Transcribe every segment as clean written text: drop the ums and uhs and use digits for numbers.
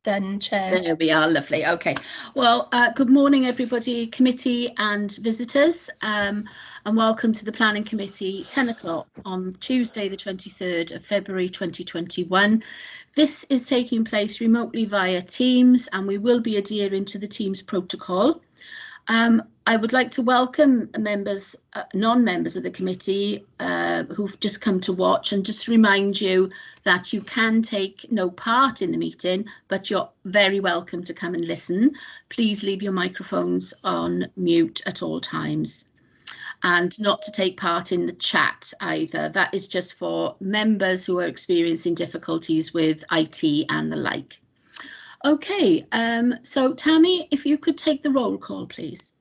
Done, Chair. There we are, lovely. Okay, well, good morning everybody, committee and visitors, and welcome to the Planning Committee, 10 o'clock on Tuesday the 23rd of February 2021. This is taking place remotely via Teams and we will be adhering to the Teams protocol. I would like to welcome members, non-members of the committee who've just come to watch, and just remind you that you can take no part in the meeting, but you're very welcome to come and listen. Please leave your microphones on mute at all times, and not to take part in the chat either. That is just for members who are experiencing difficulties with IT and the like. Okay, so Tammy, if you could take the roll call, please.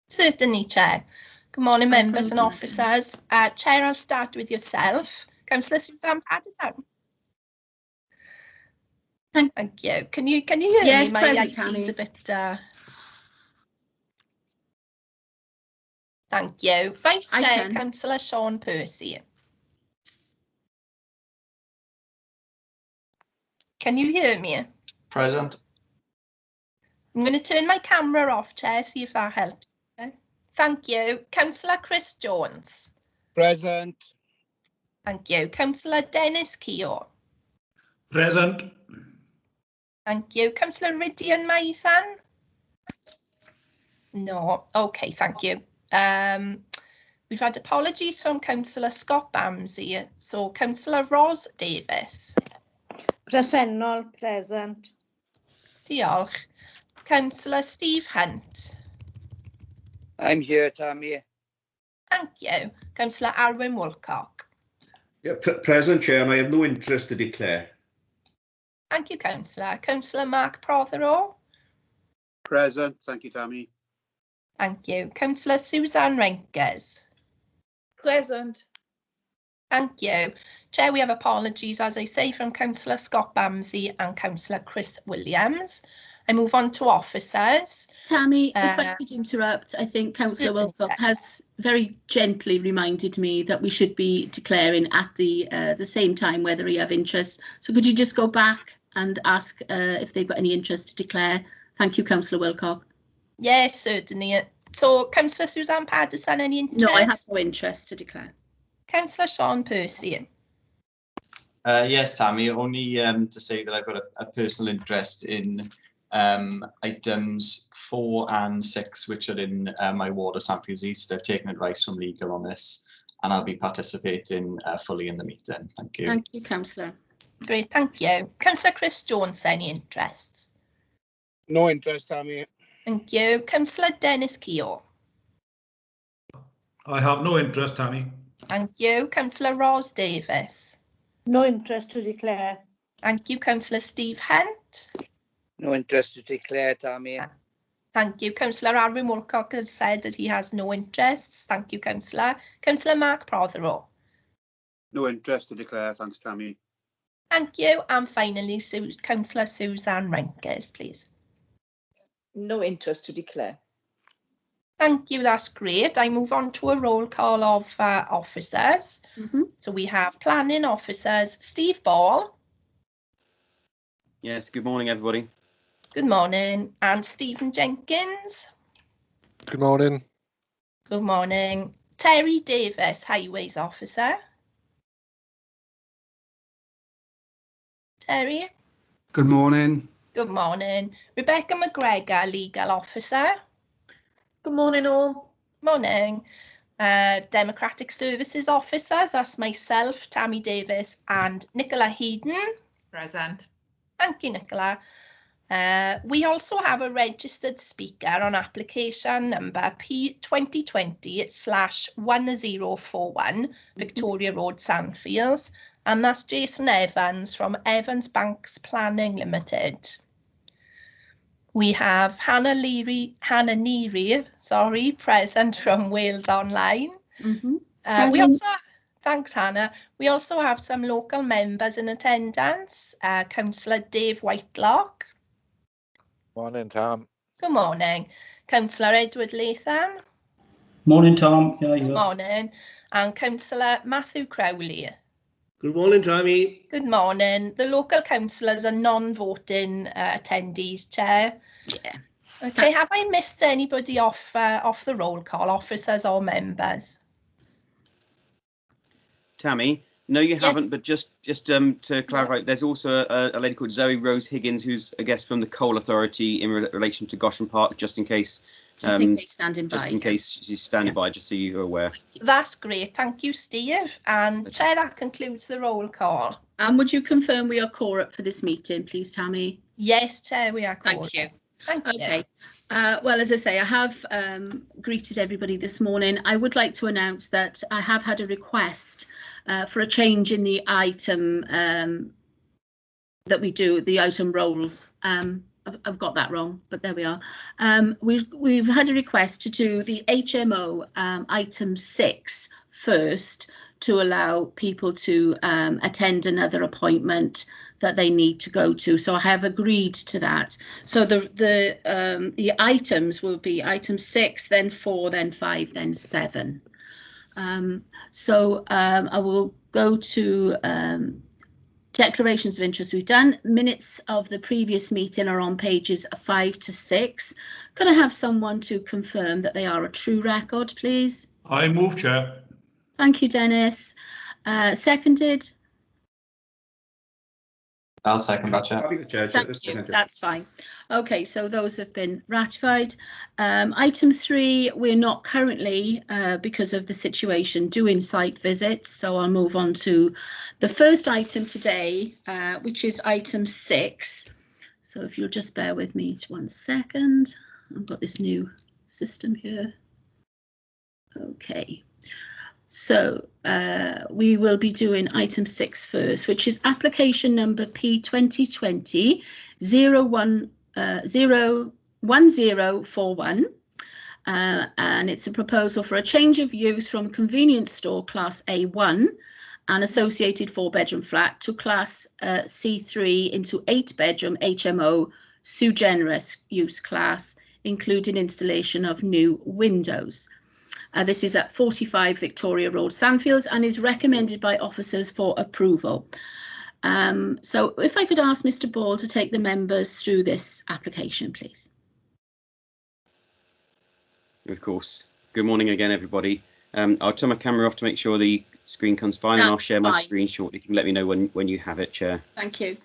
Certainly, Chair. Good morning, members and officers. Chair, I'll start with yourself. Councillor Suzanne Patterson. Thank you. Can you hear yes, me? My IT's Tammy. A bit. Thank you. Vice Chair, Councillor Sean Percy. Can you hear me? Present. I'm going to turn my camera off, Chair, see if that helps. Okay. Thank you. Councillor Chris Jones. Present. Thank you. Councillor Dennis Keogh. Present. Thank you. Councillor Rydian Mason. No. Okay, thank you. We've had apologies from Councillor Scott Bamsey. So Councillor Ros Davis. Presennol, present. Diolch. Councillor Steve Hunt. I'm here, Tammy. Thank you. Councillor Alwyn Woolcock. Yeah, present, Chair, and I have no interest to declare. Thank you, Councillor. Councillor Mark Prothero. Present. Thank you, Tammy. Thank you. Councillor Suzanne Renkes. Present. Thank you. Chair, we have apologies, as I say, from Councillor Scott Bamsey and Councillor Chris Williams. I move on to officers. Tammy, if I could interrupt, I think Councillor Wilcock has very gently reminded me that we should be declaring at the same time whether we have interest. So could you just go back and ask if they've got any interest to declare? Thank you, Councillor Wilcock. Yes, certainly. So, Councillor Suzanne Patterson, any interest? No, I have no interest to declare. Councillor Sean Percy. Yes, Tammy, only to say that I've got a personal interest in items 4 and 6, which are in my ward of Sandfields East. I've taken advice from legal on this, and I'll be participating fully in the meeting. Thank you. Thank you, Councillor. Great, thank you. Councillor Chris Jones, any interests? No interest, Tammy. Thank you. Councillor Dennis Keogh. I have no interest, Tammy. Thank you. Councillor Ros Davis. No interest to declare. Thank you. Councillor Steve Hunt. No interest to declare, Tammy. Thank you. Councillor Alwyn Woolcock has said that he has no interests. Thank you, Councillor. Councillor Mark Prothero. No interest to declare, thanks, Tammy. Thank you. And finally, Councillor Suzanne Renkes, please. No interest to declare. Thank you, that's great. I move on to a roll call of officers. So we have planning officers, Steve Ball. Yes, good morning, everybody. Good morning. And Stephen Jenkins. Good morning. Good morning. Terry Davis, Highways Officer. Terry. Good morning. Good morning. Rebecca McGregor, Legal Officer. Good morning, all. Morning. Democratic Services Officers, that's myself, Tammy Davis, and Nicola Heaton. Present. Thank you, Nicola. We also have a registered speaker on application number P2020/1041, Victoria Road, Sandfields, and that's Jason Evans from Evans Banks Planning Limited. We have Hannah Neary, present from Wales Online. Thanks, Hannah. We also have some local members in attendance. Councillor Dave Whitelock. Morning, Tom. Good morning. Councillor Edward Latham. Morning, Tom. Yeah, Good morning. And Councillor Matthew Crowley. Good morning, Tammy. Good morning. The local councillors are non-voting attendees, Chair. Yeah. Okay, have I missed anybody off the roll call, officers or members? Tammy, no, you Yes. haven't. But just to clarify, there's also a lady called Zoe Rose Higgins, who's a guest from the Coal Authority in relation to Goshen Park, just in case. Just in case standing by. Just in case she's standing by, just so you're aware. That's great. Thank you, Steve. And Chair, that concludes the roll call. And would you confirm we are quorate for this meeting, please, Tammy? Yes, Chair, we are. Thank you. Thank you. Okay. Well, as I say, I have greeted everybody this morning. I would like to announce that I have had a request for a change in the item that we do, the item roles. I've got that wrong, but there we are. We've had a request to do the HMO item 6 first, to allow people to attend another appointment that they need to go to. So I have agreed to that. So the items will be item 6, then 4, then 5, then 7. I will go to declarations of interest. We've done minutes of the previous meeting are on pages 5 to 6. Could I have someone to confirm that they are a true record, please? I move, Chair. Thank you, Dennis. Seconded. I'll second that, Chair. Happy to Chair. Thank you. That's fine. Okay, so those have been ratified. Item 3, we're not currently, because of the situation, doing site visits. So I'll move on to the first item today, which is item 6. So if you'll just bear with me 1 second. I've got this new system here. Okay. So we will be doing item 6 first, which is application number P2020 01041, and it's a proposal for a change of use from convenience store class A1 and associated 4-bedroom flat to class C3 into 8-bedroom HMO sui generis use class, including installation of new windows. This is at 45 Victoria Road, Sandfields, and is recommended by officers for approval. So if I could ask Mr. Ball to take the members through this application, please. Of course. Good morning again, everybody. I'll turn my camera off to make sure the screen comes fine, and I'll share my screen shortly. You can let me know when you have it, Chair. Thank you.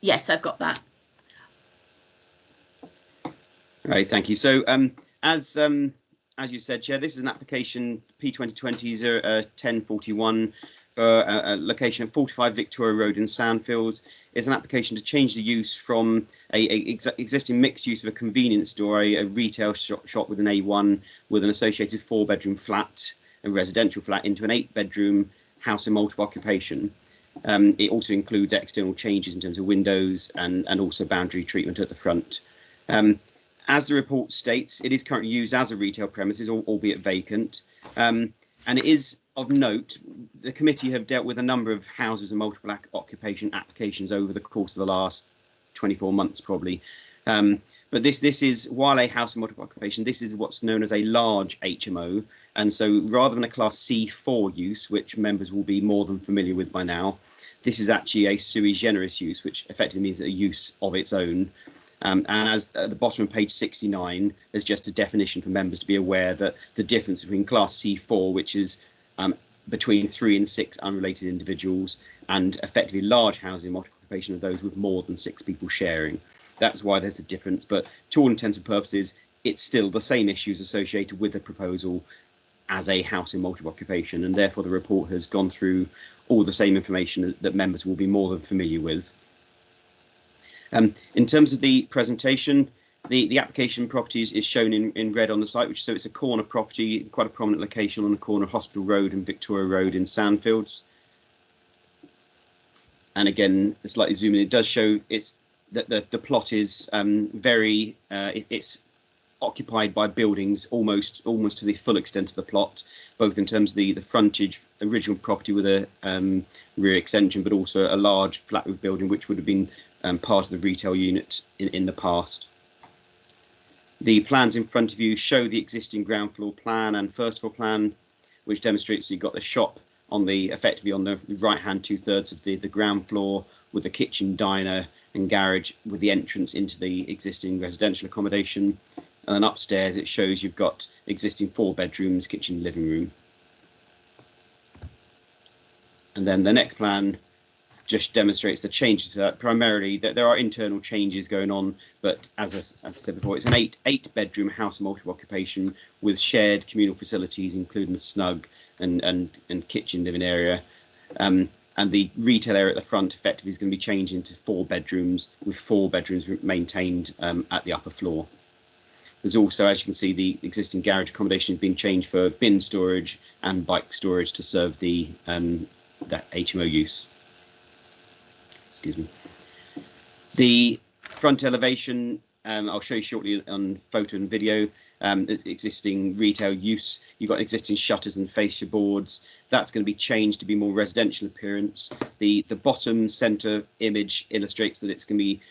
Yes, I've got that. Right, thank you. So as you said, Chair, this is an application P2020-1041 for a location at 45 Victoria Road in Sandfields. It's an application to change the use from a existing mixed use of a convenience store, a retail shop with an A1 with an associated 4-bedroom flat, a residential flat, into an 8-bedroom house in multiple occupation. It also includes external changes in terms of windows and also boundary treatment at the front. As the report states, it is currently used as a retail premises, albeit vacant. And it is of note, the committee have dealt with a number of houses and multiple occupation applications over the course of the last 24 months, probably. But this is, while a house and multiple occupation, this is what's known as a large HMO. And so rather than a class C4 use, which members will be more than familiar with by now, this is actually a sui generis use, which effectively means a use of its own. And as at the bottom of page 69, there's just a definition for members to be aware that the difference between class C4, which is between 3 and 6 unrelated individuals, and effectively large housing multiplication of those with more than 6 people sharing. That's why there's a difference. But to all intents and purposes, it's still the same issues associated with the proposal as a house in multiple occupation. And therefore, the report has gone through all the same information that members will be more than familiar with. In terms of the presentation, the application property is shown in red on the site, so it's a corner property, quite a prominent location on the corner of Hospital Road and Victoria Road in Sandfields. And again, slightly zooming, it does show that the plot is it's occupied by buildings almost to the full extent of the plot, both in terms of the frontage, original property with a rear extension, but also a large flat roof building which would have been part of the retail unit in the past. The plans in front of you show the existing ground floor plan and first floor plan, which demonstrates you've got the shop effectively on the right hand 2/3 of the ground floor, with the kitchen, diner and garage with the entrance into the existing residential accommodation. And then upstairs it shows you've got existing 4 bedrooms, kitchen, living room. And then the next plan just demonstrates the changes to that. Primarily that there are internal changes going on, but as I said before, it's an eight bedroom house of multiple occupation with shared communal facilities, including the snug and kitchen living area. And the retail area at the front effectively is going to be changed into 4 bedrooms, with 4 bedrooms maintained at the upper floor. There's also, as you can see, the existing garage accommodation has been changed for bin storage and bike storage to serve that HMO use. Excuse me. The front elevation, I'll show you shortly on photo and video. Existing retail use, you've got existing shutters and fascia boards. That's going to be changed to be more residential appearance. The bottom centre image illustrates that it's going to be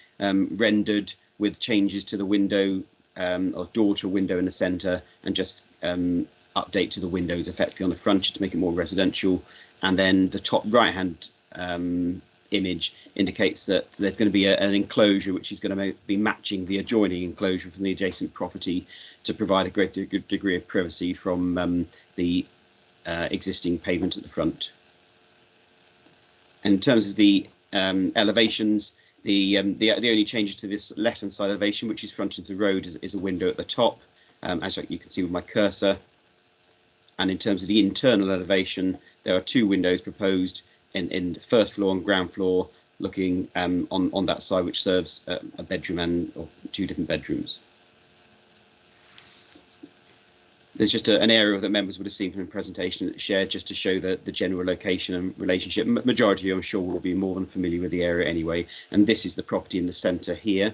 rendered with changes to the window or door to a window in the centre, and just update to the windows effectively on the front to make it more residential. And then the top right hand image indicates that there's going to be an enclosure which is going to be matching the adjoining enclosure from the adjacent property to provide a greater degree of privacy from the existing pavement at the front. In terms of the elevations, the only changes to this left hand side elevation, which is fronting to the road, is a window at the top, as you can see with my cursor. And in terms of the internal elevation, there are 2 windows proposed in the first floor and ground floor, looking on that side, which serves a bedroom or 2 different bedrooms. There's just an area that members would have seen from the presentation shared, just to show the general location and relationship. Majority of you, I'm sure, will be more than familiar with the area anyway. And this is the property in the centre here.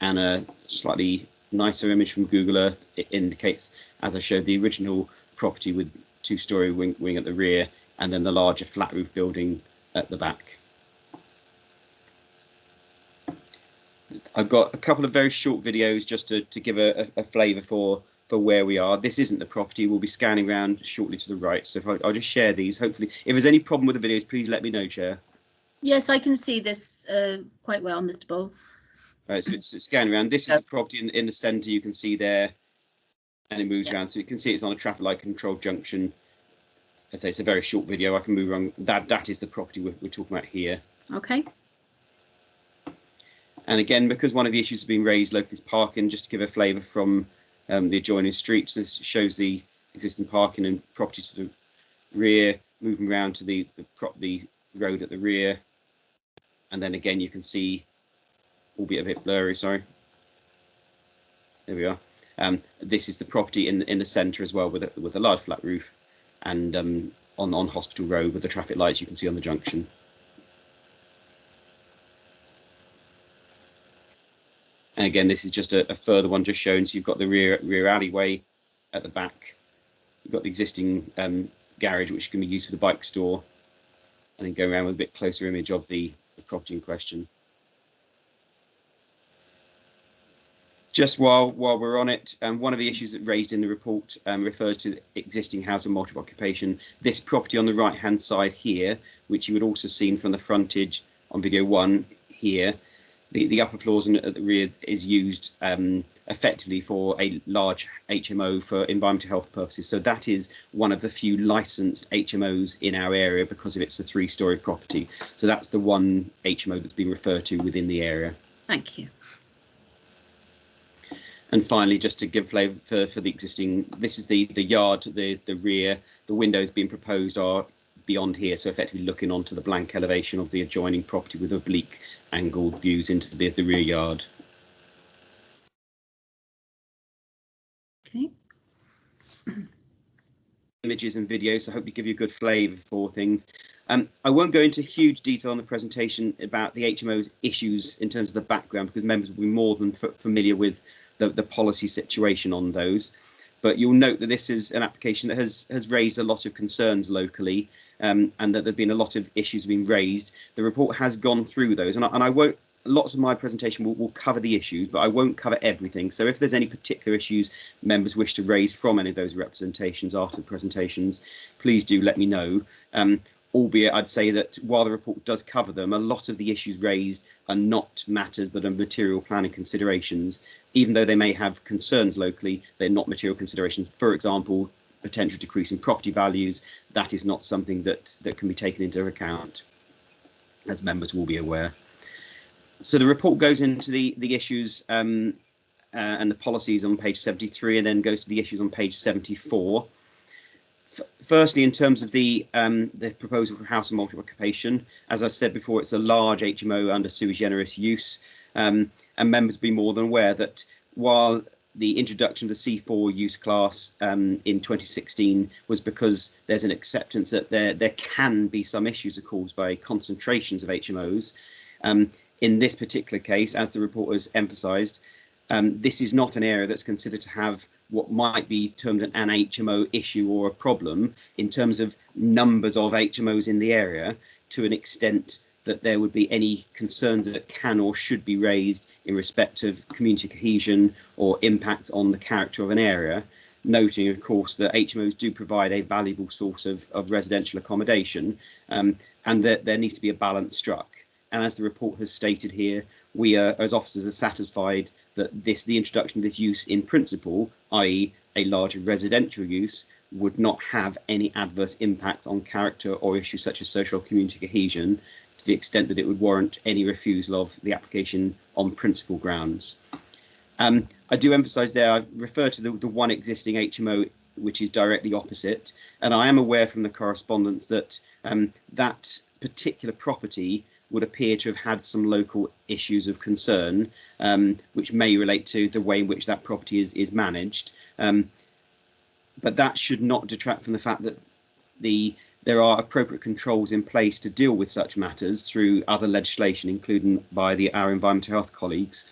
And a slightly nicer image from Google Earth, it indicates, as I showed, the original property with 2-storey wing at the rear, and then the larger flat roof building at the back. I've got a couple of very short videos just to give a flavour for where we are. This isn't the property. We'll be scanning around shortly to the right. So if I'll just share these. Hopefully, if there's any problem with the videos, please let me know, Chair. Yes, I can see this quite well, Mr. Bull. Right, so it's scanning around. This is the property in the centre. You can see there, and it moves around. So you can see it's on a traffic light controlled junction. As I say, it's a very short video. I can move around. That is the property we're talking about here. Okay. And again, because one of the issues has been raised locally is parking, just to give a flavour from the adjoining streets. This shows the existing parking and property to the rear, moving around to the road at the rear. And then again, you can see, albeit a bit blurry, sorry. There we are. This is the property in the centre as well, with a large flat roof, and on Hospital Road with the traffic lights you can see on the junction. And again, this is just a further one just shown. So you've got the rear alleyway at the back. You've got the existing garage, which can be used for the bike store, and then go around with a bit closer image of the property in question. Just while we're on it, one of the issues that raised in the report refers to the existing house of multiple occupation. This property on the right hand side here, which you would also seen from the frontage on video 1 here, the upper floors and at the rear is used effectively for a large HMO for environmental health purposes. So that is one of the few licensed HMOs in our area because of it's a 3-storey property. So that's the one HMO that's been referred to within the area. Thank you. And finally, just to give flavour for the existing, this is the yard, the rear. The windows being proposed are beyond here, so effectively looking onto the blank elevation of the adjoining property with oblique angled views into the rear yard. Okay. Images and videos, so hopefully give you a good flavour for things. I won't go into huge detail on the presentation about the HMO's issues in terms of the background, because members will be more than familiar with the policy situation on those. But you'll note that this is an application that has raised a lot of concerns locally, and that there have been a lot of issues being raised. The report has gone through those, and I won't lots of my presentation will cover the issues, but I won't cover everything. So if there's any particular issues members wish to raise from any of those representations after the presentations, please do let me know. Albeit I'd say that while the report does cover them, a lot of the issues raised are not matters that are material planning considerations. Even though they may have concerns locally, they're not material considerations. For example, potential decrease in property values, that is not something that can be taken into account, as members will be aware. So the report goes into the issues and the policies on page 73, and then goes to the issues on page 74. Firstly, in terms of the proposal for house and multi-occupation, as I've said before, it's a large HMO under sui generis use, and members will be more than aware that while the introduction of the C4 use class in 2016 was because there's an acceptance that there can be some issues caused by concentrations of HMOs. In this particular case, as the report has emphasised, this is not an area that's considered to have what might be termed an HMO issue or a problem in terms of numbers of HMOs in the area, to an extent that there would be any concerns that can or should be raised in respect of community cohesion or impacts on the character of an area, noting, of course, that HMOs do provide a valuable source of residential accommodation, and that there needs to be a balance struck. And as the report has stated here, we are, as officers, are satisfied that the introduction of this use in principle, i.e. a larger residential use, would not have any adverse impact on character or issues such as social or community cohesion, to the extent that it would warrant any refusal of the application on principle grounds. I do emphasise there, I refer to the one existing HMO which is directly opposite, and I am aware from the correspondence that that particular property would appear to have had some local issues of concern, which may relate to the way in which that property is managed. But that should not detract from the fact that there are appropriate controls in place to deal with such matters through other legislation, including by our environmental health colleagues.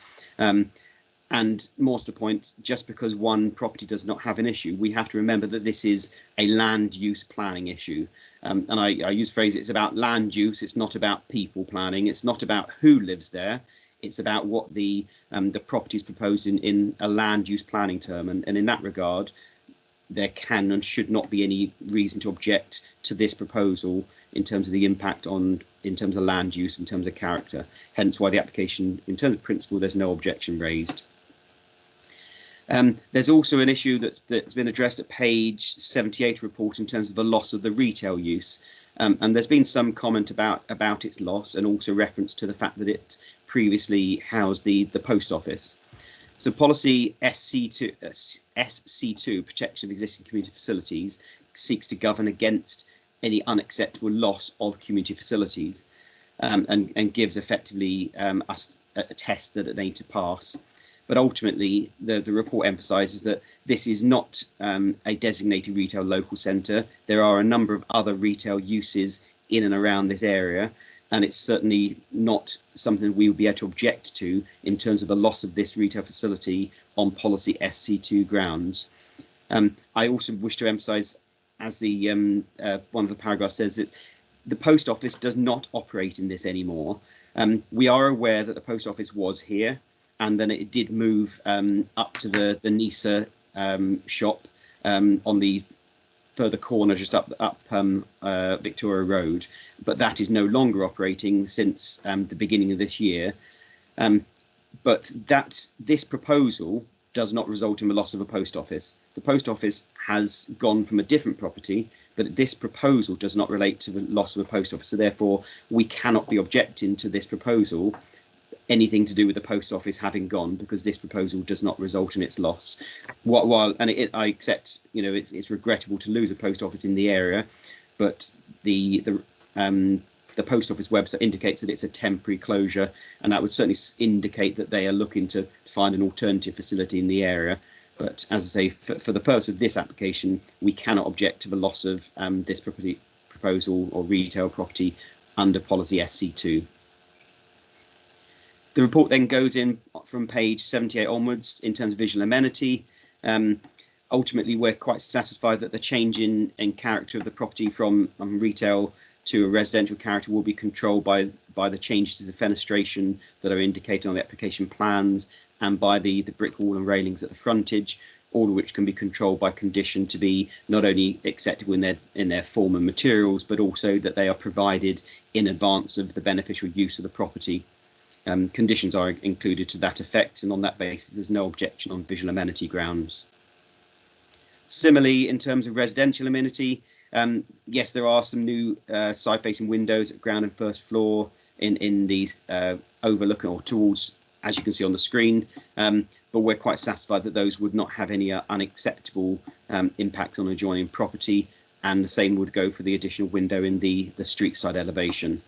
And more to the point, just because one property does not have an issue, we have to remember that this is a land use planning issue. And I use the phrase, it's about land use, it's not about people planning, it's not about who lives there, it's about what the property is proposed in a land use planning term. And in that regard, there can and should not be any reason to object to this proposal in terms of the impact in terms of land use, in terms of character. Hence why the application, in terms of principle, there's no objection raised. There's also an issue that's been addressed at page 78 report in terms of the loss of the retail use. And there's been some comment about its loss, and also reference to the fact that it previously housed the post office. So policy SC2, protection of existing community facilities, seeks to govern against any unacceptable loss of community facilities, and gives effectively us a test that it needs to pass. But ultimately, the report emphasises that this is not a designated retail local centre. There are a number of other retail uses in and around this area, and it's certainly not something we would be able to object to in terms of the loss of this retail facility on policy SC2 grounds. I also wish to emphasise, as the one of the paragraphs says, that the post office does not operate in this anymore. We are aware that the post office was here, and then it did move up to the Neath shop on the further corner, just up Victoria Road, but that is no longer operating since the beginning of this year. But this proposal does not result in the loss of a post office. The post office has gone from a different property, but this proposal does not relate to the loss of a post office. So therefore, we cannot be objecting to this proposal, anything to do with the post office having gone, because this proposal does not result in its loss. I accept, it's regrettable to lose a post office in the area, but the post office website indicates that it's a temporary closure, and that would certainly indicate that they are looking to find an alternative facility in the area. But as I say, for the purpose of this application, we cannot object to the loss of this property proposal or retail property under policy SC2. The report then goes in from page 78 onwards in terms of visual amenity. Ultimately, we're quite satisfied that the change in character of the property from retail to a residential character will be controlled by by the changes to the fenestration that are indicated on the application plans and by the brick wall and railings at the frontage, all of which can be controlled by condition to be not only acceptable in their form and materials, but also that they are provided in advance of the beneficial use of the property. Conditions are included to that effect, and on that basis there's no objection on visual amenity grounds. Similarly, in terms of residential amenity, yes, there are some new side-facing windows at ground and first floor in these overlooking or towards, as you can see on the screen, but we're quite satisfied that those would not have any unacceptable impacts on adjoining property, and the same would go for the additional window in the street side elevation.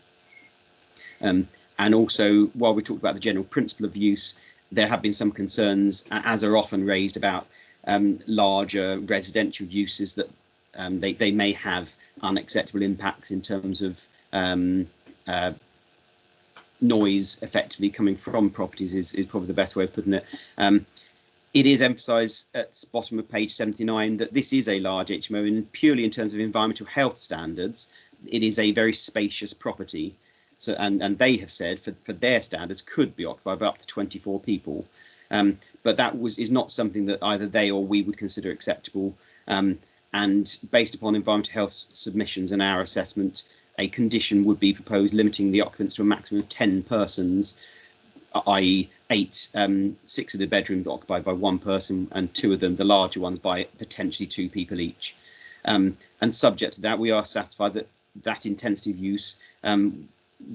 And also, while we talked about the general principle of use, there have been some concerns, as are often raised, about larger residential uses that they may have unacceptable impacts in terms of noise effectively coming from properties is probably the best way of putting it. It is emphasised at the bottom of page 79 that this is a large HMO, and purely in terms of environmental health standards, it is a very spacious property. So, and they have said for their standards could be occupied by up to 24 people. But that is not something that either they or we would consider acceptable. And based upon environmental health submissions and our assessment, a condition would be proposed limiting the occupants to a maximum of 10 persons, i.e. 6 of the bedrooms occupied by one person and 2 of them, the larger ones, by potentially 2 people each. And subject to that, we are satisfied that that intensity of use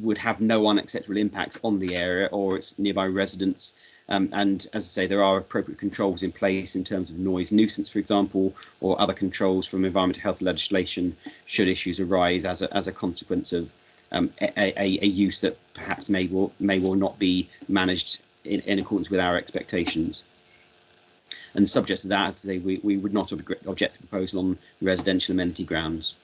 would have no unacceptable impacts on the area or its nearby residents. And as I say, there are appropriate controls in place in terms of noise nuisance, for example, or other controls from environmental health legislation should issues arise as a consequence of a use that perhaps may well not be managed in accordance with our expectations. And subject to that, as I say, we would not object to the proposal on residential amenity grounds.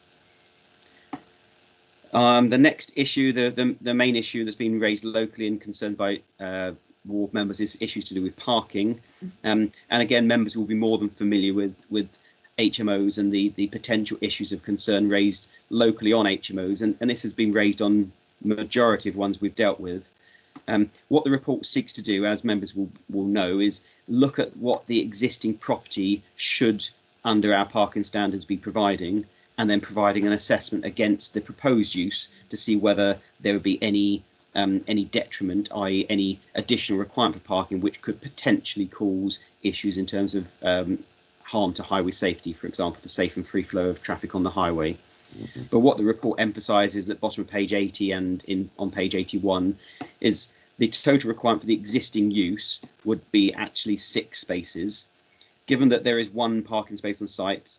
The next issue, the main issue that's been raised locally and concerned by ward members is issues to do with parking. And again, members will be more than familiar with HMOs and the potential issues of concern raised locally on HMOs. And this has been raised on majority of ones we've dealt with. What the report seeks to do, as members will know, is look at what the existing property should, under our parking standards, be providing, and then providing an assessment against the proposed use to see whether there would be any detriment, i.e. any additional requirement for parking which could potentially cause issues in terms of harm to highway safety, for example, the safe and free flow of traffic on the highway. But what the report emphasises at bottom of page 80 and on page 81 is the total requirement for the existing use would be actually 6 spaces. Given that there is 1 parking space on site,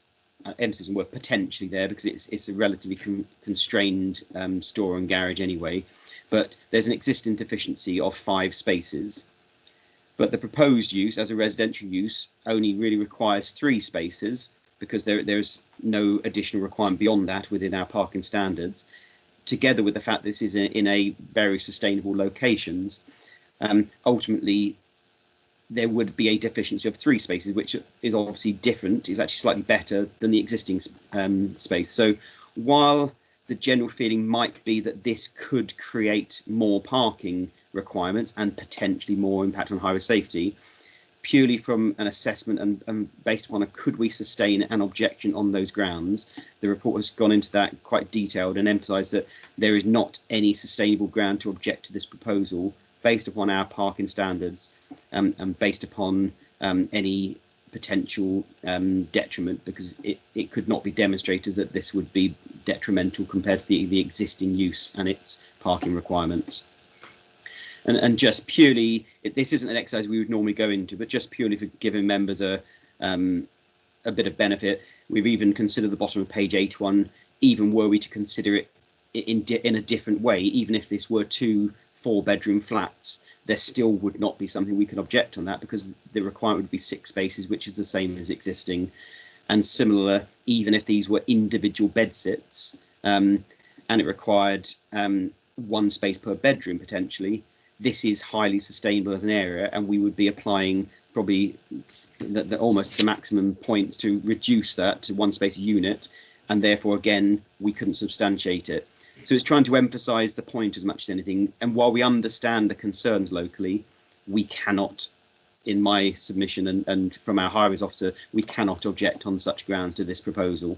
emphasis on the word potentially there because it's a relatively constrained store and garage anyway, but there's an existing deficiency of 5 spaces. But the proposed use as a residential use only really requires 3 spaces because there's no additional requirement beyond that within our parking standards, together with the fact this is in a very sustainable locations. Ultimately, there would be a deficiency of 3 spaces, which is obviously different, is actually slightly better than the existing space. So while the general feeling might be that this could create more parking requirements and potentially more impact on highway safety, purely from an assessment and based upon could we sustain an objection on those grounds, the report has gone into that quite detailed and emphasised that there is not any sustainable ground to object to this proposal based upon our parking standards and based upon any potential detriment, because it could not be demonstrated that this would be detrimental compared to the existing use and its parking requirements. And just purely, this isn't an exercise we would normally go into, but just purely for giving members a bit of benefit, we've even considered the bottom of page 81, even were we to consider it in a different way, even if this were 2 4-bedroom flats, there still would not be something we could object on that because the requirement would be 6 spaces, which is the same as existing. And similar, even if these were individual bedsits and it required 1 space per bedroom potentially, this is highly sustainable as an area, and we would be applying probably almost the maximum points to reduce that to 1 space unit, and therefore again we couldn't substantiate it. So it's trying to emphasise the point as much as anything. And while we understand the concerns locally, we cannot, in my submission and from our highways officer, we cannot object on such grounds to this proposal.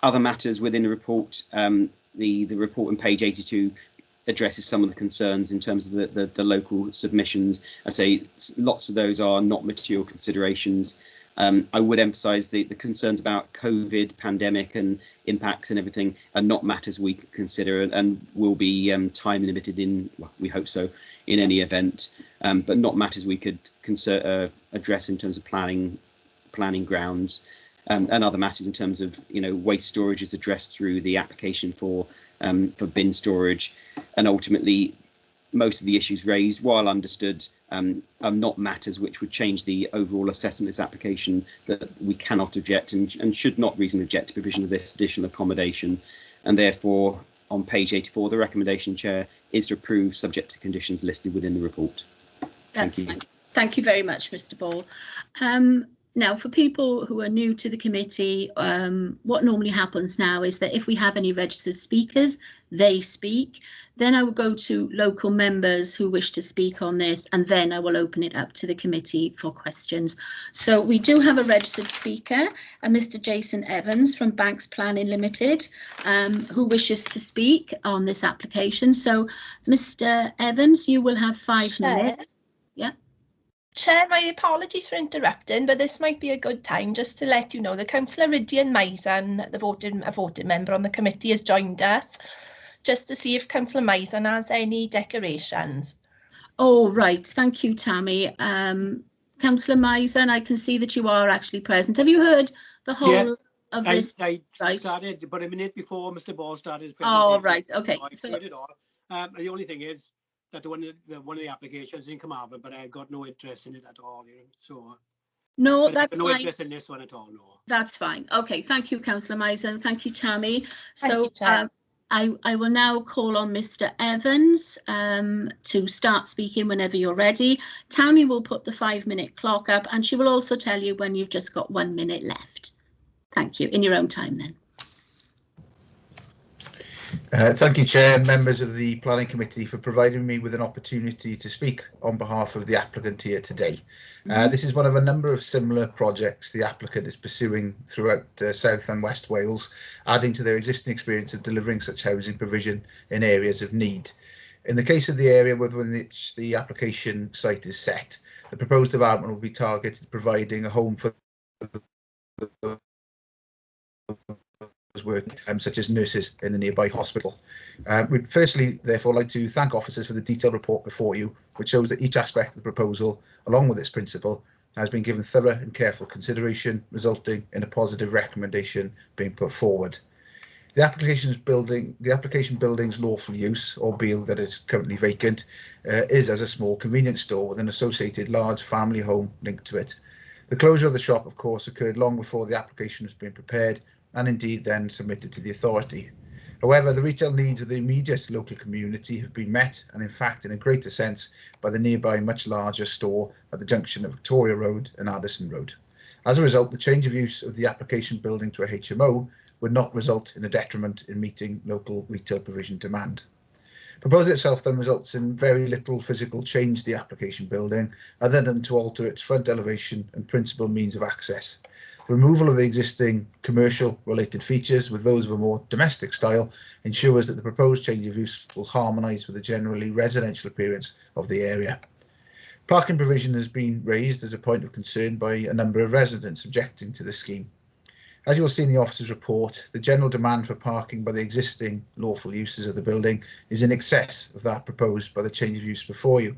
Other matters within the report, the report on page 82 addresses some of the concerns in terms of the local submissions. I say lots of those are not material considerations. I would emphasise the concerns about COVID, pandemic and impacts and everything are not matters we consider and will be time limited in, well, we hope so, in any event, but not matters we could address in terms of planning grounds. And other matters in terms of, waste storage is addressed through the application for bin storage, and ultimately most of the issues raised, while understood, are not matters which would change the overall assessment of this application, that we cannot object and should not reasonably object to provision of this additional accommodation. And therefore, on page 84, the recommendation, Chair, is to approve subject to conditions listed within the report. Thank you. Fine. Thank you very much, Mr. Ball. Now, for people who are new to the committee, what normally happens now is that if we have any registered speakers, they speak. Then I will go to local members who wish to speak on this, and then I will open it up to the committee for questions. So we do have a registered speaker, Mr. Jason Evans from Banks Planning Limited, who wishes to speak on this application. So, Mr. Evans, you will have 5 minutes. Yeah. Chair, my apologies for interrupting, but this might be a good time just to let you know that Councillor Rydian Maison, a voting member on the committee, has joined us, just to see if Councillor Maison has any declarations. Oh, right. Thank you, Tammy. Councillor Maison, I can see that you are actually present. Have you heard the whole of this? I right. started about a minute before Mr. Ball started his presentation. Oh, right. Okay. So I heard it all. The only thing is that one of the applications didn't come out, but I got no interest in it at all. So no, that's no fine. interest in this one at all. No. That's fine. Okay. Thank you, Councillor Maison. Thank you, Tammy. Thank So you, I will now call on Mr. Evans to start speaking whenever you're ready. Tammy will put the 5-minute clock up, and she will also tell you when you've just got 1 minute left. Thank you. In your own time then. Thank you, Chair and members of the Planning Committee, for providing me with an opportunity to speak on behalf of the applicant here today. This is one of a number of similar projects the applicant is pursuing throughout South and West Wales, adding to their existing experience of delivering such housing provision in areas of need. In the case of the area within which the application site is set, the proposed development will be targeted providing a home for work, such as nurses in the nearby hospital. We'd firstly, therefore, like to thank officers for the detailed report before you, which shows that each aspect of the proposal, along with its principle, has been given thorough and careful consideration, resulting in a positive recommendation being put forward. The application building's lawful use, albeit that it's currently vacant, is as a small convenience store with an associated large family home linked to it. The closure of the shop, of course, occurred long before the application was being prepared, and indeed then submitted to the authority. However, the retail needs of the immediate local community have been met, and in fact in a greater sense, by the nearby much larger store at the junction of Victoria Road and Addison Road. As a result, the change of use of the application building to a HMO would not result in a detriment in meeting local retail provision demand. Proposal itself then results in very little physical change to the application building, other than to alter its front elevation and principal means of access. The removal of the existing commercial related features with those of a more domestic style ensures that the proposed change of use will harmonise with the generally residential appearance of the area. Parking provision has been raised as a point of concern by a number of residents objecting to the scheme. As you will see in the officer's report, the general demand for parking by the existing lawful uses of the building is in excess of that proposed by the change of use before you.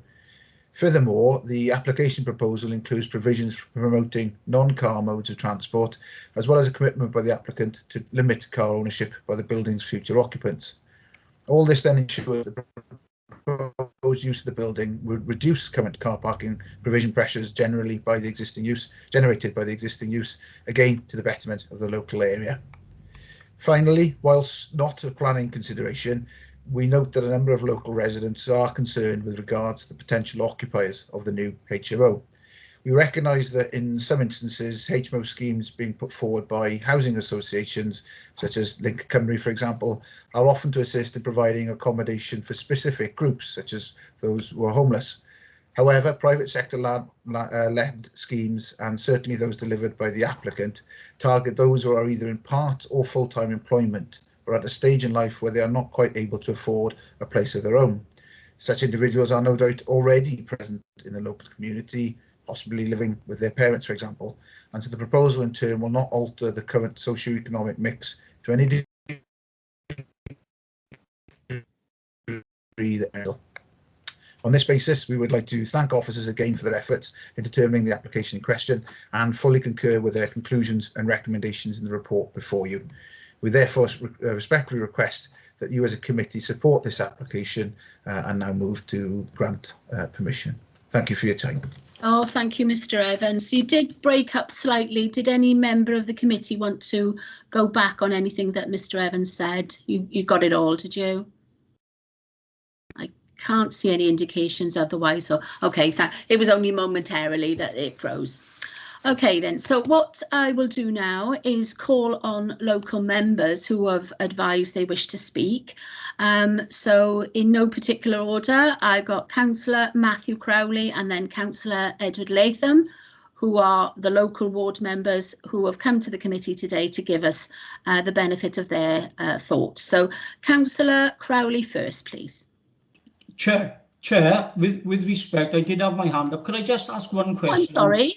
Furthermore, the application proposal includes provisions for promoting non-car modes of transport, as well as a commitment by the applicant to limit car ownership by the building's future occupants. All this then ensures that the proposed use of the building would reduce current car parking provision pressures generated by the existing use, again to the betterment of the local area. Finally, whilst not a planning consideration, we note that a number of local residents are concerned with regards to the potential occupiers of the new HMO. We recognise that in some instances, HMO schemes being put forward by housing associations, such as Link Cymru, for example, are often to assist in providing accommodation for specific groups, such as those who are homeless. However, private sector led schemes, and certainly those delivered by the applicant, target those who are either in part or full-time employment, or at a stage in life where they are not quite able to afford a place of their own. Such individuals are no doubt already present in the local community, possibly living with their parents, for example, and so the proposal in turn will not alter the current socio-economic mix to any degree that. On this basis, we would like to thank officers again for their efforts in determining the application in question and fully concur with their conclusions and recommendations in the report before you. We therefore respectfully request that you as a committee support this application and now move to grant permission. Thank you for your time. Oh, thank you, Mr. Evans. You did break up slightly. Did any member of the committee want to go back on anything that Mr. Evans said? You got it all, did you? I can't see any indications otherwise. So, okay, it was only momentarily that it froze. Okay, then. So what I will do now is call on local members who have advised they wish to speak. So in no particular order, I got Councillor Matthew Crowley and then Councillor Edward Latham, who are the local ward members who have come to the committee today to give us the benefit of their thoughts. So Councillor Crowley first, please. Chair, with respect, I did have my hand up. Could I just ask one question?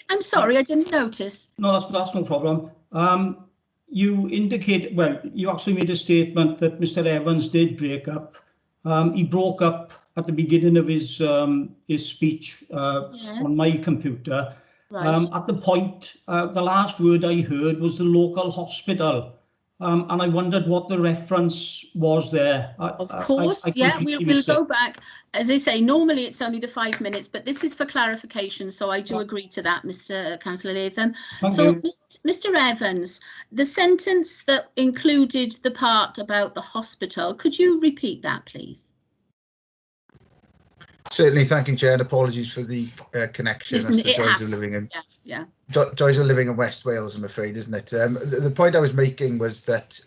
I'm sorry, I didn't notice. No, that's no problem. You indicate, well, you actually made a statement that Mr. Evans did break up. He broke up at the beginning of his speech on my computer. Right. At the point, the last word I heard was the local hospital. And I wondered what the reference was there. Of course, yeah, we'll go back. As I say, normally it's only the 5 minutes, but this is for clarification, so I do agree to that, Mr. Councillor Latham. So, Mr. Evans, the sentence that included the part about the hospital, could you repeat that, please? Certainly, thank you, Chair, and apologies for the connection. Listen, that's the joys of living in joys of living in West Wales, I'm afraid, isn't it? The point I was making was that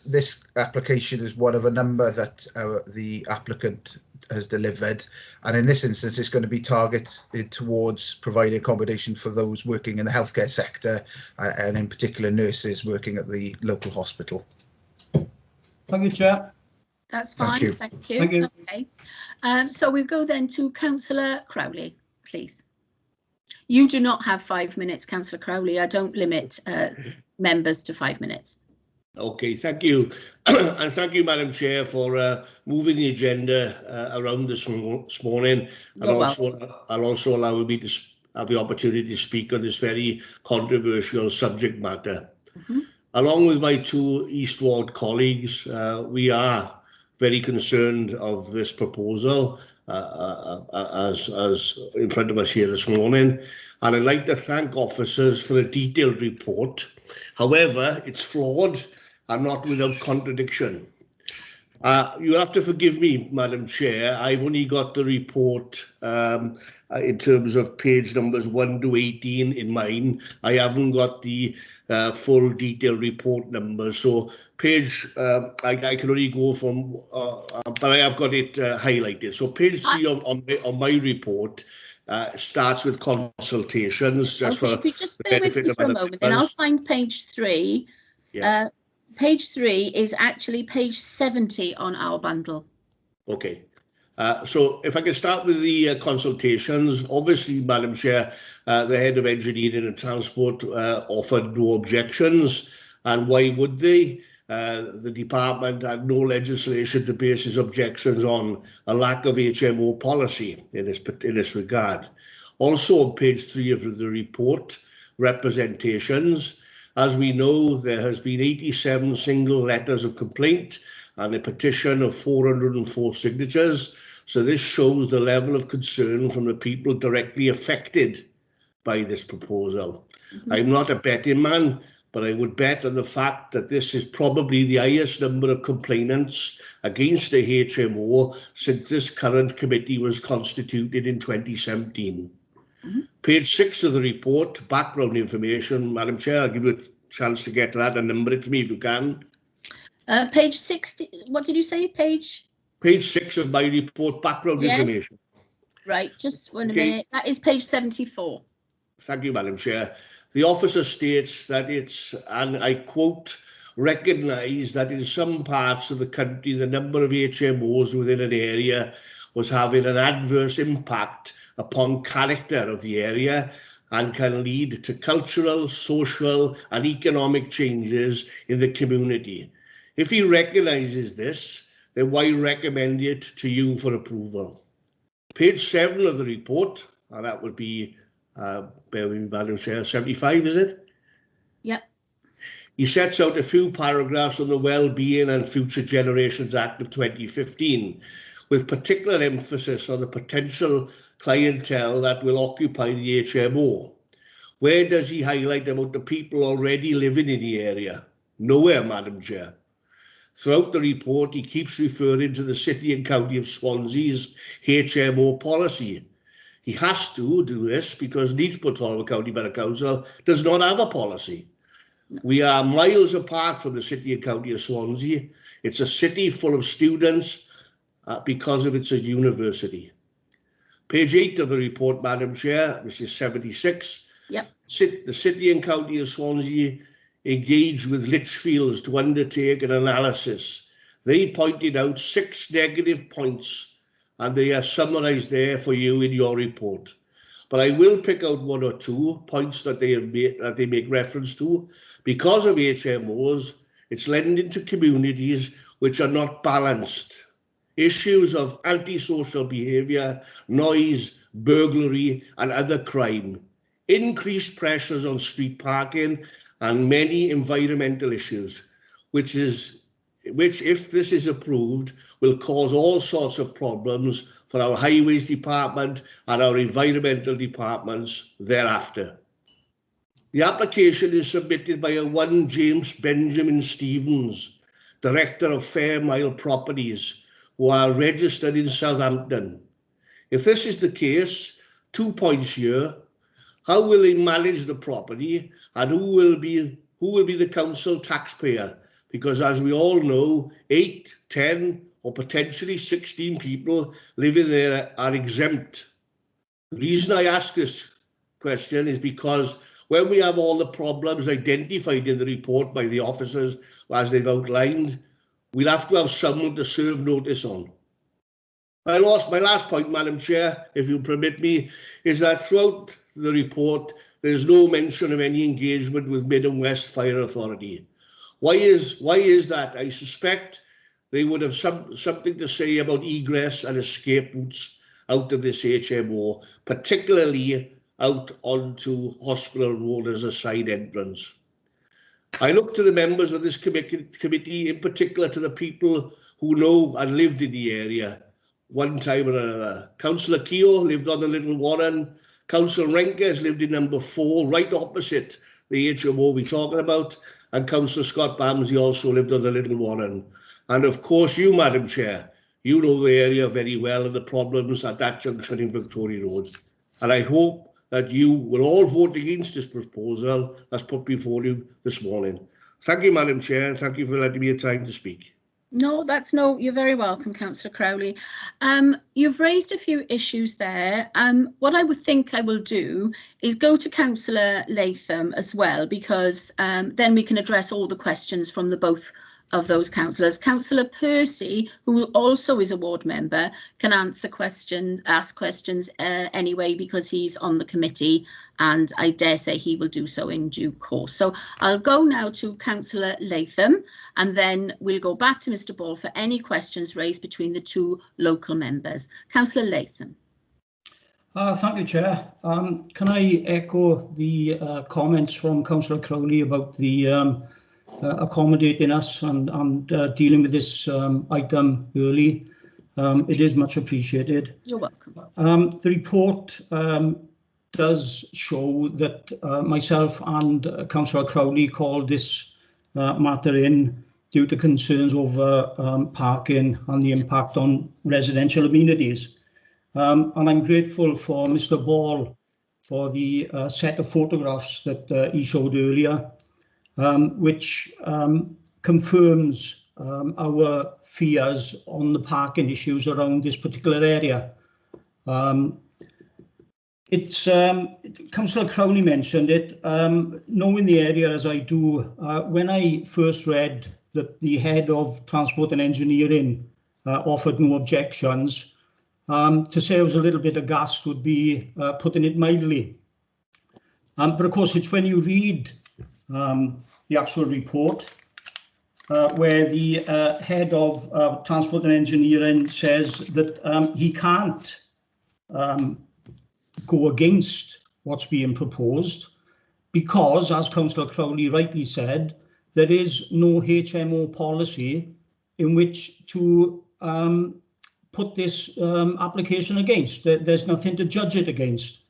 this application is one of a number that the applicant has delivered, and in this instance, it's going to be targeted towards providing accommodation for those working in the healthcare sector, and in particular nurses working at the local hospital. Thank you, Chair. That's fine. Thank you. Okay. So we'll go then to Councillor Crowley, please. You do not have 5 minutes, Councillor Crowley. I don't limit members to 5 minutes. Okay, thank you. And thank you, Madam Chair, for moving the agenda around this morning, and also allowing me to have the opportunity to speak on this very controversial subject matter. Along with my two East Ward colleagues, we are very concerned of this proposal as in front of us here this morning, and I'd like to thank officers for a detailed report. However, it's flawed and not without contradiction. You'll have to forgive me, Madam Chair, I've only got the report in terms of page numbers 1 to 18 in mine. I haven't got the full detailed report numbers, so page I can only go from but I have got it highlighted. So page 3 on my report starts with consultations. Just okay, if you just bear with me for a moment, then I'll find page 3. Yeah. Page 3 is actually page 70 on our bundle. Okay. So if I can start with the consultations, obviously, Madam Chair, the head of engineering and transport offered no objections, and why would they? The department had no legislation to base its objections on, a lack of HMO policy in this regard. Also on page 3 of the report, representations. As we know, there has been 87 single letters of complaint and a petition of 404 signatures. So this shows the level of concern from the people directly affected by this proposal. I'm not a betting man, but I would bet on the fact that this is probably the highest number of complainants against the HMO since this current committee was constituted in 2017. Page 6 of the report, background information. Madam Chair, I'll give you a chance to get to that and number it for me if you can. Page 60, what did you say? Page 6 of my report, background information. Right, just one minute. That is page 74. Thank you, Madam Chair. The officer states that it's, and I quote, recognise that in some parts of the country the number of HMOs within an area was having an adverse impact upon character of the area and can lead to cultural, social and economic changes in the community. If he recognises this, then why recommend it to you for approval? Page 7 of the report, and that would be, bear with me, Madam Chair, 75, is it? Yep. He sets out a few paragraphs on the Wellbeing and Future Generations Act of 2015, with particular emphasis on the potential clientele that will occupy the HMO. Where does he highlight about the people already living in the area? Nowhere, Madam Chair. Throughout the report, he keeps referring to the City and County of Swansea's HMO policy. He has to do this because Neath Talbot County Borough Council does not have a policy. We are miles apart from the City and County of Swansea. It's a city full of students because of it's a university. Page 8 of the report, Madam Chair, which is 76. Yep. The City and County of Swansea engaged with Litchfields to undertake an analysis. They pointed out 6 negative points and they are summarised there for you in your report. But I will pick out 1 or 2 points that they have made, that they make reference to. Because of HMOs, it's lending to communities which are not balanced. Issues of antisocial behaviour, noise, burglary and other crime, increased pressures on street parking and many environmental issues, which if this is approved will cause all sorts of problems for our highways department and our environmental departments thereafter. The application is submitted by a one James Benjamin Stevens, Director of Fairmile Properties, who are registered in Southampton. If this is the case, 2 points here. How will they manage the property and who will be the council taxpayer? Because as we all know, 8, 10 or potentially 16 people living there are exempt. The reason I ask this question is because when we have all the problems identified in the report by the officers, as they've outlined, we'll have to have someone to serve notice on. My last point, Madam Chair, if you permit me, is that throughout the report, there is no mention of any engagement with Mid and West Fire Authority. Why is that? I suspect they would have something to say about egress and escape routes out of this HMO, particularly out onto Hospital Road as a side entrance. I look to the members of this committee, in particular to the people who know and lived in the area one time or another. Councillor Keogh lived on the Little Warren. Councillor Renkes lived in number 4, right opposite the HMO we're talking about. And Councillor Scott Bamsley also lived on the Little Warren. And of course, you, Madam Chair, you know the area very well and the problems at that junction in Victoria Road. And I hope that you will all vote against this proposal that's put before you this morning. Thank you, Madam Chair, and thank you for letting me a time to speak. No, you're very welcome, Councillor Crowley. You've raised a few issues there. What I would think I will do is go to Councillor Latham as well, because then we can address all the questions from the both of those councillors. Councillor Percy, who also is a ward member, can ask questions anyway, because he's on the committee, and I dare say he will do so in due course. So I'll go now to Councillor Latham, and then we'll go back to Mr. Ball for any questions raised between the 2 local members. Councillor Latham. Thank you, Chair. Can I echo the comments from Councillor Crowley about the accommodating us and dealing with this item early. It is much appreciated. You're welcome. The report does show that myself and Councillor Crowley called this matter in due to concerns over parking and the impact on residential amenities. And I'm grateful for Mr. Ball for the set of photographs that he showed earlier, which confirms our fears on the parking issues around this particular area. Councillor Crowley mentioned it. Knowing the area as I do, when I first read that the head of Transport and Engineering offered no objections, to say I was a little bit aghast would be putting it mildly. But of course, it's when you read the actual report where the head of Transport and Engineering says that he can't go against what's being proposed because, as Councillor Crowley rightly said, there is no HMO policy in which to put this application against. There's nothing to judge it against.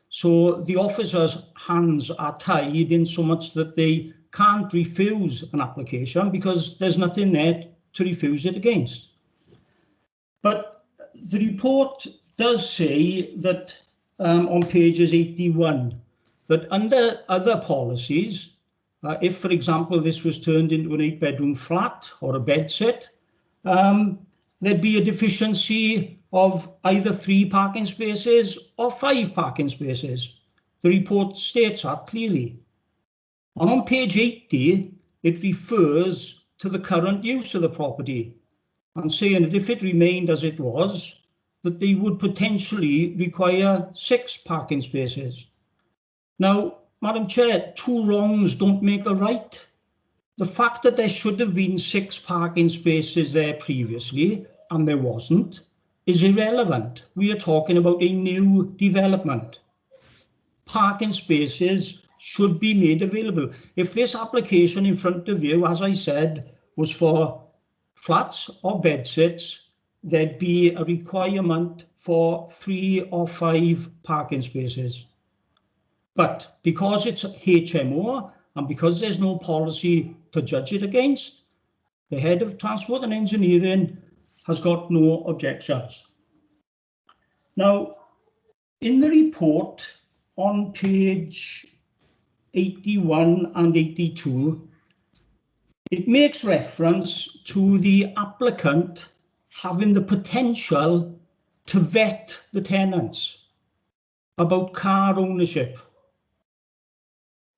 So the officers' hands are tied in so much that they can't refuse an application because there's nothing there to refuse it against. But the report does say that on pages 81, that under other policies, if, for example, this was turned into an 8-bedroom flat or a bedsit, there'd be a deficiency of either 3 parking spaces or 5 parking spaces. The report states that clearly. And on page 80, it refers to the current use of the property and saying that if it remained as it was, that they would potentially require 6 parking spaces. Now, Madam Chair, 2 wrongs don't make a right. The fact that there should have been 6 parking spaces there previously, and there wasn't, is irrelevant. We are talking about a new development. Parking spaces should be made available. If this application in front of you, as I said, was for flats or bedsits, there'd be a requirement for 3 or 5 parking spaces. But because it's HMO and because there's no policy to judge it against, the head of Transport and Engineering has got no objections. Now, in the report on page 81 and 82, it makes reference to the applicant having the potential to vet the tenants about car ownership.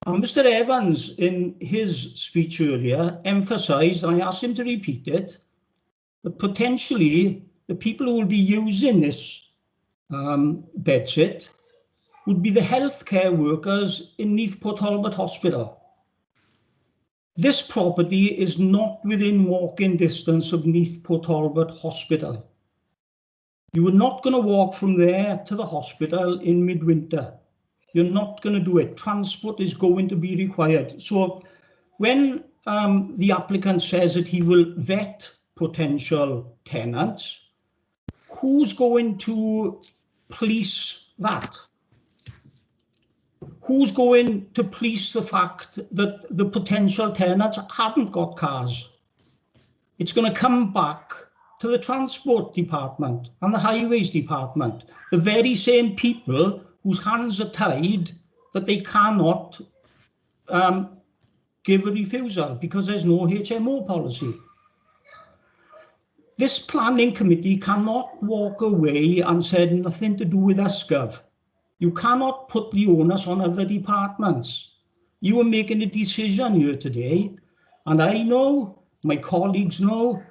And Mr. Evans, in his speech earlier, emphasised, and I asked him to repeat it, that potentially the people who will be using this bedsit would be the healthcare workers in Neath Talbot Hospital. This property is not within walking distance of Neath Talbot Hospital. You are not going to walk from there to the hospital in midwinter. You're not going to do it. Transport is going to be required. So when the applicant says that he will vet potential tenants, who's going to police that? Who's going to police the fact that the potential tenants haven't got cars? It's going to come back to the Transport Department and the Highways Department, the very same people whose hands are tied that they cannot give a refusal because there's no HMO policy. This planning committee cannot walk away and say nothing to do with us, Gov. You cannot put the onus on other departments. You are making a decision here today, and I know, my colleagues know,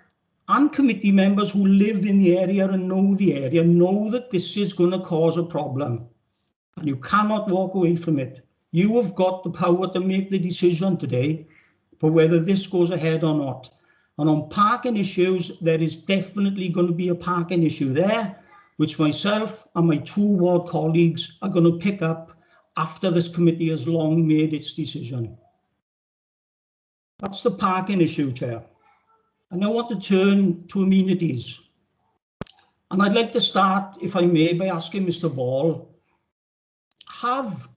and committee members who live in the area and know the area know that this is going to cause a problem. And you cannot walk away from it. You have got the power to make the decision today for whether this goes ahead or not. And on parking issues, there is definitely going to be a parking issue there, which myself and my 2 ward colleagues are going to pick up after this committee has long made its decision. That's the parking issue, Chair. And I want to turn to amenities. And I'd like to start, if I may, by asking Mr. Ball, have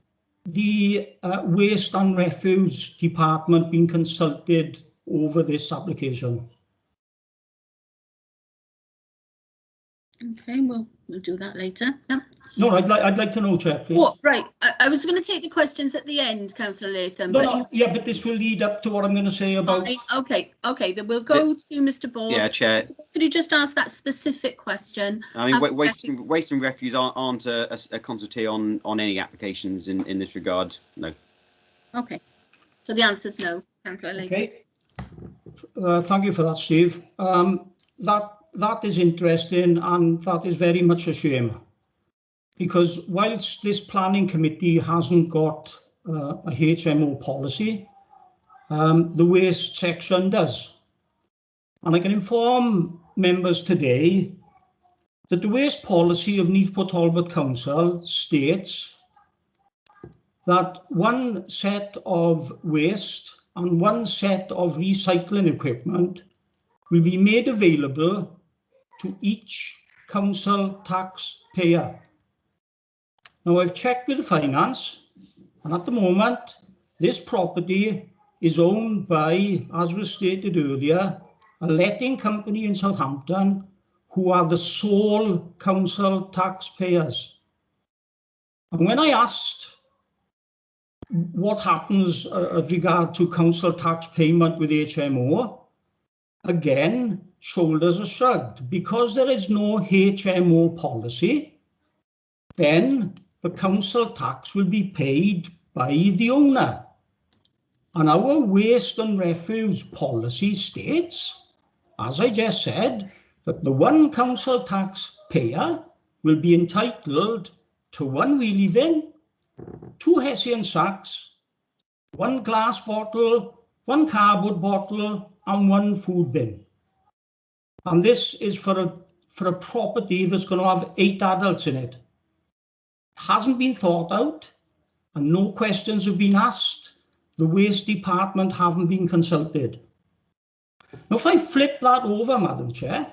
the Waste and Refuse Department been consulted over this application? Okay, well, we'll do that later. Yeah. No, I'd like to know, Chair, please. Oh, right. I was going to take the questions at the end, Councillor Latham. No, but no, yeah, but this will lead up to what I'm going to say about. Okay, then we'll go to Mr. Ball. Yeah, Chair. Could you just ask that specific question? I mean, waste and refuse aren't a consultation on any applications in this regard. No. Okay. So the answer is no, Councillor Latham. Okay. Thank you for that, Steve. That is interesting, and that is very much a shame, because whilst this planning committee hasn't got a HMO policy, the waste section does. And I can inform members today that the waste policy of Neath Talbot Council states that one set of waste and one set of recycling equipment will be made available to each council taxpayer. Now, I've checked with the finance, and at the moment, this property is owned by, as was stated earlier, a letting company in Southampton who are the sole council taxpayers. And when I asked what happens with regard to council tax payment with HMO, again, shoulders are shrugged. Because there is no HMO policy, then the council tax will be paid by the owner. And our waste and refuse policy states, as I just said, that the one council taxpayer will be entitled to one wheelie bin, 2 Hessian sacks, 1 glass bottle, 1 cardboard bottle, and 1 food bin. And this is for a property that's going to have 8 adults in it. It hasn't been thought out, and no questions have been asked. The waste department haven't been consulted. Now, if I flip that over, Madam Chair,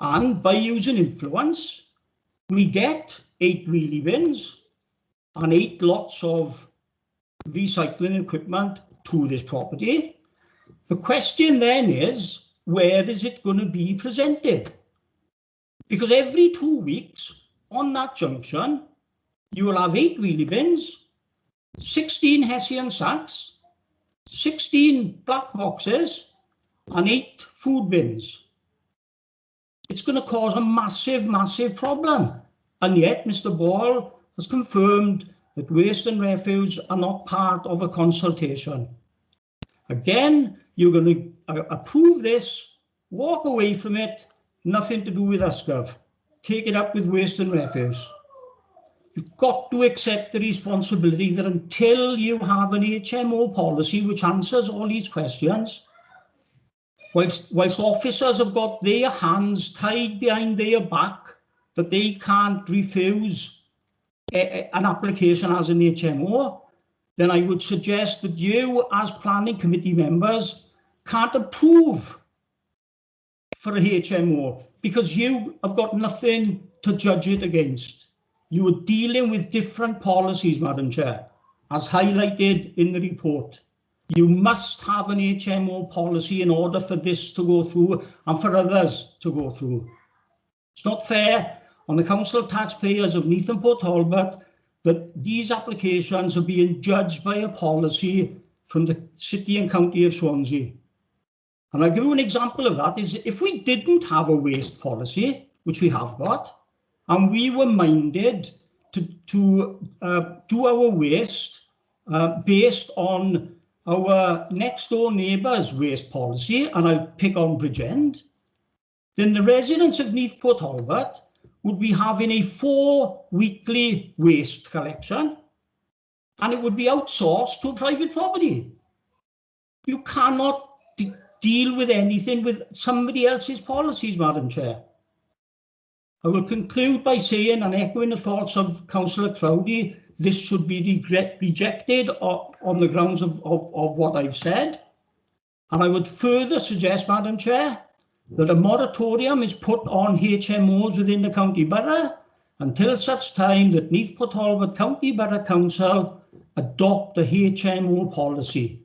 and by using influence, we get 8 wheelie bins and 8 lots of recycling equipment to this property. The question then is, where is it going to be presented? Because every 2 weeks on that junction, you will have 8 wheelie bins, 16 Hessian sacks, 16 black boxes, and 8 food bins. It's going to cause a massive problem. And yet, Mr. Ball has confirmed that waste and refuse are not part of a consultation. Again, you're going to approve this, walk away from it, nothing to do with us, Gov. Take it up with waste and refuse. You've got to accept the responsibility that until you have an HMO policy which answers all these questions, whilst officers have got their hands tied behind their back that they can't refuse an application as an HMO, then I would suggest that you, as planning committee members, can't approve for a HMO because you have got nothing to judge it against. You are dealing with different policies, Madam Chair, as highlighted in the report. You must have an HMO policy in order for this to go through and for others to go through. It's not fair on the council taxpayers of Neath and Port Talbot that these applications are being judged by a policy from the City and County of Swansea. And I'll give you an example of that is if we didn't have a waste policy, which we have got, and we were minded to do our waste based on our next door neighbour's waste policy, and I'll pick on Bridgend, then the residents of Neath Port Talbot would be having a 4-weekly waste collection, and it would be outsourced to a private property. You cannot deal with anything with somebody else's policies, Madam Chair. I will conclude by saying, and echoing the thoughts of Councillor Crowdy, this should be rejected on the grounds of what I've said. And I would further suggest, Madam Chair, that a moratorium is put on HMOs within the county borough until such time that Neath Port Talbot County Borough Council adopt a HMO policy.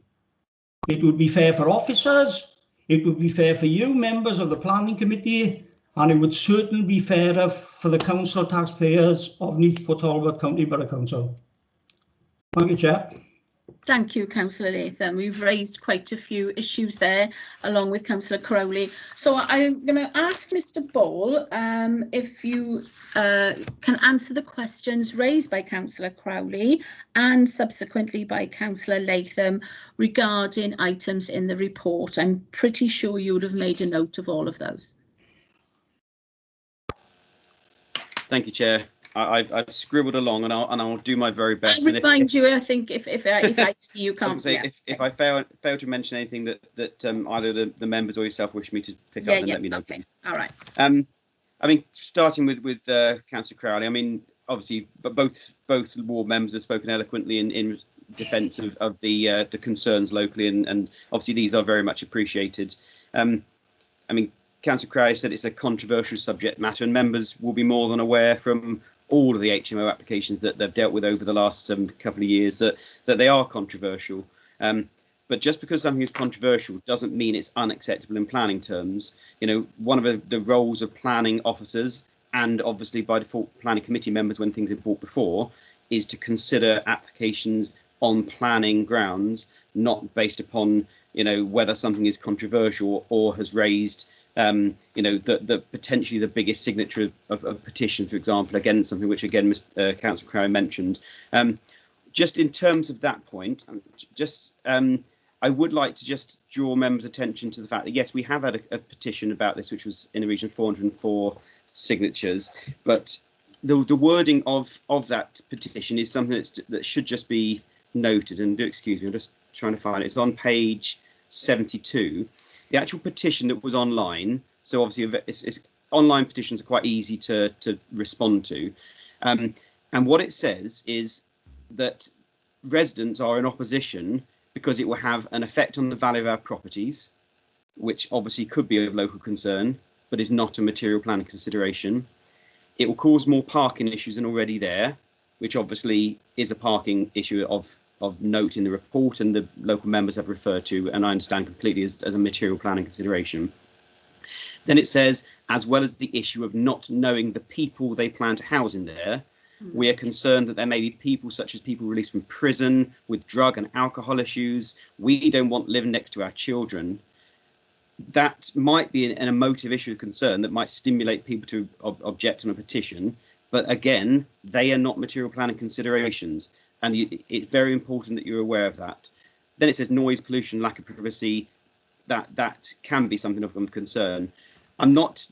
It would be fair for officers, it would be fair for you, members of the planning committee, and it would certainly be fairer for the council taxpayers of Neath Port Talbot County Borough Council. Thank you, Chair. Thank you, Councillor Latham. We've raised quite a few issues there, along with Councillor Crowley. So I'm going to ask Mr. Ball if you can answer the questions raised by Councillor Crowley and subsequently by Councillor Latham regarding items in the report. I'm pretty sure you would have made a note of all of those. Thank you, Chair. I've scribbled along, and I'll do my very best. I'll remind you, I think, if I see you can't. Say, yeah. if I fail to mention anything that either the members or yourself wish me to pick up, then let me know, okay. please. All right. I mean, starting with Councillor Crowley. I mean, obviously, but both ward members have spoken eloquently in defence of the concerns locally, and obviously these are very much appreciated. I mean, Councillor Crowley said it's a controversial subject matter, and members will be more than aware from all of the HMO applications that they've dealt with over the last couple of years that they are controversial. But just because something is controversial doesn't mean it's unacceptable in planning terms. You know, one of the roles of planning officers, and obviously by default planning committee members when things are brought before, is to consider applications on planning grounds, not based upon, you know, whether something is controversial or has raised you know, the potentially the biggest signature of a petition, for example, against something which again Councillor Crowley mentioned. Just in terms of that point, I would like to just draw members' attention to the fact that yes, we have had a petition about this, which was in the region of 404 signatures, but the wording of that petition is something that should just be noted. And do excuse me, I'm just trying to find it. It's on page 72. The actual petition that was online, so obviously it's online petitions are quite easy to respond to. And what it says is that residents are in opposition because it will have an effect on the value of our properties, which obviously could be of local concern, but is not a material planning consideration. It will cause more parking issues than already there, which obviously is a parking issue of note in the report, and the local members have referred to, and I understand completely as a material planning consideration. Then it says, as well as the issue of not knowing the people they plan to house in there, we are concerned that there may be people such as people released from prison with drug and alcohol issues. We don't want living next to our children. That might be an emotive issue of concern that might stimulate people to object on a petition, but again, they are not material planning considerations. And it's very important that you're aware of that. Then it says noise, pollution, lack of privacy. That can be something of concern. I'm not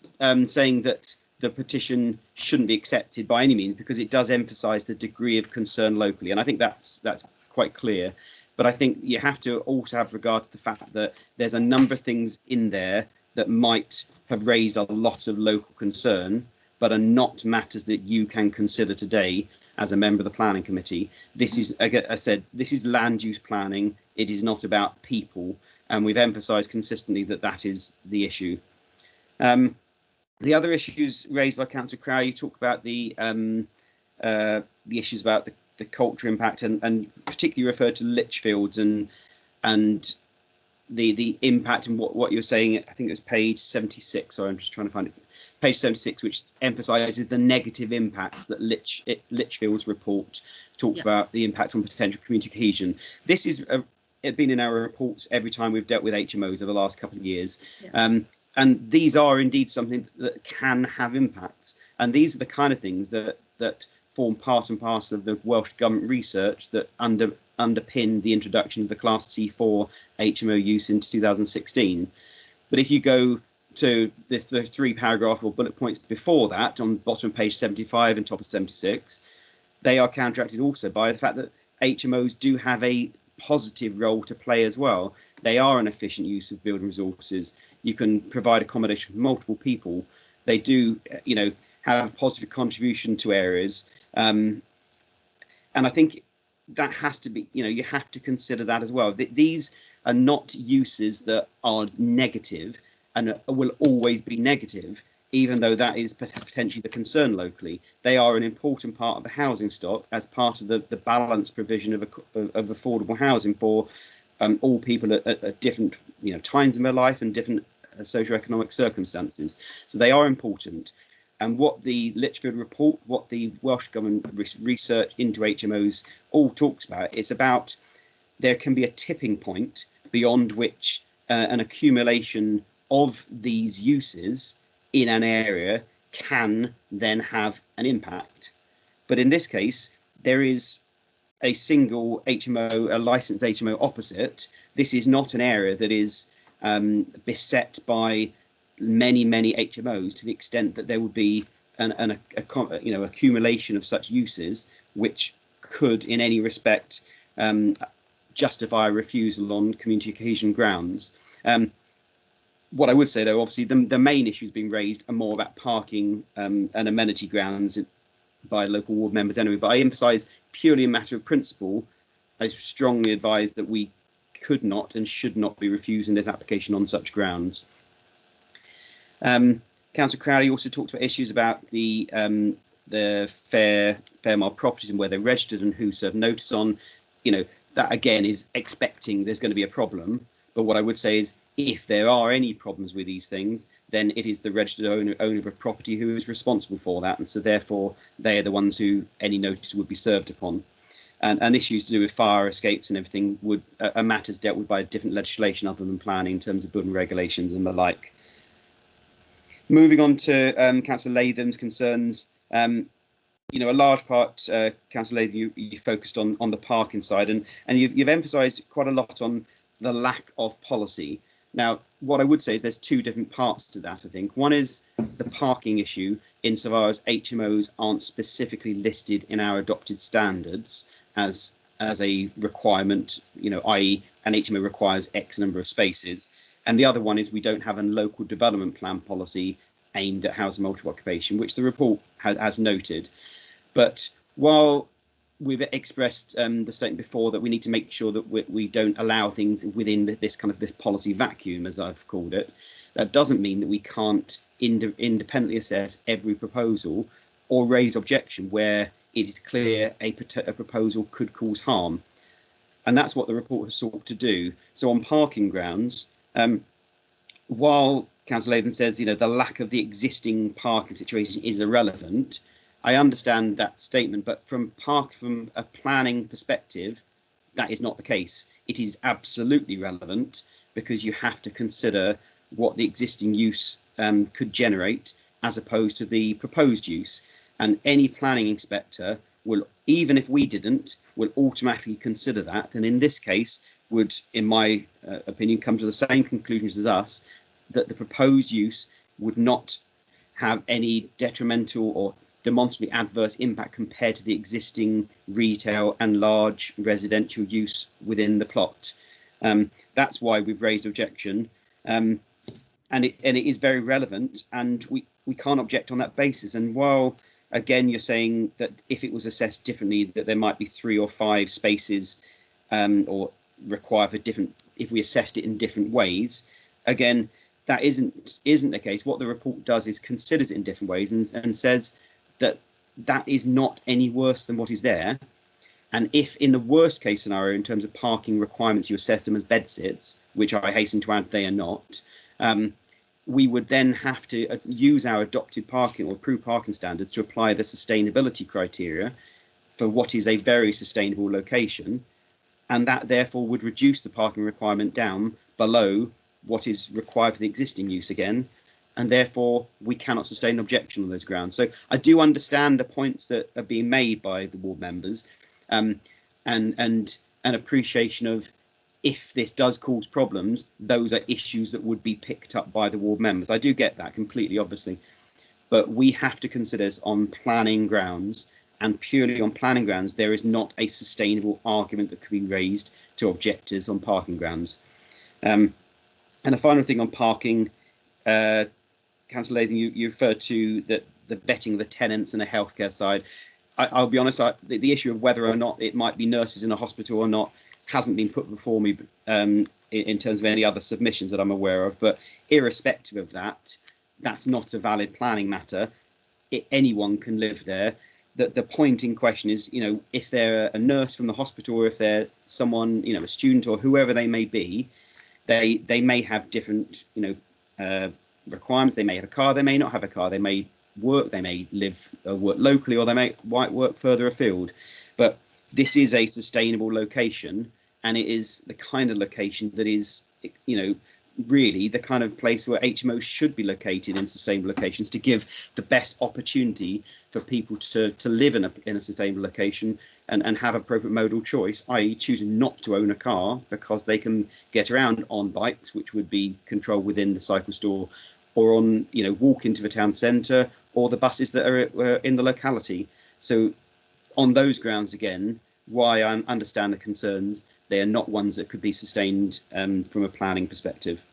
saying that the petition shouldn't be accepted by any means, because it does emphasise the degree of concern locally, and I think that's quite clear. But I think you have to also have regard to the fact that there's a number of things in there that might have raised a lot of local concern, but are not matters that you can consider today as a member of the planning committee. This is, as I said, this is land use planning. It is not about people, and we've emphasised consistently that that is the issue. The other issues raised by Councillor Crowley, you talk about the issues about the culture impact, and particularly referred to Lichfields and the impact, and what you're saying. I think it was page 76. Sorry, I'm just trying to find it. Page 76, which emphasises the negative impacts that Lichfield's report talked about, the impact on potential community cohesion. This is it's been in our reports every time we've dealt with HMOs over the last couple of years. And these are indeed something that can have impacts. And these are the kind of things that form part and parcel of the Welsh Government research that underpin the introduction of the Class C4 HMO use in 2016. But if you go to the 3 paragraph or bullet points before that, on the bottom of page 75 and top of 76, they are counteracted also by the fact that HMOs do have a positive role to play as well. They are an efficient use of building resources. You can provide accommodation for multiple people. They do, you know, have a positive contribution to areas. And I think that has to be, you know, you have to consider that as well. These are not uses that are negative and will always be negative, even though that is potentially the concern locally. They are an important part of the housing stock as part of the balanced provision of affordable housing for all people at different, you know, times in their life and different socioeconomic circumstances. So they are important. And what the Litchfield report, what the Welsh Government research into HMOs all talks about, it's about there can be a tipping point beyond which an accumulation of these uses in an area can then have an impact. But in this case, there is a single HMO, a licensed HMO opposite. This is not an area that is beset by many HMOs to the extent that there would be an accumulation of such uses which could in any respect justify a refusal on community cohesion grounds. What I would say though, obviously the main issues being raised are more about parking and amenity grounds by local ward members anyway, but I emphasise purely a matter of principle. I strongly advise that we could not and should not be refusing this application on such grounds. Councillor Crowley also talked about issues about the fair mile properties and where they're registered and who served notice on. You know, that again is expecting there's going to be a problem. But what I would say is, if there are any problems with these things, then it is the registered owner of a property who is responsible for that, and so therefore they are the ones who any notice would be served upon. And issues to do with fire escapes and everything are matters dealt with by different legislation other than planning in terms of building regulations and the like. Moving on to Councillor Latham's concerns, you know, a large part, Councillor Latham, you focused on the parking side, and you've emphasised quite a lot on the lack of policy. Now, what I would say is there's two different parts to that, I think. One is the parking issue, insofar as HMOs aren't specifically listed in our adopted standards as a requirement, you know, i.e. an HMO requires X number of spaces. And the other one is we don't have a local development plan policy aimed at housing multiple occupation, which the report has noted. But while we've expressed the statement before that we need to make sure that we don't allow things within this policy vacuum, as I've called it, that doesn't mean that we can't independently assess every proposal or raise objection where it is clear a proposal could cause harm. And that's what the report has sought to do. So on parking grounds, while Councillor Latham says, you know, the lack of the existing parking situation is irrelevant, I understand that statement, but from a planning perspective, that is not the case. It is absolutely relevant because you have to consider what the existing use could generate as opposed to the proposed use. And any planning inspector will, even if we didn't, will automatically consider that. And in this case, would, in my opinion, come to the same conclusions as us, that the proposed use would not have any detrimental or demonstrably adverse impact compared to the existing retail and large residential use within the plot. That's why we've raised objection, and it is very relevant, and we can't object on that basis. And while again you're saying that if it was assessed differently, that there might be 3 or 5 spaces or require for different, if we assessed it in different ways, again that isn't the case. What the report does is considers it in different ways and says that is not any worse than what is there. And if in the worst case scenario, in terms of parking requirements, you assess them as bedsits, which I hasten to add they are not, we would then have to use our adopted parking or approved parking standards to apply the sustainability criteria for what is a very sustainable location. And that therefore would reduce the parking requirement down below what is required for the existing use again. And therefore we cannot sustain an objection on those grounds. So I do understand the points that are being made by the ward members, and an appreciation of, if this does cause problems, those are issues that would be picked up by the ward members. I do get that completely, obviously, but we have to consider this on planning grounds, and purely on planning grounds there is not a sustainable argument that could be raised to objectors on parking grounds. And the final thing on parking, Councillor Latham, you referred to the vetting of the tenants and the healthcare side. I'll be honest, the issue of whether or not it might be nurses in a hospital or not hasn't been put before me in terms of any other submissions that I'm aware of. But irrespective of that, that's not a valid planning matter. Anyone can live there. The point in question is, you know, if they're a nurse from the hospital, or if they're someone, you know, a student or whoever they may be, they may have different, you know, requirements. They may have a car, they may not have a car, they may work, they may work locally, or they might work further afield. But this is a sustainable location, and it is the kind of location that is, really the kind of place where HMOs should be located, in sustainable locations, to give the best opportunity for people to live in a sustainable location and have appropriate modal choice, i.e. choosing not to own a car because they can get around on bikes, which would be controlled within the cycle store, or on, walk into the town centre, or the buses that are in the locality. So on those grounds, again, why I understand the concerns, they are not ones that could be sustained from a planning perspective.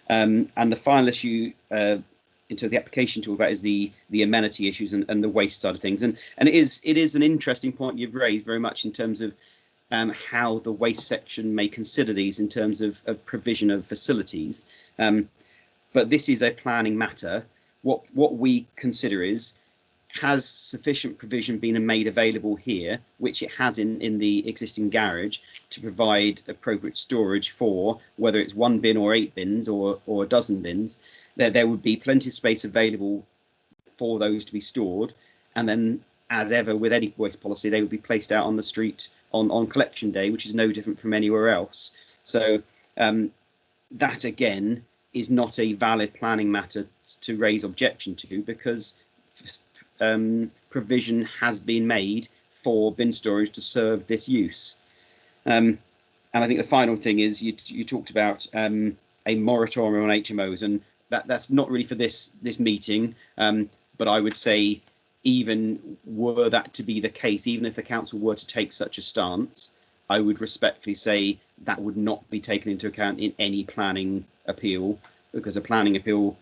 And the final issue into the application to talk about is the amenity issues and the waste side of things. And it is an interesting point you've raised, very much in terms of how the waste section may consider these in terms of provision of facilities. But this is a planning matter. What we consider is, has sufficient provision been made available here, which it has in the existing garage, to provide appropriate storage for, whether it's 1 bin or 8 bins or a dozen bins, there would be plenty of space available for those to be stored. And then, as ever with any waste policy, they would be placed out on the street on collection day, which is no different from anywhere else. So that again is not a valid planning matter to raise objection to, because provision has been made for bin storage to serve this use. And I think the final thing is, you talked about a moratorium on HMOs, and that's not really for this meeting, but I would say, even were that to be the case, even if the council were to take such a stance, I would respectfully say that would not be taken into account in any planning appeal, because a planning appeal,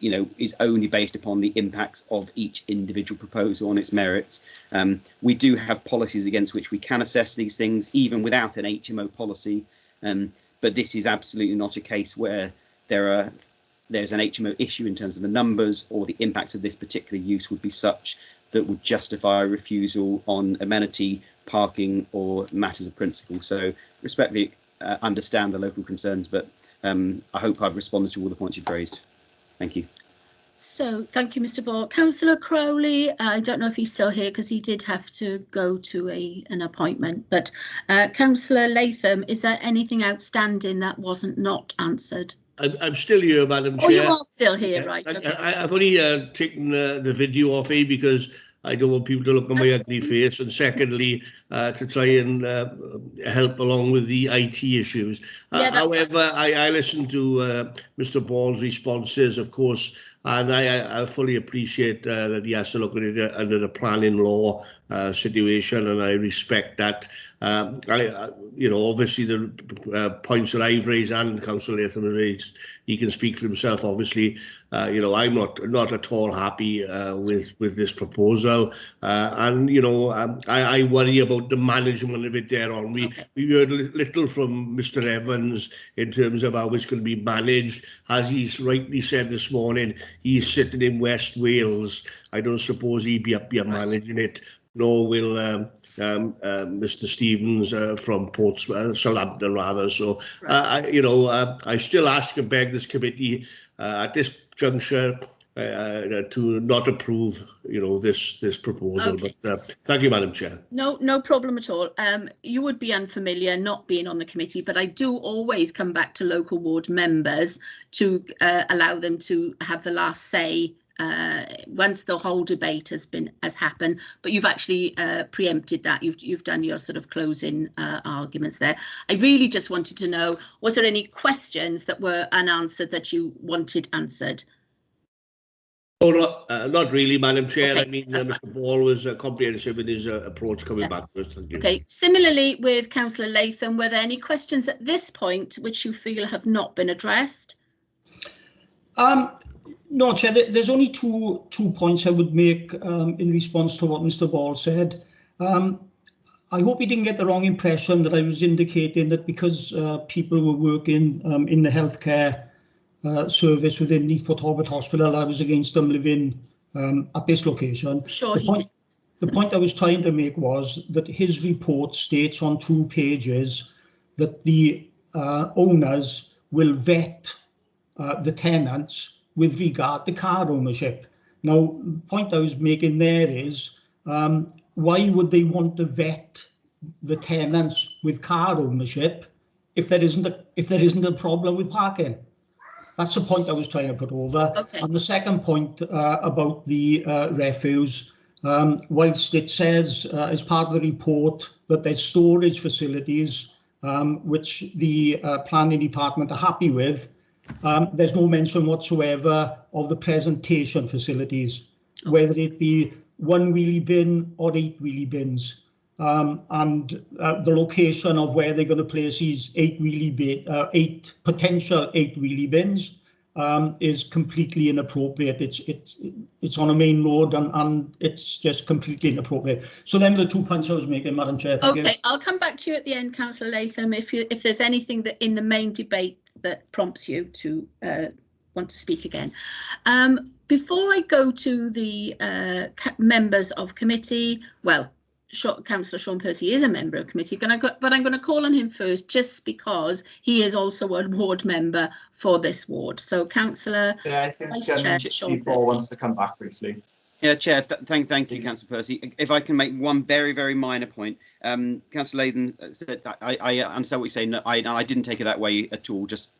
is only based upon the impacts of each individual proposal on its merits. We do have policies against which we can assess these things, even without an HMO policy. But this is absolutely not a case where there's an HMO issue in terms of the numbers, or the impacts of this particular use would be such that would justify a refusal on amenity, parking, or matters of principle. So respectfully understand the local concerns, but I hope I've responded to all the points you've raised. Thank you. So thank you, Mr. Ball. Councillor Crowley, I don't know if he's still here because he did have to go to an appointment, but Councillor Latham, is there anything outstanding that wasn't not answered? I'm still here, Madam Chair. Oh, you are still here, right? Okay. I've only taken the video off because I don't want people to look at my ugly face, and secondly, to try and help along with the IT issues. However, I listened to Mr. Ball's responses, of course, and I fully appreciate that he has to look at it under the planning law situation, and I respect that. Obviously the points that I've raised and Councillor Latham has raised, he can speak for himself. Obviously, I'm not at all happy with this proposal, and I worry about the management of it there on. We heard little from Mr. Evans in terms of how it's going to be managed. As he's rightly said this morning, he's sitting in West Wales. I don't suppose he'd be up here managing it, nor will Mr. Stevens from Southampton, rather. So, I still ask and beg this committee at this juncture to not approve, this proposal. Okay. But thank you, Madam Chair. No problem at all. You would be unfamiliar not being on the committee, but I do always come back to local ward members to allow them to have the last say once the whole debate has happened. But you've actually preempted that. You've done your sort of closing arguments there. I really just wanted to know, was there any questions that were unanswered that you wanted answered? Oh, not really, Madam Chair. Okay, I mean, Mr. Ball was comprehensive in his approach coming back to us. Thank you. Okay. Similarly, with Councillor Latham, were there any questions at this point which you feel have not been addressed? No, Chair. There's only two points I would make in response to what Mr. Ball said. I hope he didn't get the wrong impression that I was indicating that because people were working in the healthcare service within Neath or Talbot Hospital, I was against them living at this location. Sure, the point I was trying to make was that his report states on 2 pages that the owners will vet the tenants with regard to car ownership. Now, the point I was making there is, why would they want to vet the tenants with car ownership if there isn't a problem with parking? That's the point I was trying to put over. Okay. And the second point about the refuse, whilst it says as part of the report that there's storage facilities which the planning department are happy with, there's no mention whatsoever of the presentation facilities, whether it be 1 wheelie bin or 8 wheelie bins. And the location of where they're going to place these potential 8 wheelie bins is completely inappropriate. It's on a main road and it's just completely inappropriate. So them are the 2 points I was making, Madam Chair. Thank you. I'll come back to you at the end, Councillor Latham, if there's anything that in the main debate that prompts you to want to speak again. Before I go to the members of committee, well, Councillor Sean Percy is a member of committee, but I'm going to call on him first just because he is also a ward member for this ward. So, Councillor, I think Vice Chair Sean Percy wants to come back briefly. Yeah, Chair, thank you, Councillor Percy. If I can make one very, very minor point. Councillor Latham said, I understand what you're saying. I didn't take it that way at all, just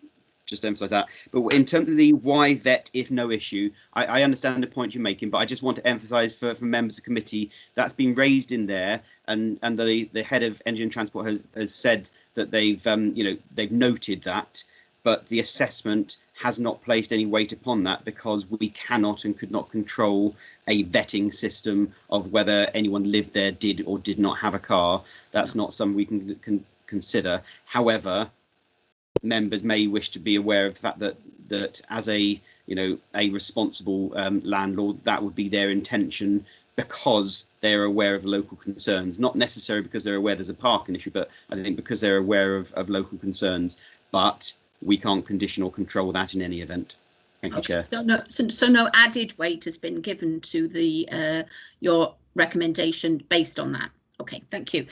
to emphasise that. But in terms of the why vet if no issue, I understand the point you're making, but I just want to emphasise for members of committee that's been raised in there, and the head of Energy and Transport has said that they've noted that, but the assessment has not placed any weight upon that because we cannot and could not control a vetting system of whether anyone lived there, did or did not have a car. That's not something we can consider. However, members may wish to be aware of the fact that as a responsible landlord, that would be their intention because they're aware of local concerns, not necessarily because they're aware there's a parking issue, but I think because they're aware of local concerns. But we can't condition or control that in any event. Thank you, Chair. So no added weight has been given to the your recommendation based on that. Okay, thank you.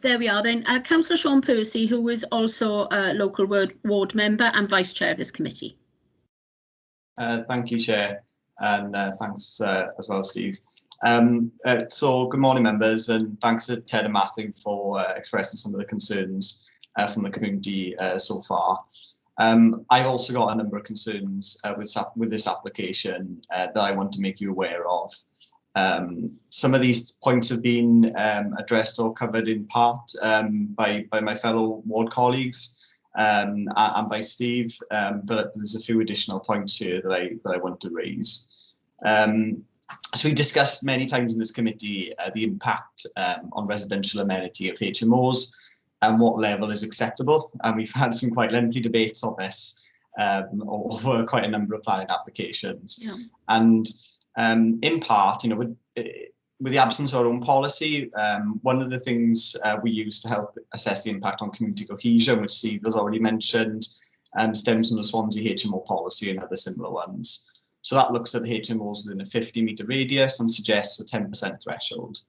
There we are then. Councillor Sean Percy, who is also a local ward member and vice chair of this committee. Thank you, Chair, and thanks as well, Steve. So good morning, members, and thanks to Ted and Matthew for expressing some of the concerns from the community so far. I've also got a number of concerns with this application that I want to make you aware of. Some of these points have been addressed or covered in part by my fellow ward colleagues and by Steve, but there's a few additional points here that I want to raise. So we discussed many times in this committee the impact on residential amenity of HMOs and what level is acceptable, and we've had some quite lengthy debates on this over quite a number of planning applications. Yeah. And in part, with the absence of our own policy, one of the things we use to help assess the impact on community cohesion, which Steve has already mentioned, stems from the Swansea HMO policy and other similar ones. So that looks at the HMOs within a 50-metre radius and suggests a 10% threshold.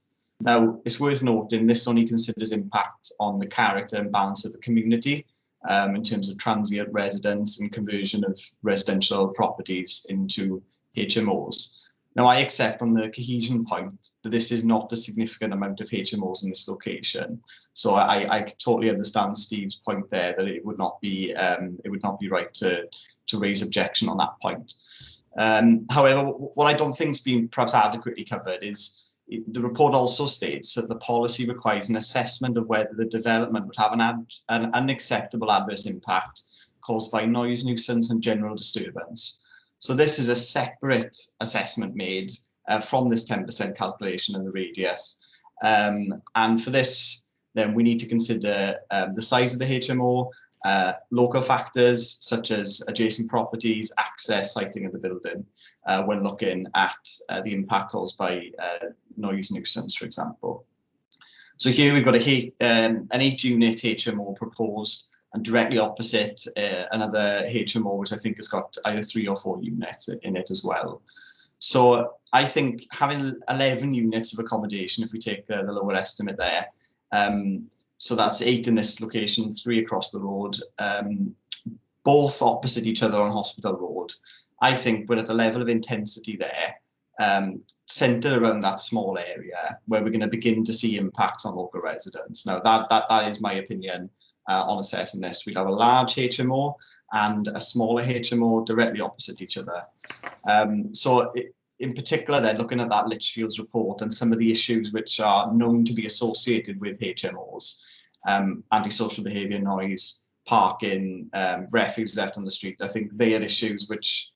Now, it's worth noting this only considers impact on the character and balance of the community in terms of transient residents and conversion of residential properties into HMOs. Now, I accept on the cohesion point that this is not a significant amount of HMOs in this location. So I totally understand Steve's point there that it would not be right to raise objection on that point. However, what I don't think has been perhaps adequately covered is the report also states that the policy requires an assessment of whether the development would have an unacceptable adverse impact caused by noise, nuisance and general disturbance. So this is a separate assessment made from this 10% calculation in the radius. And for this, then we need to consider the size of the HMO, local factors such as adjacent properties, access, siting of the building, when looking at the impact caused by noise nuisance, for example. So here we've got an 8-unit HMO proposed, and directly opposite another HMO, which I think has got either 3 or 4 units in it as well. So I think having 11 units of accommodation, if we take the lower estimate there, so that's 8 in this location, 3 across the road, both opposite each other on Hospital Road. I think we're at a level of intensity there, centred around that small area, where we're going to begin to see impacts on local residents. Now, that is my opinion on assessing this. We'll have a large HMO and a smaller HMO directly opposite each other. In particular, then, looking at that Litchfield's report and some of the issues which are known to be associated with HMOs, antisocial behaviour, noise, parking, refuse left on the street, I think they are issues which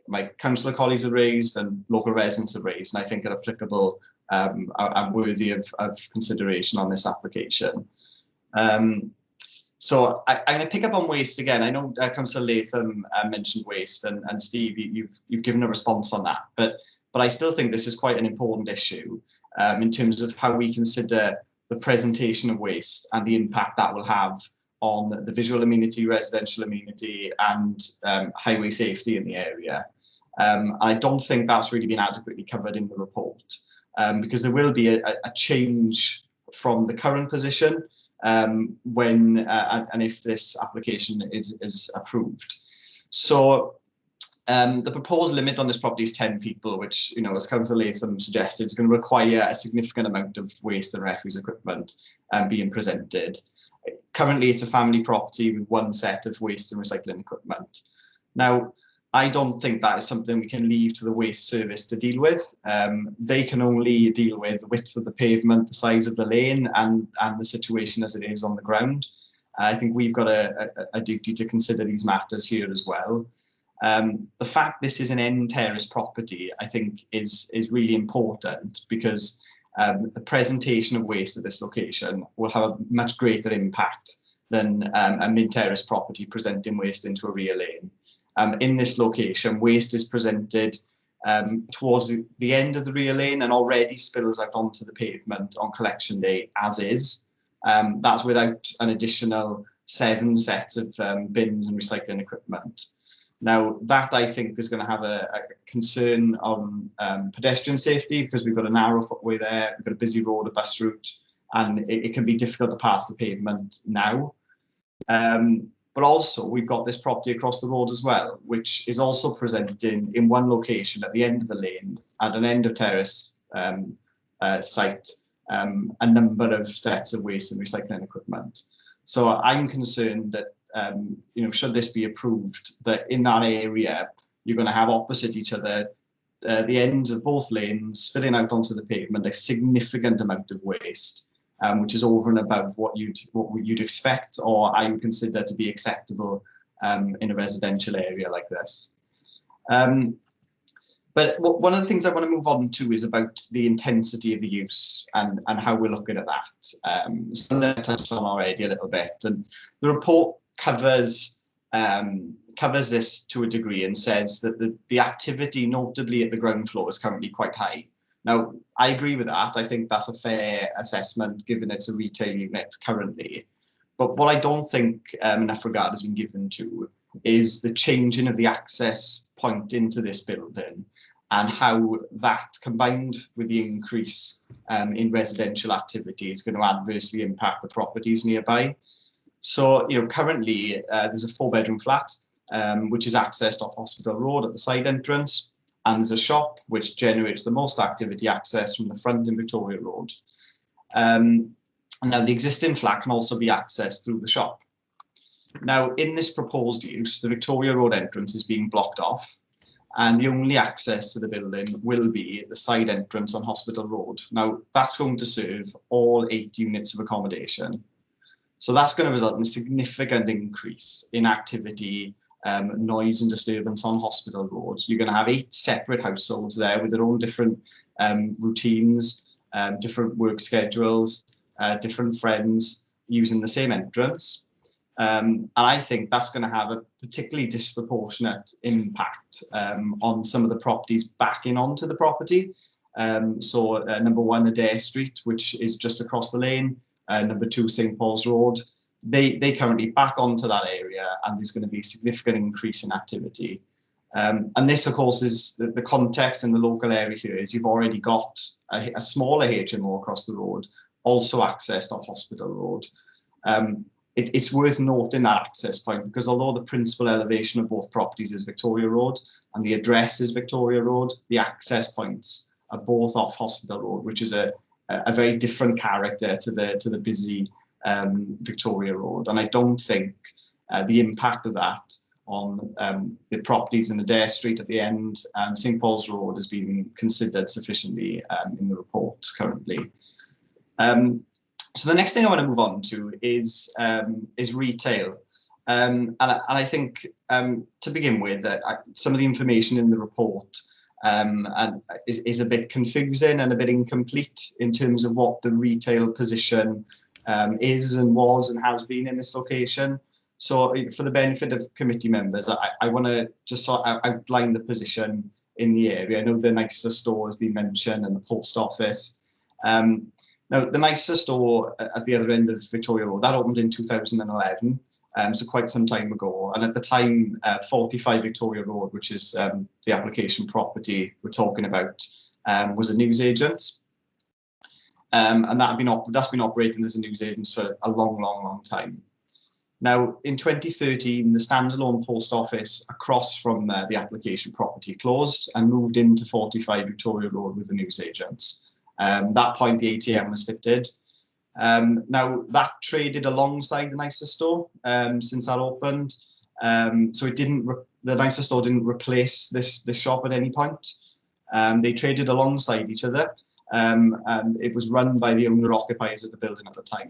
my councillor colleagues have raised and local residents have raised, and I think are applicable and worthy of consideration on this application. So I'm going to pick up on waste again. I know Councillor Latham mentioned waste, and Steve, you've given a response on that, but I still think this is quite an important issue in terms of how we consider the presentation of waste and the impact that will have on the visual amenity, residential amenity, and highway safety in the area. I don't think that's really been adequately covered in the report, because there will be a change from the current position when and if this application is approved. So the proposed limit on this property is 10 people, which, you know, as Councillor Latham suggested, is going to require a significant amount of waste and refuse equipment being presented. Currently, it's a family property with one set of waste and recycling equipment. Now, I don't think that is something we can leave to the waste service to deal with. They can only deal with the width of the pavement, the size of the lane, and the situation as it is on the ground. I think we've got a duty to consider these matters here as well. The fact this is an end terrace property, I think, is really important, because the presentation of waste at this location will have a much greater impact than a mid-terrace property presenting waste into a rear lane. In this location, waste is presented towards the end of the rear lane and already spills out onto the pavement on collection day as is. That's without an additional 7 sets of bins and recycling equipment. Now, that I think is going to have a concern on pedestrian safety, because we've got a narrow footway there, we've got a busy road, a bus route, and it can be difficult to pass the pavement now. But also, we've got this property across the road as well, which is also presenting in one location at the end of the lane, at an end of terrace site, a number of sets of waste and recycling equipment. So I'm concerned that, you know, should this be approved, that in that area, you're going to have opposite each other, the ends of both lanes spilling out onto the pavement, a significant amount of waste. Which is over and above what you'd expect, or I would consider to be acceptable in a residential area like this. But one of the things I want to move on to is about the intensity of the use and how we're looking at that. Something I touched on already a little bit, and the report covers this to a degree and says that the activity, notably at the ground floor, is currently quite high. Now, I agree with that. I think that's a fair assessment, given it's a retail unit currently. But what I don't think enough regard has been given to is the changing of the access point into this building, and how that, combined with the increase in residential activity, is going to adversely impact the properties nearby. So, you know, currently there's a 4-bedroom flat, which is accessed off Hospital Road at the side entrance. And there's a shop which generates the most activity access from the front in Victoria Road. Now, the existing flat can also be accessed through the shop. Now, in this proposed use, the Victoria Road entrance is being blocked off, and the only access to the building will be the side entrance on Hospital Road. Now, that's going to serve all 8 units of accommodation. So that's going to result in a significant increase in activity, noise and disturbance on Hospital Road. You're going to have 8 separate households there with their own different routines, different work schedules, different friends using the same entrance. And I think that's going to have a particularly disproportionate impact on some of the properties backing onto the property. So number 1, Adair Street, which is just across the lane, number 2, St Paul's Road. They currently back onto that area, and there's going to be a significant increase in activity. And this, of course, is the context in the local area here is you've already got a smaller HMO across the road, also accessed off Hospital Road. it's worth noting that access point, because although the principal elevation of both properties is Victoria Road and the address is Victoria Road, the access points are both off Hospital Road, which is a very different character to the busy Victoria Road. And I don't think the impact of that on the properties in Adair Street at the end, St Paul's Road, has been considered sufficiently in the report currently. So the next thing I want to move on to is retail. And I think to begin with, some of the information in the report is a bit confusing and a bit incomplete in terms of what the retail position is and was and has been in this location. So for the benefit of committee members, I want to just sort of outline the position in the area. I know the nicer store has been mentioned and the post office. Now, the nicer store at the other end of Victoria Road, that opened in 2011, so quite some time ago. And at the time, 45 Victoria Road, which is the application property we're talking about, was a newsagent. And that's been operating as a newsagent for a long time. Now, in 2013, the standalone post office across from the application property closed and moved into 45 Victoria Road with the newsagents. At that point, the ATM was fitted. Now, that traded alongside the nicer store since that opened. So the nicer store didn't replace this shop at any point. They traded alongside each other, and it was run by the owner-occupiers of the building at the time.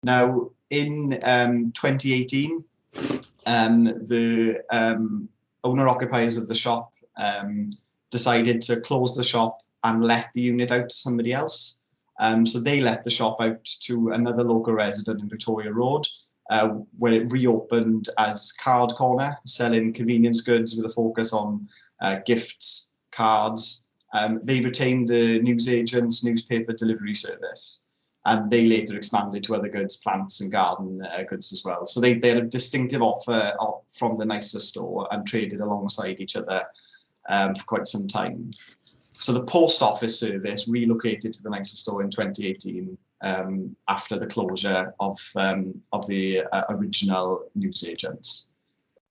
Now, in 2018, the owner-occupiers of the shop decided to close the shop and let the unit out to somebody else. So they let the shop out to another local resident in Victoria Road, where it reopened as Card Corner, selling convenience goods with a focus on gifts, cards. They retained the newsagent's newspaper delivery service, and they later expanded to other goods, plants and garden goods as well. So they had a distinctive offer from the nicer store and traded alongside each other for quite some time. So the post office service relocated to the nicer store in 2018 after the closure of the original newsagents.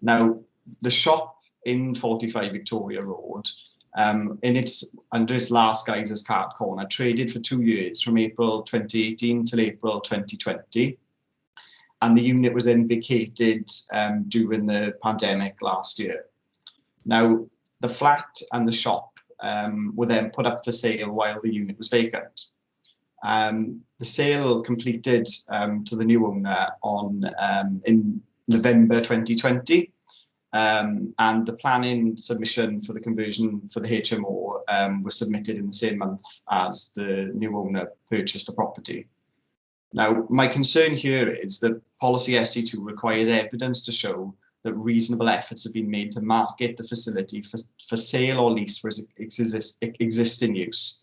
Now, the shop in 45 Victoria Road, under its last guise as Card Corner, traded for 2 years, from April 2018 till April 2020. And the unit was then vacated during the pandemic last year. Now, the flat and the shop were then put up for sale while the unit was vacant. The sale completed to the new owner in November 2020, and the planning submission for the conversion for the HMO was submitted in the same month as the new owner purchased the property. Now, my concern here is that policy SC2 requires evidence to show that reasonable efforts have been made to market the facility for sale or lease for its existing use.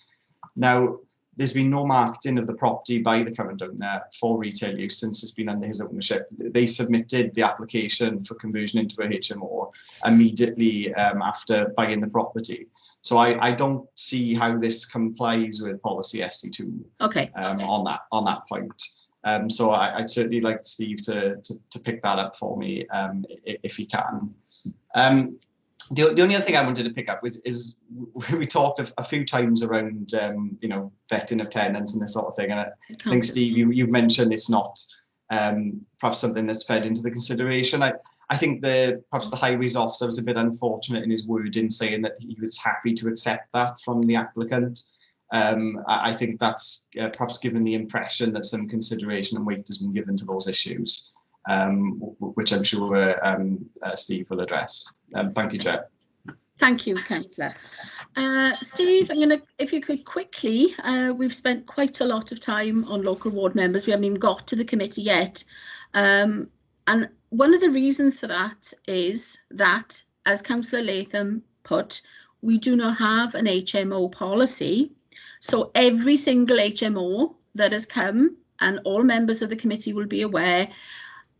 Now, there's been no marketing of the property by the current owner for retail use since it's been under his ownership. They submitted the application for conversion into a HMO immediately after buying the property. So I don't see how this complies with policy SC2 on that point. So I'd certainly like Steve to pick that up for me if he can. The only other thing I wanted to pick up is we talked a few times around vetting of tenants and this sort of thing, and I think Steve, you've mentioned it's not perhaps something that's fed into the consideration. I think perhaps the highways officer was a bit unfortunate in his wording, saying that he was happy to accept that from the applicant. I think that's perhaps given the impression that some consideration and weight has been given to those issues, which I'm sure Steve will address. Thank you, Chair. Thank you, Councillor. Steve, if you could quickly, we've spent quite a lot of time on local ward members. We haven't even got to the committee yet. And one of the reasons for that is that, as Councillor Latham put, we do not have an HMO policy. So every single HMO that has come, and all members of the committee will be aware,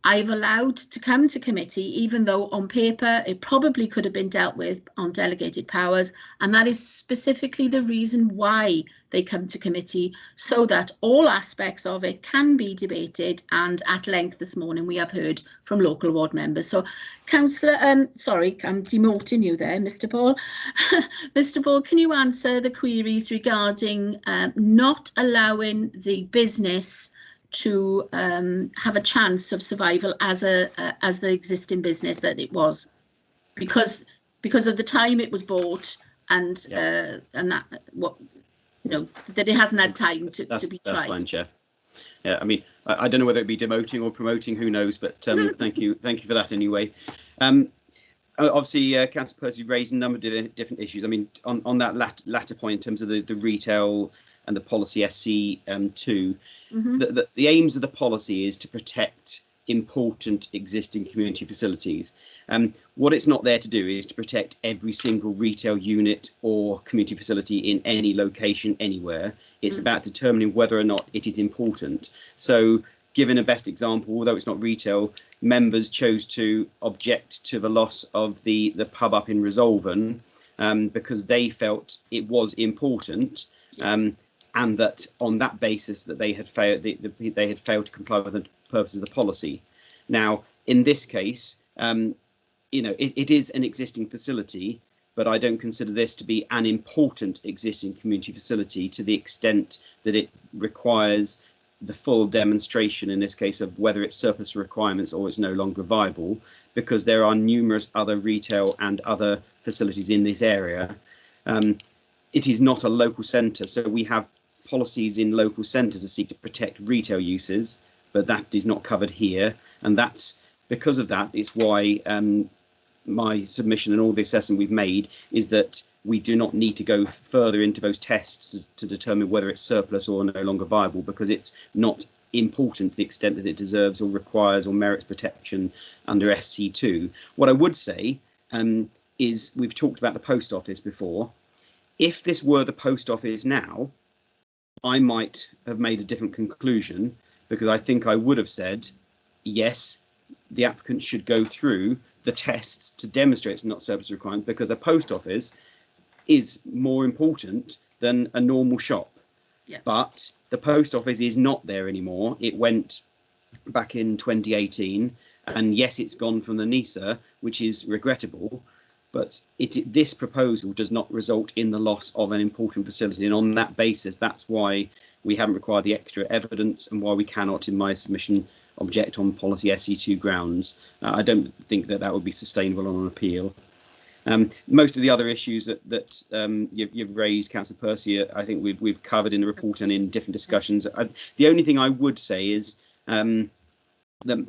I've allowed to come to committee, even though on paper it probably could have been dealt with on delegated powers, and that is specifically the reason why they come to committee, so that all aspects of it can be debated. And at length this morning we have heard from local ward members. So, Councillor, sorry, I'm demoting you there, Mr. Paul. Mr. Paul, can you answer the queries regarding not allowing the business to have a chance of survival as the existing business that it was, because of the time it was bought, and that what that it hasn't had time to be tried. That's fine, Chair. Yeah, I mean, I don't know whether it be demoting or promoting, who knows, but thank you for that anyway. Obviously, Councillor Percy raised a number of different issues. I mean, on that latter point in terms of the retail and the policy SC2, the aims of the policy is to protect important existing community facilities. What it's not there to do is to protect every single retail unit or community facility in any location anywhere. It's about determining whether or not it is important. So, given a best example, although it's not retail, members chose to object to the loss of the pub up in Resolven because they felt it was important. And that on that basis that they had failed, they had failed to comply with the purpose of the policy. Now, in this case, it is an existing facility, but I don't consider this to be an important existing community facility to the extent that it requires the full demonstration, in this case, of whether it's surplus requirements or it's no longer viable, because there are numerous other retail and other facilities in this area. It is not a local centre, so we have policies in local centres that seek to protect retail uses, but that is not covered here, and that's because of that. It's why my submission and all the assessment we've made is that we do not need to go further into those tests to determine whether it's surplus or no longer viable, because it's not important to the extent that it deserves or requires or merits protection under SC2. What I would say is, we've talked about the post office before. If this were the post office now, I might have made a different conclusion, because I think I would have said, yes, the applicant should go through the tests to demonstrate it's not surplus requirement, because a post office is more important than a normal shop. Yeah. But the post office is not there anymore. It went back in 2018, and yes, it's gone from the NISA, which is regrettable. But this proposal does not result in the loss of an important facility. And on that basis, that's why we haven't required the extra evidence, and why we cannot, in my submission, object on policy SC2 grounds. I don't think that would be sustainable on an appeal. Most of the other issues that you've raised, Councillor Percy, I think we've covered in the report and in different discussions. The only thing I would say is that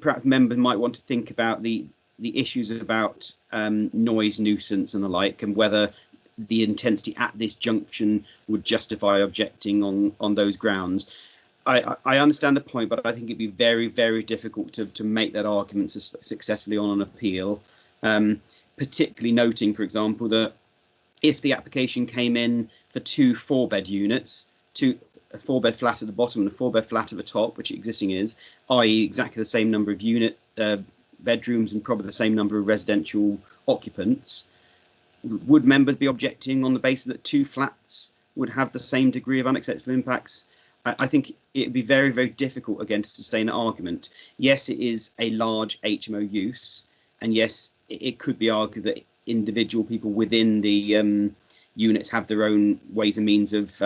perhaps members might want to think about the issues about noise, nuisance and the like, and whether the intensity at this junction would justify objecting on those grounds. I understand the point, but I think it'd be very, very difficult to make that argument successfully on an appeal, particularly noting, for example, that if the application came in for 2 4-bed units, a 4-bed flat at the bottom and a 4-bed flat at the top, which existing is, i.e. exactly the same number of bedrooms and probably the same number of residential occupants, would members be objecting on the basis that 2 flats would have the same degree of unacceptable impacts? I think it would be very, very difficult again to sustain an argument. Yes, it is a large HMO use, and yes, it could be argued that individual people within the units have their own ways and means of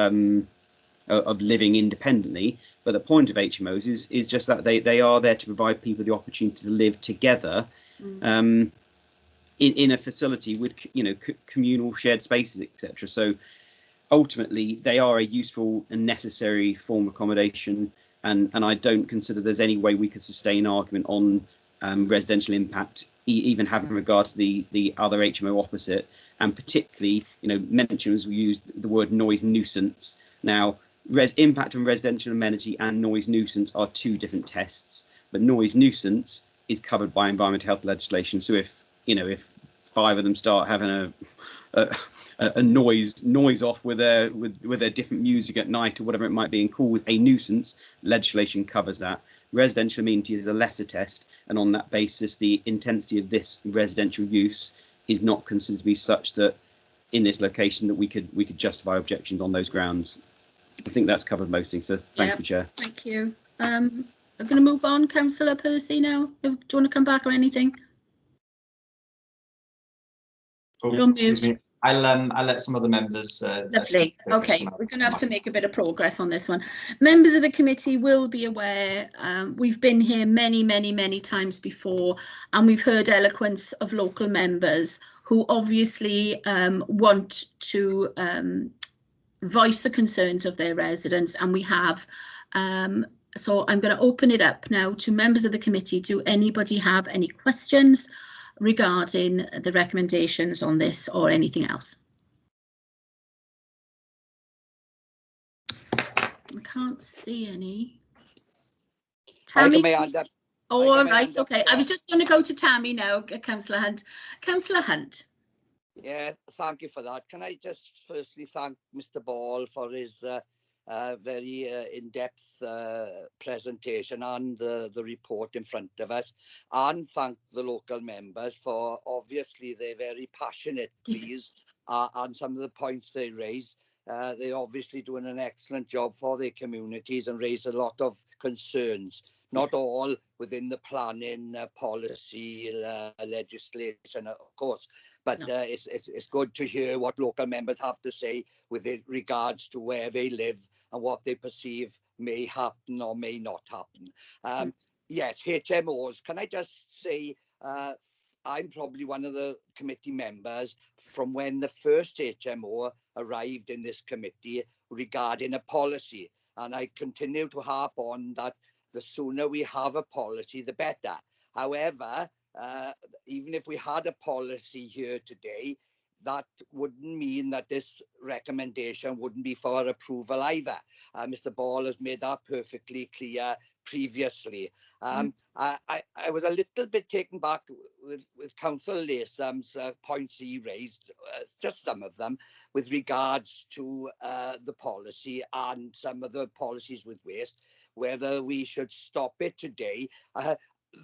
living independently. But the point of HMOs is just that they are there to provide people the opportunity to live together in a facility with communal shared spaces, etc. So ultimately, they are a useful and necessary form of accommodation, and I don't consider there's any way we could sustain argument on residential impact, even having regard to the other HMO opposite, and particularly, mention, as we use the word noise nuisance. Now, impact on residential amenity and noise nuisance are 2 different tests, but noise nuisance is covered by environmental health legislation. So if 5 of them start having a noise off with their different music at night or whatever it might be, and cause a nuisance, legislation covers that. residential amenity is a lesser test, and on that basis, the intensity of this residential use is not considered to be such that in this location that we could justify objections on those grounds. I think that's covered most things. So thank you, Chair. Thank you. I'm going to move on, Councillor Percy now. Do you want to come back or anything? Oh, excuse me. I'll let some other members. Lovely. Okay, we're going to have to make a bit of progress on this one. Members of the committee will be aware we've been here many times before, and we've heard eloquence of local members who obviously want to voice the concerns of their residents, and we have. So I'm going to open it up now to members of the committee. Do anybody have any questions regarding the recommendations on this or anything else? I can't see any. Tammy, all right, okay. I was just going to go to Tammy now, Councillor Hunt. Councillor Hunt. Yeah, thank you for that. Can I just firstly thank Mr. Ball for his very in-depth presentation and the report in front of us, and thank the local members for obviously they're very passionate, please, on some of the points they raise. They're obviously doing an excellent job for their communities and raise a lot of concerns, not all within the planning policy legislation, of course, but it's good to hear what local members have to say with regards to where they live and what they perceive may happen or may not happen. Yes, HMOs, can I just say, I'm probably one of the committee members from when the first HMO arrived in this committee regarding a policy. And I continue to harp on that the sooner we have a policy, the better. However, even if we had a policy here today, that wouldn't mean that this recommendation wouldn't be for approval either. Mr. Ball has made that perfectly clear previously. I was a little bit taken back with Councillor Latham's points he raised, just some of them, with regards to the policy and some of the policies with waste, whether we should stop it today.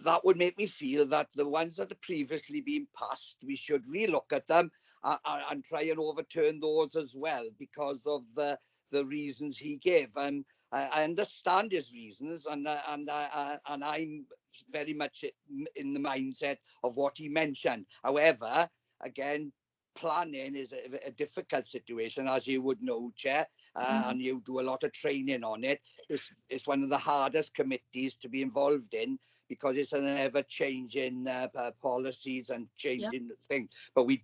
That would make me feel that the ones that have previously been passed, we should relook at them and try and overturn those as well because of the reasons he gave. I understand his reasons, and I'm very much in the mindset of what he mentioned. However, again, planning is a difficult situation, as you would know, Chair, and you do a lot of training on it. It's one of the hardest committees to be involved in because it's an ever-changing policies and changing things. But we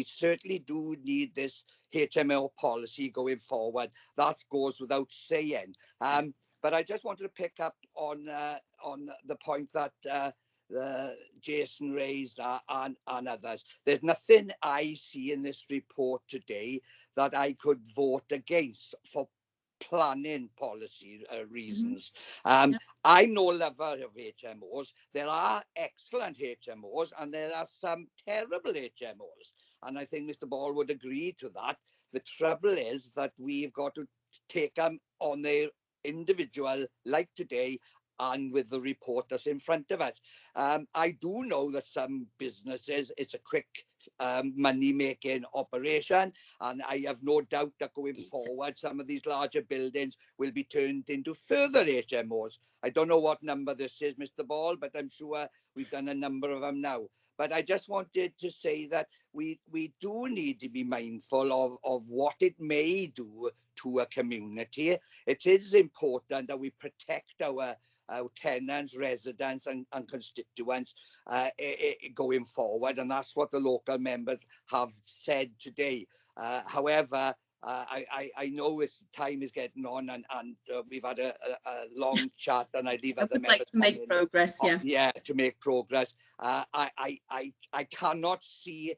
certainly do need this HMO policy going forward. That goes without saying. But I just wanted to pick up on the point that Jason raised and others. There's nothing I see in this report today that I could vote against for planning policy reasons. I'm no lover of HMOs. There are excellent HMOs and there are some terrible HMOs. And I think Mr. Ball would agree to that. The trouble is that we've got to take them on their individual, like today, and with the report that's in front of us. I do know that some businesses, it's a quick money-making operation, and I have no doubt that going forward, some of these larger buildings will be turned into further HMOs. I don't know what number this is, Mr. Ball, but I'm sure we've done a number of them now. But I just wanted to say that we do need to be mindful of what it may do to a community. It is important that we protect our tenants, residents and constituents going forward, and that's what the local members have said today. However, I know time is getting on and we've had a long chat, and I leave other members to make progress. To make progress. I cannot see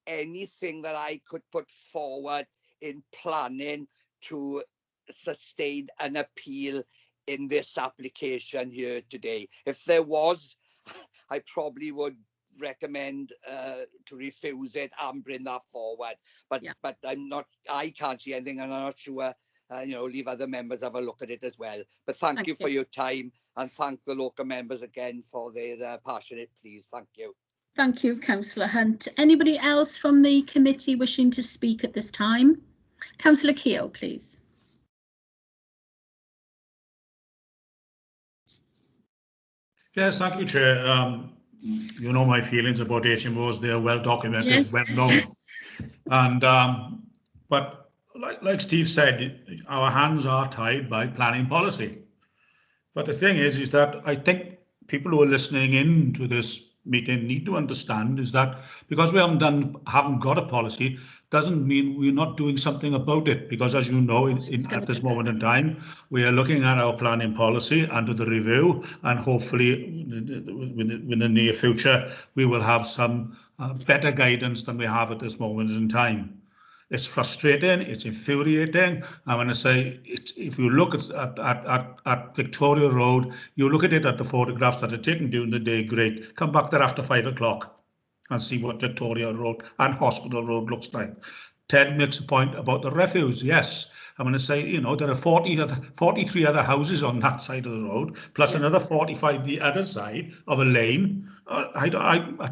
anything that I could put forward in planning to sustain an appeal in this application here today. If there was, I probably would recommend to refuse it and bring that forward. But I can't see anything, and I'm not sure. Leave other members have a look at it as well. But thank you for your time, and thank the local members again for their passionate pleas. Thank you. Thank you, Councillor Hunt. Anybody else from the committee wishing to speak at this time? Councillor Keogh, please. Yes, thank you, Chair. You know my feelings about HMOs. They are well documented, yes, well known. And but like Steve said, our hands are tied by planning policy. But the thing is that I think people who are listening in to this meeting need to understand is that because we haven't got a policy doesn't mean we're not doing something about it, because as you know, at this moment in time we are looking at our planning policy under the review, and hopefully in the near future we will have some better guidance than we have at this moment in time. It's frustrating, it's infuriating. I'm going to say, if you look at Victoria Road, you look at it at the photographs that are taken during the day, great. Come back there after 5 o'clock and see what Victoria Road and Hospital Road looks like. Ted makes a point about the refuse. Yes, I'm going to say, you know, there are 43 other houses on that side of the road, plus another 45 the other side of a lane. I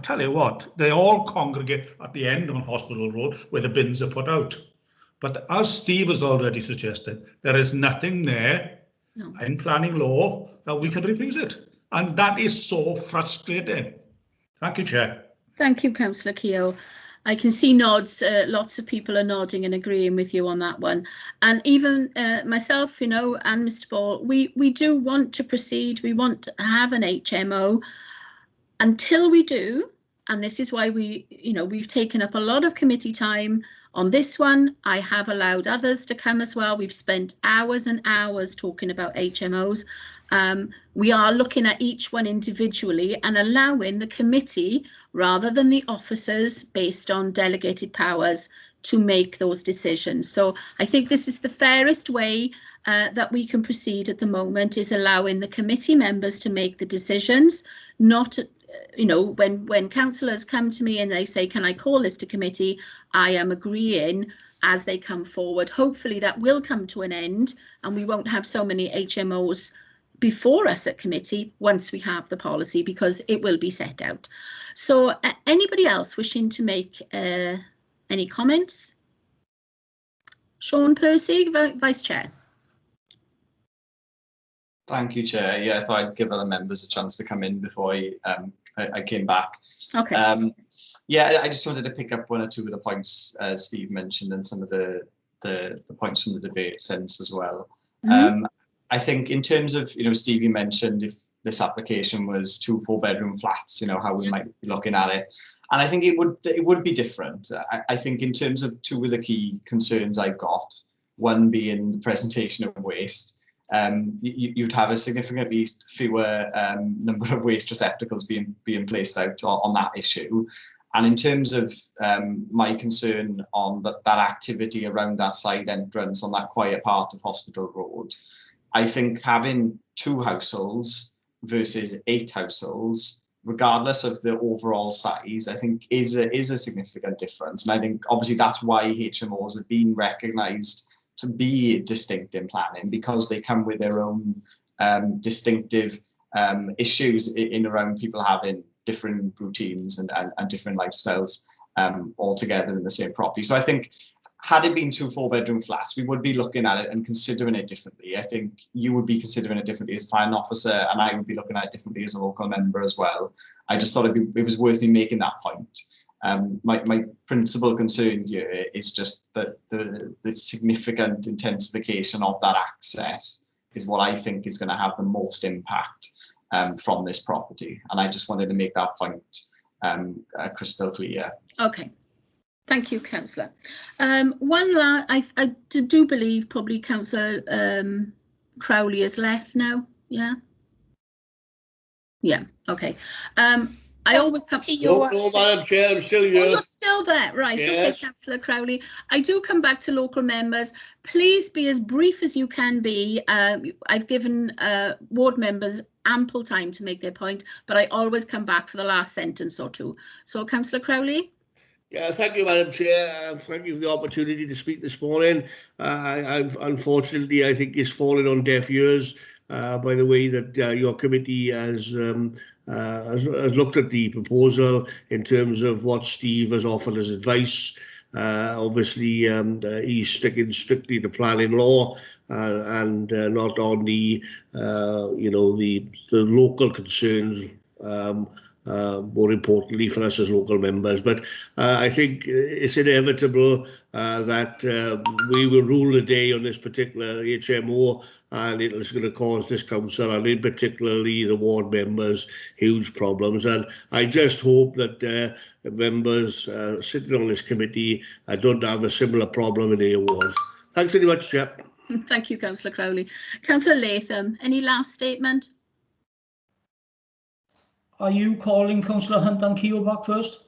tell you what, they all congregate at the end on Hospital Road where the bins are put out. But as Steve has already suggested, there is nothing there in planning law that we can refuse it. And that is so frustrating. Thank you, Chair. Thank you, Councillor Keogh. I can see nods. Lots of people are nodding and agreeing with you on that one. And even myself, you know, and Mr. Ball, we do want to proceed. We want to have an HMO. Until we do, and this is why we've taken up a lot of committee time on this one. I have allowed others to come as well. We've spent hours and hours talking about HMOs. We are looking at each one individually and allowing the committee, rather than the officers based on delegated powers, to make those decisions. So I think this is the fairest way that we can proceed at the moment, is allowing the committee members to make the decisions, not when councillors come to me and they say, can I call this to committee, I am agreeing as they come forward. Hopefully that will come to an end and we won't have so many HMOs before us at committee once we have the policy, because it will be set out. So anybody else wishing to make any comments? Sean Percy, Vice Chair. Thank you, Chair. Yeah, I thought I'd give other members a chance to come in before I came back. Okay. Yeah, I just wanted to pick up one or two of the points Steve mentioned, and some of the points from the debate since as well. Mm-hmm. I think in terms of, Steve, you mentioned if this application was 2 4-bedroom flats, how we might be looking at it. And I think it would be different. I think in terms of 2 of the key concerns I've got, one being the presentation of waste. You'd have a significantly fewer number of waste receptacles being placed out on that issue. And in terms of my concern on that activity around that side entrance on that quiet part of Hospital Road, I think having 2 households versus 8 households, regardless of the overall size, I think is a significant difference. And I think obviously that's why HMOs have been recognised to be distinct in planning, because they come with their own distinctive issues in around people having different routines and different lifestyles all together in the same property. So I think had it been 2 4-bedroom flats, we would be looking at it and considering it differently. I think you would be considering it differently as a planning officer, and I would be looking at it differently as a local member as well. I just thought it was worth me making that point. My principal concern here is just that the significant intensification of that access is what I think is going to have the most impact from this property. And I just wanted to make that point crystal clear. Okay. Thank you, Councillor. I do believe probably Councillor Crowley has left now. Yeah. Yeah. Okay. I always come. No, Madam Chair, I'm still here. Oh, you're still there, right? Yes. Okay, Councillor Crowley. I do come back to local members. Please be as brief as you can be. I've given ward members ample time to make their point, but I always come back for the last sentence or two. So, Councillor Crowley. Yeah, thank you, Madam Chair. Thank you for the opportunity to speak this morning. Unfortunately, I think it's fallen on deaf ears. by the way that your committee has looked at the proposal in terms of what Steve has offered as advice. Obviously, he's sticking strictly to planning law and not on the, the local concerns. More importantly for us as local members. But I think it's inevitable that we will rule the day on this particular HMO, and it's going to cause this council, and in particularly the ward members, huge problems. And I just hope that members sitting on this committee don't have a similar problem in their wards. Thanks very much, Chair. Thank you, Councillor Crowley. Councillor Latham, any last statement? Are you calling Councillor Hunt and Keogh back first?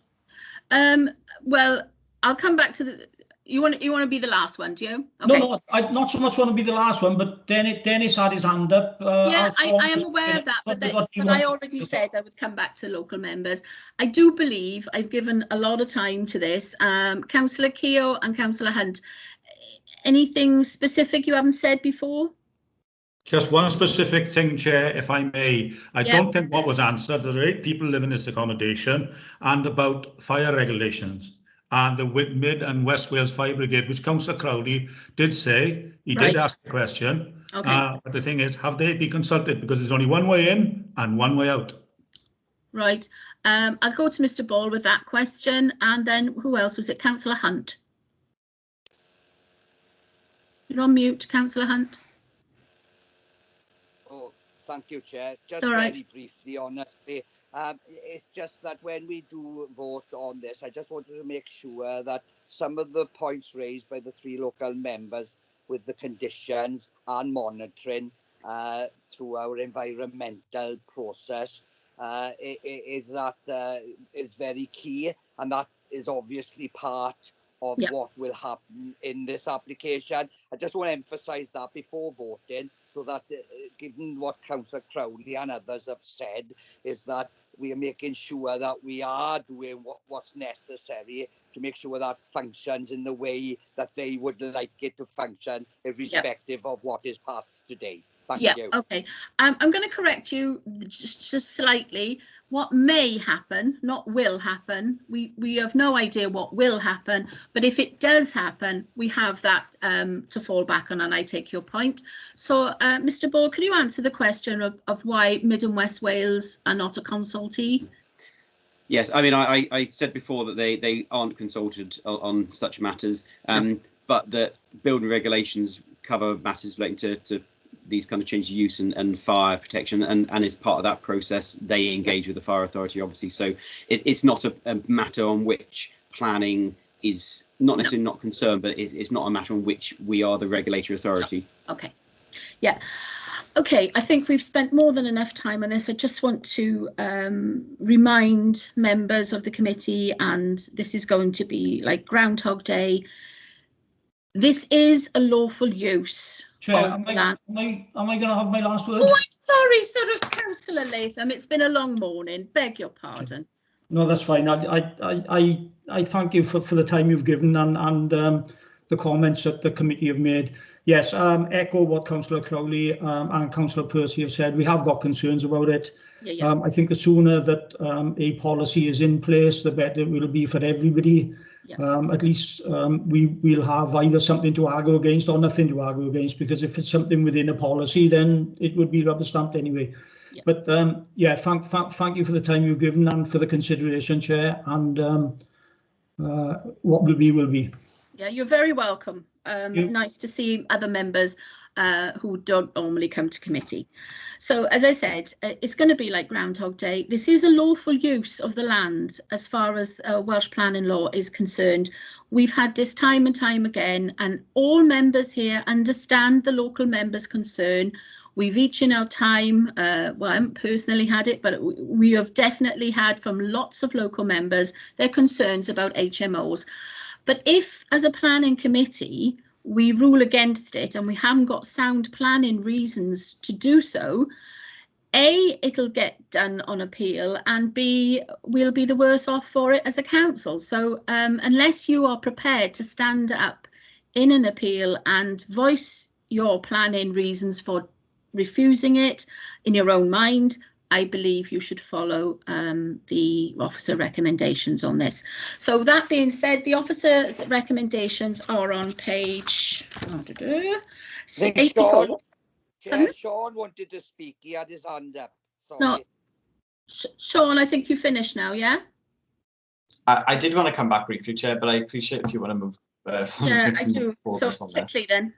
Well, I'll come back to the. You want to be the last one, do you? No, Okay. no, I not so much want to be the last one, but Dennis had his hand up. Yeah, I am aware of that, but I already said I would come back to local members. I do believe I've given a lot of time to this. Councillor Keogh and Councillor Hunt, anything specific you haven't said before? Just one specific thing, Chair, if I may. I don't think what was answered. There are 8 people living in this accommodation, and about fire regulations and the Mid and West Wales Fire Brigade, which Councillor Crowley did say. He did ask the question. Okay. But the thing is, have they been consulted? Because there's only one way in and one way out. Right. I'll go to Mr. Ball with that question, and then who else was it? Councillor Hunt. You're on mute, Councillor Hunt. Thank you, Chair. Just very briefly, honestly, it's just that when we do vote on this, I just wanted to make sure that some of the points raised by the 3 local members with the conditions and monitoring through our environmental process is very key, and that is obviously part of what will happen in this application. I just want to emphasise that before voting, so that given what Councillor Crowley and others have said, is that we are making sure that we are doing what's necessary to make sure that functions in the way that they would like it to function, irrespective of what is passed today. Thank you. Okay. I'm going to correct you just slightly. What may happen, not will happen. We have no idea what will happen, but if it does happen, we have that to fall back on, and I take your point. So, Mr. Ball, could you answer the question of why Mid and West Wales are not a consultee? Yes, I mean, I said before that they aren't consulted on such matters, but that building regulations cover matters relating to these kind of changes of use and fire protection, and as part of that process they engage with the fire authority, obviously. So it's not a matter on which planning is not necessarily not concerned, but it's not a matter on which we are the regulatory authority. Okay, yeah, okay, I think we've spent more than enough time on this. I just want to remind members of the committee, and this is going to be like Groundhog Day, this is a lawful use. Chair, am I going to have my last word? Oh, I'm sorry, so does Councillor Latham. It's been a long morning. Beg your pardon. No, that's fine. I thank you for the time you've given and the comments that the committee have made. Yes, echo what Councillor Crowley and Councillor Percy have said. We have got concerns about it. I think the sooner that a policy is in place, the better it will be for everybody. At least we'll have either something to argue against or nothing to argue against, because if it's something within a policy, then it would be rubber stamped anyway. But yeah, thank you for the time you've given and for the consideration, Chair, and what will be will be. Yeah, you're very welcome. Nice to see other members who don't normally come to committee. So, as I said, it's going to be like Groundhog Day. This is a lawful use of the land as far as Welsh planning law is concerned. We've had this time and time again, and all members here understand the local members' concern. We've each in our time, well, I haven't personally had it, but we have definitely had from lots of local members their concerns about HMOs. But if, as a planning committee, we rule against it and we haven't got sound planning reasons to do so, A, it'll get done on appeal, and B, we'll be the worse off for it as a council. So unless you are prepared to stand up in an appeal and voice your planning reasons for refusing it in your own mind, I believe you should follow the officer recommendations on this. So that being said, the officer's recommendations are on page 84. Sean wanted to speak. He had his hand up. Sorry. No, Sean, I think you finished now, yeah? I did want to come back briefly, Chair, but I appreciate if you want to move I do. So quickly then.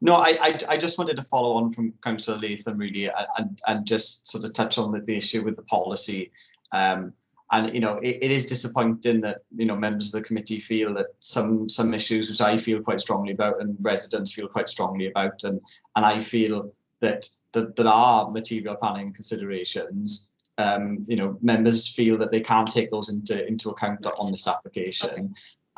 No, I just wanted to follow on from Councillor Latham really and just sort of touch on the issue with the policy. And you know, it is disappointing that, you know, members of the committee feel that some issues which I feel quite strongly about and residents feel quite strongly about, and I feel that there are material planning considerations. You know, members feel that they can't take those into account on this application. Okay.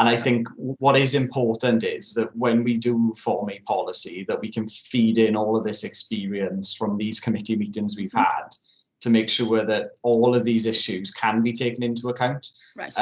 And I think what is important is that when we do form a policy, that we can feed in all of this experience from these committee meetings we've had to make sure that all of these issues can be taken into account. Right.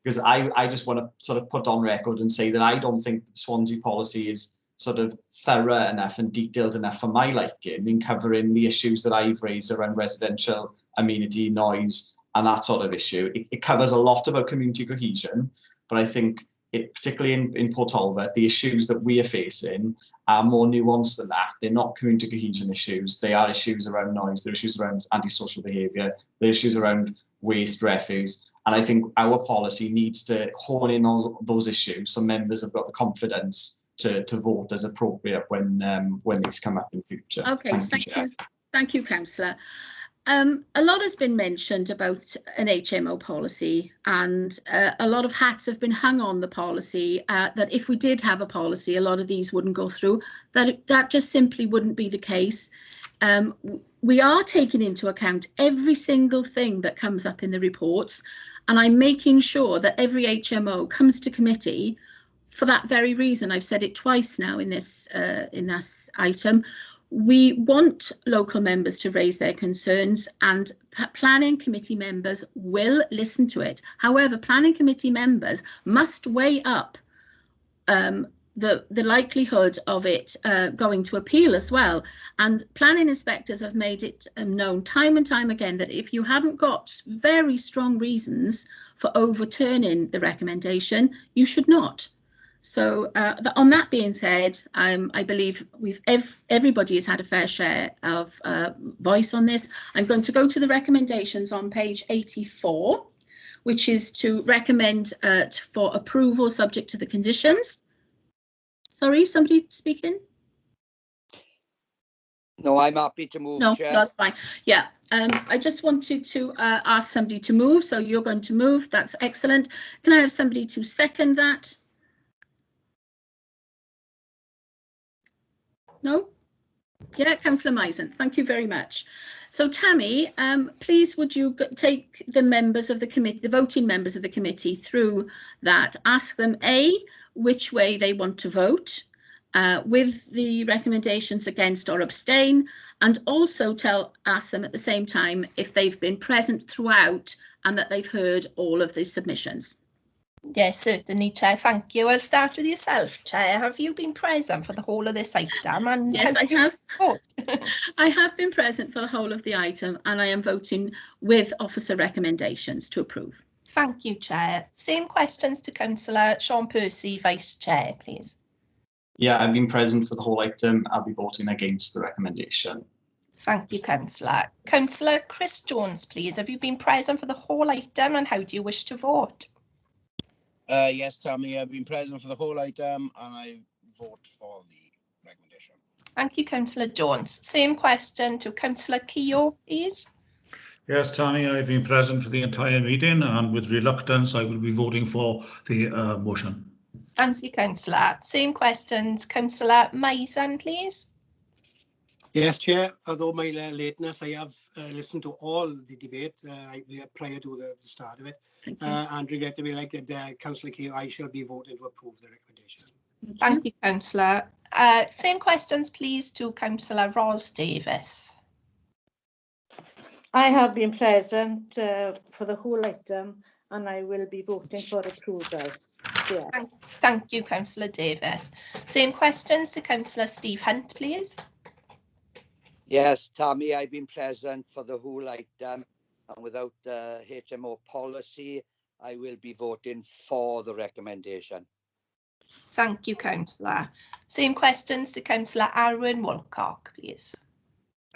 Because I just want to sort of put on record and say that I don't think the Swansea policy is sort of thorough enough and detailed enough for my liking in covering the issues that I've raised around residential amenity, noise, and that sort of issue. It covers a lot about community cohesion, but I think particularly in Port Talbot, the issues that we are facing are more nuanced than that. They're not community cohesion issues. They are issues around noise. They're issues around antisocial behaviour. They're issues around waste, refuse. And I think our policy needs to hone in on those issues so members have got the confidence to vote as appropriate when these come up in future. Okay, thank you, Councillor. A lot has been mentioned about an HMO policy, and a lot of hats have been hung on the policy, that if we did have a policy, a lot of these wouldn't go through. That just simply wouldn't be the case. We are taking into account every single thing that comes up in the reports, and I'm making sure that every HMO comes to committee for that very reason. I've said it twice now in this item. We want local members to raise their concerns, and planning committee members will listen to it. However, planning committee members must weigh up the likelihood of it going to appeal as well. And planning inspectors have made it known time and time again that if you haven't got very strong reasons for overturning the recommendation, you should not. So on that being said, I believe everybody has had a fair share of voice on this. I'm going to go to the recommendations on page 84, which is to recommend for approval subject to the conditions. Sorry, somebody speaking? No, I'm happy to move, No, Chair. that's fine. Yeah, I just wanted to ask somebody to move, so you're going to move. That's excellent. Can I have somebody to second that? No? Yeah, Councillor Misen, thank you very much. So Tammy, please would you take the members of the committee, the voting members of the committee through that, ask them which way they want to vote with the recommendations against or abstain, and also ask them at the same time if they've been present throughout and that they've heard all of the submissions. Yes, certainly, Chair. Thank you. I'll start with yourself, Chair. Have you been present for the whole of this item? And yes, I have. I have been present for the whole of the item, and I am voting with officer recommendations to approve. Thank you, Chair. Same questions to Councillor Sean Percy, Vice Chair, please. Yeah, I've been present for the whole item. I'll be voting against the recommendation. Thank you, Councillor. Councillor Chris Jones, please. Have you been present for the whole item, and how do you wish to vote? Yes, Tammy, I've been present for the whole item and I vote for the recommendation. Thank you, Councillor Jones. Same question to Councillor Keogh, please. Yes, Tammy, I've been present for the entire meeting, and with reluctance, I will be voting for the motion. Thank you, Councillor. Same questions, Councillor Misen, please. Yes, Chair. Although my lateness, I have listened to all the debate prior to the start of it. And regrettably, like Councillor Keogh, I shall be voting to approve the recommendation. Thank you, Councillor. Same questions, please, to Councillor Ros Davis. I have been present for the whole item and I will be voting for approval. Yeah. Thank you, Councillor Davis. Same questions to Councillor Steve Hunt, please. Yes, Tammy, I've been present for the whole item, and without the HMO policy, I will be voting for the recommendation. Thank you, Councillor. Same questions to Councillor Arwen Woolcock, please.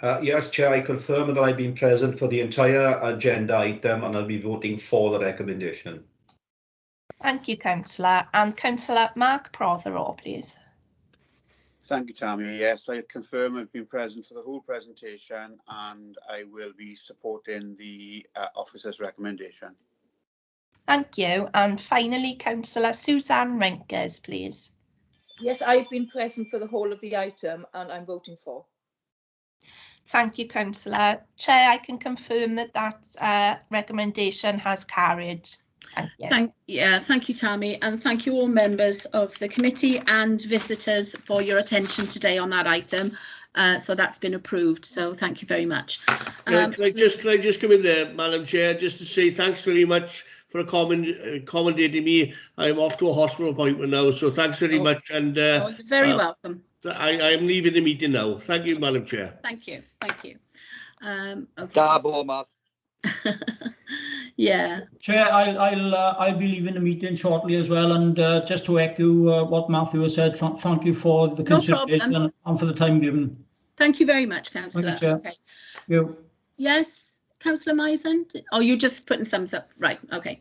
Yes, Chair, I confirm that I've been present for the entire agenda item and I'll be voting for the recommendation. Thank you, Councillor. And Councillor Mark Prothero, please. Thank you, Tammy. Yes, I confirm I've been present for the whole presentation and I will be supporting the officer's recommendation. Thank you. And finally, Councillor Suzanne Renkers, please. Yes, I've been present for the whole of the item and I'm voting for. Thank you, Councillor. Chair, I can confirm that that recommendation has carried. Thank you. Thank you, Tammy, and thank you all members of the committee and visitors for your attention today on that item. So that's been approved. So thank you very much. Can I just come in there, Madam Chair, just to say thanks very much for accommodating me. I'm off to a hospital appointment now, so thanks very much. And you're very welcome. I'm leaving the meeting now. Thank you, Madam Chair. Thank you. Thank you. Okay. Talbot. Yeah. Chair, I'll be leaving the meeting shortly as well, and just to echo what Matthew has said, thank you for the consideration and for the time given. Thank you very much, Councillor. Thank you, Chair. Okay. You. Yes, Councillor Misen? Oh, you're just putting thumbs up. Right, okay.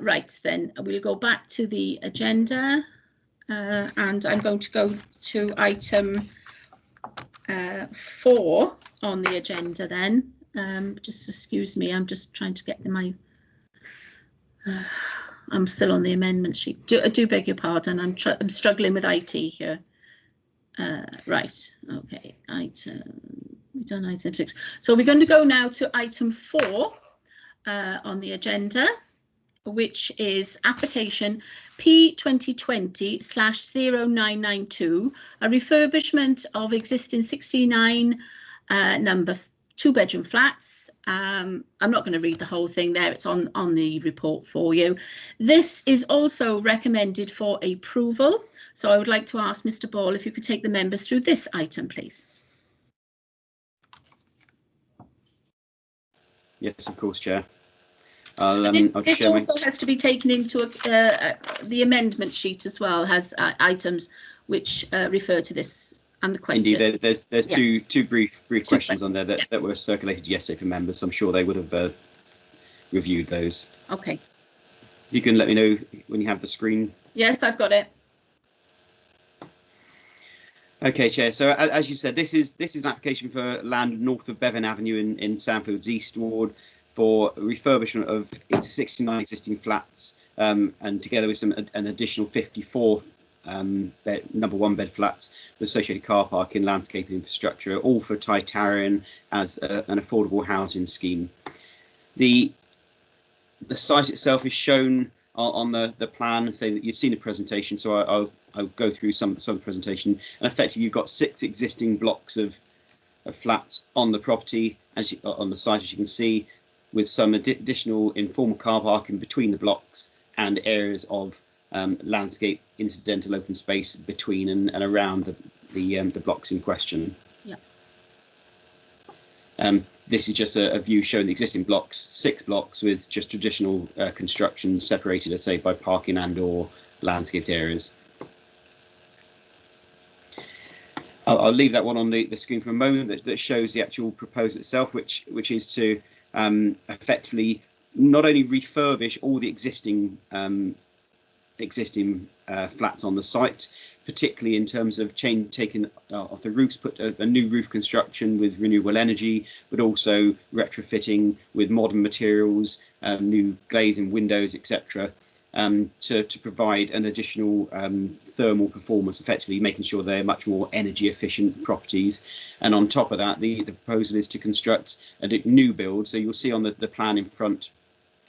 Right, then we'll go back to the agenda and I'm going to go to item 4 on the agenda then. Just excuse me, I'm just trying to get my I'm still on the amendment sheet. I do beg your pardon, I'm struggling with IT here. Right, okay, we've done item 6. So we're going to go now to item 4 on the agenda, which is application P2020/0992, a refurbishment of existing 69 number 2-bedroom flats. I'm not going to read the whole thing there, it's on the report for you. This is also recommended for approval. So I would like to ask Mr. Ball if you could take the members through this item, please. Yes, of course, Chair. This also has to be taken into the amendment sheet as well, has items which refer to this and the question. Indeed, there's two brief questions on there that were circulated yesterday for members, so I'm sure they would have reviewed those. Okay. You can let me know when you have the screen. Yes, I've got it. Okay, Chair. So as you said, this is an application for land north of Bevan Avenue in Sandfields East Ward for refurbishment of 69 existing flats, and together with an additional 54 number 1-bed flats with associated car parking, landscaping infrastructure, all for Titarian as an affordable housing scheme. The site itself is shown on the plan, so that you've seen the presentation, so I'll go through some of the presentation. And effectively, you've got 6 existing blocks of flats on the property, on the site, as you can see, with some additional informal car parking between the blocks and areas of landscape incidental open space between and around the blocks in question. Yeah. This is just a view showing the existing blocks, 6 blocks with just traditional construction separated, let's say, by parking and/or landscaped areas. I'll leave that one on the screen for a moment. That shows the actual proposal itself, which is to effectively not only refurbish all the existing flats on the site, particularly in terms of taking off the roofs, put a new roof construction with renewable energy, but also retrofitting with modern materials, new glazing windows, etc., to provide an additional thermal performance, effectively making sure they're much more energy efficient properties. And on top of that, the proposal is to construct a new build. So you'll see on the plan in front,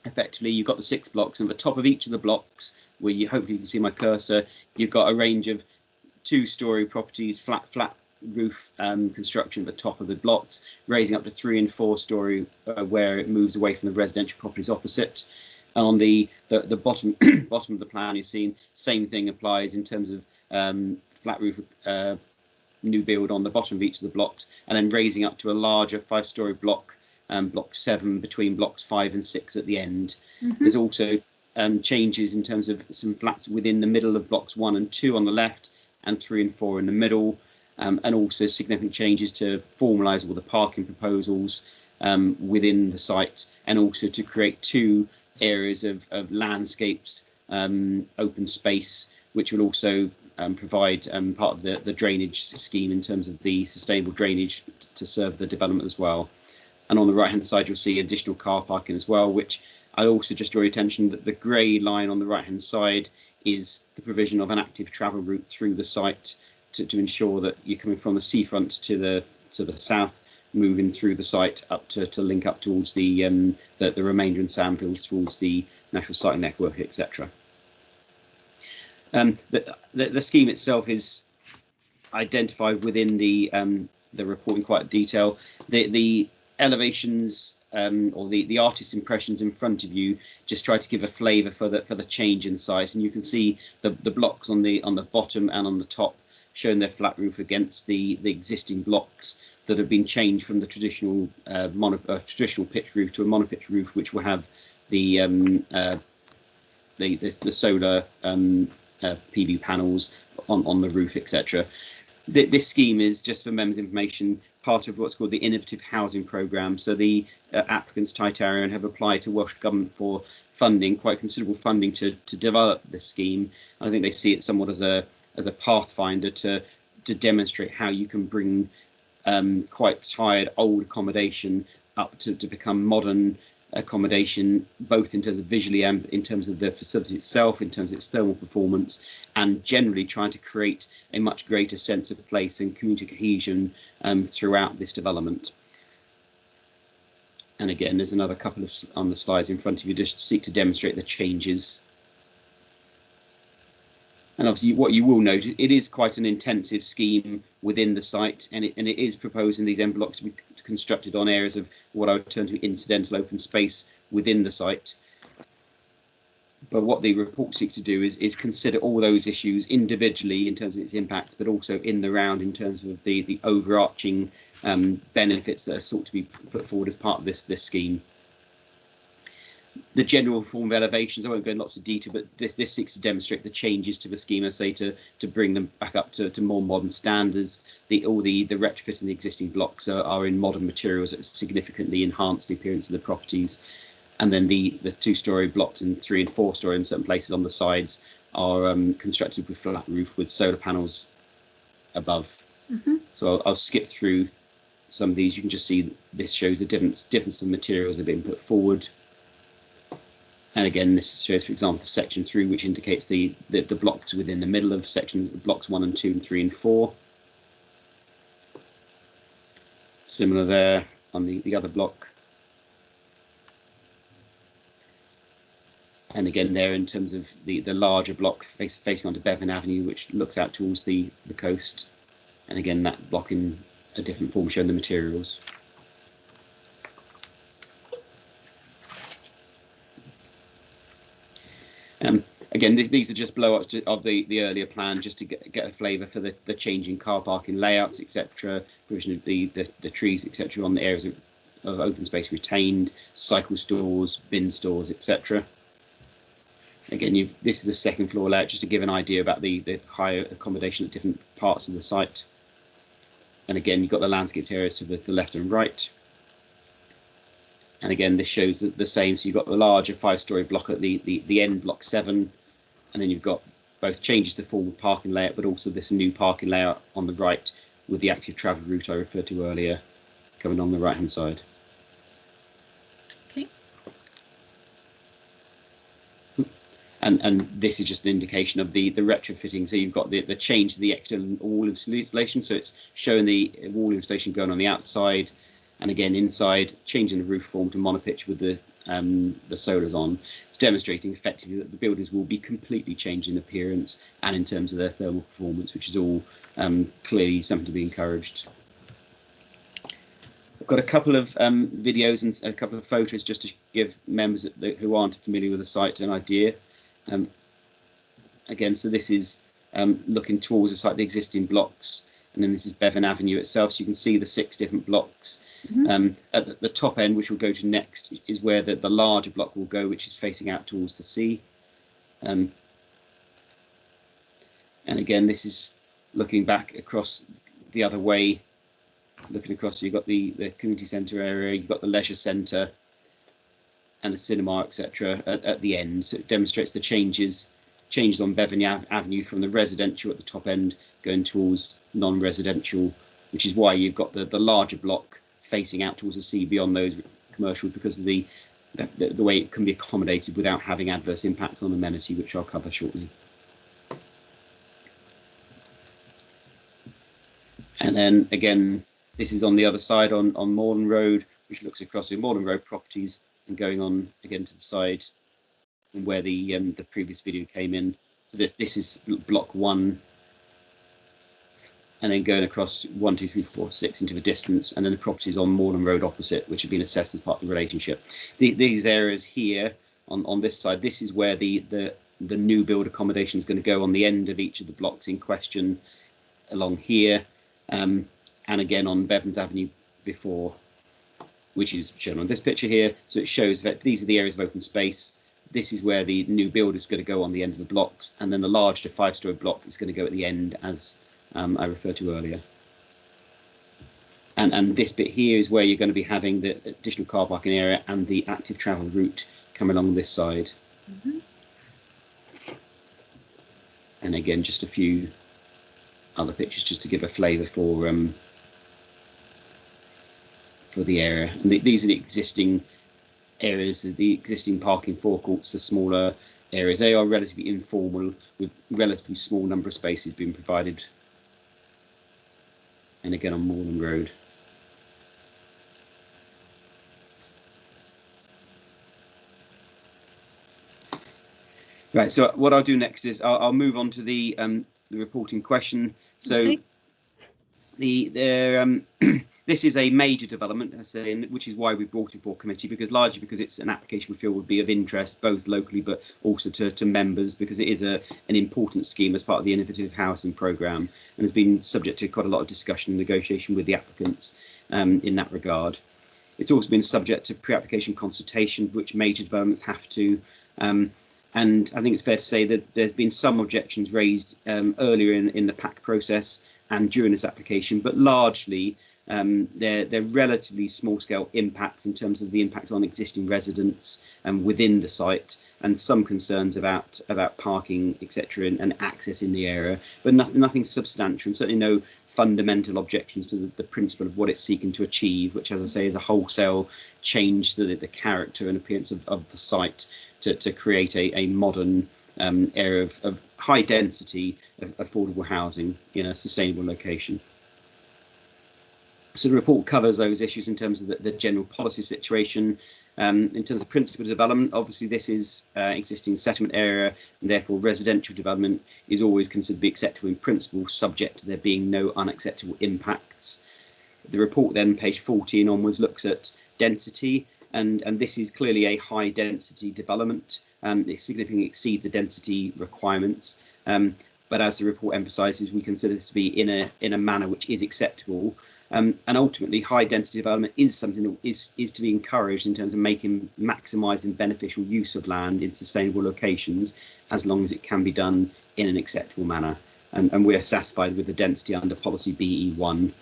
effectively you've got the 6 blocks, and at the top of each of the blocks, where you hopefully can see my cursor, you've got a range of 2-story properties, flat roof construction at the top of the blocks, raising up to 3- and 4-story where it moves away from the residential properties opposite. And on the bottom of the plan, you've seen same thing applies in terms of flat roof new build on the bottom of each of the blocks, and then raising up to a larger 5-storey block, block 7, between blocks 5 and 6 at the end. There's also changes in terms of some flats within the middle of blocks 1 and 2 on the left, and 3 and 4 in the middle, and also significant changes to formalise all the parking proposals within the site, and also to create 2 areas of landscaped open space, which will also provide part of the drainage scheme in terms of the sustainable drainage to serve the development as well. And on the right hand side, you'll see additional car parking as well, which I also just draw your attention that the grey line on the right hand side is the provision of an active travel route through the site to ensure that you're coming from the seafront to the south, moving through the site up to link up towards the remainder and sandfields towards the national site network, etc. The scheme itself is identified within the report in quite detail. The elevations or the artist's impressions in front of you just try to give a flavour for the change in site, and you can see the blocks on the bottom and on the top showing their flat roof against the existing blocks that have been changed from the traditional traditional pitch roof to a monopitch roof, which will have the solar PV panels on the roof, etc. This scheme is, just for members' information, part of what's called the Innovative Housing Programme. So the applicants, Titarian, have applied to Welsh Government for funding, quite considerable funding, to develop this scheme. I think they see it somewhat as a pathfinder to demonstrate how you can bring quite tired old accommodation up to become modern accommodation, both in terms of visually and in terms of the facility itself, in terms of its thermal performance, and generally trying to create a much greater sense of place and community cohesion throughout this development. And again, there's another couple of on the slides in front of you just to seek to demonstrate the changes. And obviously, what you will note, it is quite an intensive scheme within the site, and it is proposing these end blocks to be constructed on areas of what I would term to be incidental open space within the site. But what the report seeks to do is consider all those issues individually in terms of its impacts, but also in the round in terms of the overarching benefits that are sought to be put forward as part of this scheme. The general form of elevations, I won't go in lots of detail, but this seeks to demonstrate the changes to the scheme, I say, to bring them back up to more modern standards. All the retrofit and the existing blocks are in modern materials that significantly enhance the appearance of the properties. And then the 2-storey blocks and 3 and 4-storey in certain places on the sides are constructed with flat roof with solar panels above. So I'll skip through some of these. You can just see this shows the difference of materials that have been put forward. And again, this shows, for example, the section through, which indicates the blocks within the middle of section blocks 1 and 2 and 3 and 4. Similar there on the other block. And again, there in terms of the larger block facing onto Bevan Avenue, which looks out towards the coast. And again, that block in a different form showing the materials. Again, these are just blow-ups of the earlier plan, just to get a flavour for the changing car parking layouts, etc. Provision of the trees, etc. on the areas of open space retained, cycle stores, bin stores, etc. Again, this is the second floor layout, just to give an idea about the higher accommodation at different parts of the site. And again, you've got the landscaped areas to the left and right. And again, this shows the same. So you've got the larger 5-storey block at the end, block 7, and then you've got both changes to formal parking layout, but also this new parking layout on the right with the active travel route I referred to earlier coming on the right-hand side. Okay. And this is just an indication of the retrofitting. So you've got the change to the external wall installation. So it's showing the wall installation going on the outside. And again, inside, changing the roof form to monopitch with the solars on, demonstrating effectively that the buildings will be completely changed in appearance and in terms of their thermal performance, which is all clearly something to be encouraged. I've got a couple of videos and a couple of photos just to give members who aren't familiar with the site an idea. Again, so this is looking towards the site, the existing blocks. and then this is Bevan Avenue itself. So you can see the 6 different blocks. At the top end, which we'll go to next, is where the larger block will go, which is facing out towards the sea. And again, this is looking back across the other way, looking across. So you've got the community centre area, you've got the leisure centre, and the cinema, etc. At the end. So it demonstrates the changes on Bevan Avenue from the residential at the top end going towards non-residential, which is why you've got the larger block facing out towards the sea beyond those commercial, because of the way it can be accommodated without having adverse impacts on amenity, which I'll cover shortly. And then again, this is on the other side on Moreland Road, which looks across the Moreland Road properties and going on again to the side from where the previous video came in. So this is block 1, and then going across 1, 2, 3, 4, 6 into the distance, and then the properties on Moreland Road opposite, which have been assessed as part of the relationship. These areas here on this side, this is where the new build accommodation is going to go on the end of each of the blocks in question, along here, and again on Bevans Avenue before, which is shown on this picture here. So it shows that these are the areas of open space. This is where the new build is going to go on the end of the blocks, and then the larger 5-story block is going to go at the end, as I referred to earlier. And this bit here is where you're going to be having the additional car parking area and the active travel route come along this side. And again, just a few other pictures just to give a flavour for the area. And these are the existing areas, the existing parking forecourts, the smaller areas. They are relatively informal, with relatively small number of spaces being provided. And again on Moreland Road. Right, so what I'll do next is I'll move on to the report in question. So this is a major development, which is why we brought it for committee, largely because it's an application we feel would be of interest both locally but also to members, because it is an important scheme as part of the innovative housing programme, and has been subject to quite a lot of discussion and negotiation with the applicants in that regard. It's also been subject to pre-application consultation, which major developments have to. And I think it's fair to say that there's been some objections raised earlier in the PAC process and during this application, but largely they're relatively small-scale impacts in terms of the impact on existing residents within the site, and some concerns about parking, etc., and access in the area, but nothing substantial, and certainly no fundamental objections to the principle of what it's seeking to achieve, which, as I say, is a wholesale change to the character and appearance of the site to create a modern area of high density of affordable housing in a sustainable location. So the report covers those issues in terms of the general policy situation. In terms of principal development, obviously this is existing settlement area, and therefore residential development is always considered to be acceptable in principle, subject to there being no unacceptable impacts. The report then, page 14 onwards, looks at density, and this is clearly a high density development. It significantly exceeds the density requirements, but as the report emphasises, we consider this to be in a manner which is acceptable. And ultimately, high density development is something that is to be encouraged in terms of maximising beneficial use of land in sustainable locations, as long as it can be done in an acceptable manner. And we're satisfied with the density under policy BE1.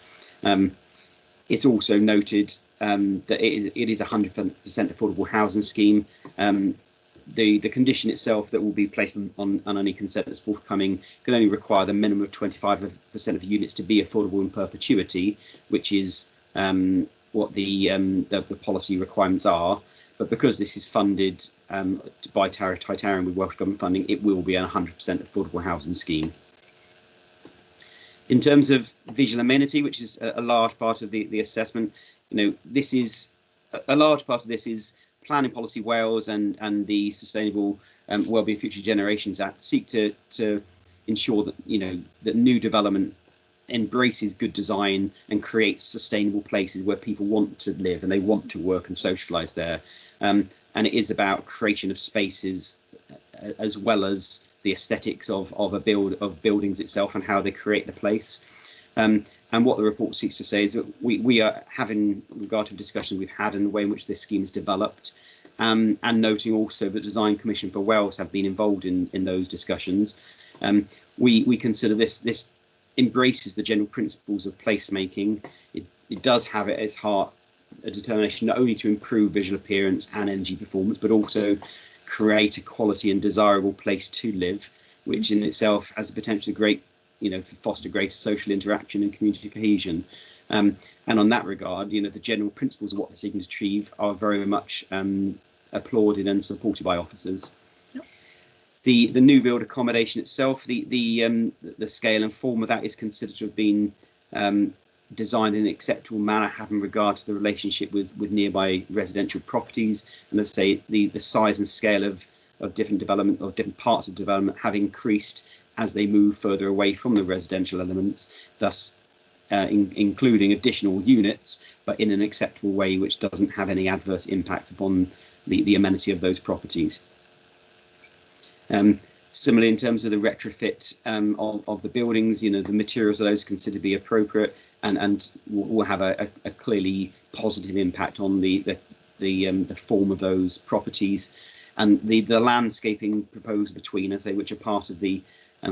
It's also noted that it is a 100% affordable housing scheme. The condition itself that will be placed on any consent that's forthcoming can only require the minimum of 25% of units to be affordable in perpetuity, which is what the policy requirements are. But because this is funded by Titarian with Welsh Government funding, it will be a 100% affordable housing scheme. In terms of visual amenity, which is a large part of the assessment, this is a large part of this is Planning Policy Wales and the Sustainable Wellbeing Future Generations Act seek to ensure that that new development embraces good design and creates sustainable places where people want to live and they want to work and socialise there. And it is about creation of spaces as well as the aesthetics of buildings itself and how they create the place. And what the report seeks to say is that we are having regard to discussions we've had and the way in which this scheme is developed, and noting also that Design Commission for Wales have been involved in those discussions. We consider this embraces the general principles of placemaking. It does have at its heart a determination not only to improve visual appearance and energy performance, but also create a quality and desirable place to live, which in itself has the potential to great, foster greater social interaction and community cohesion. And on that regard, the general principles of what they're seeking to achieve are very much applauded and supported by officers. The new build accommodation itself, the scale and form of that is considered to have been designed in an acceptable manner, having regard to the relationship with nearby residential properties, and as I say, the size and scale of different development, or different parts of development, have increased as they move further away from the residential elements, thus including additional units, but in an acceptable way which doesn't have any adverse impact upon the amenity of those properties. Similarly, in terms of the retrofit of the buildings, the materials of those considered to be appropriate and will have a clearly positive impact on the form of those properties. And the landscaping proposed between, as they, which are part of the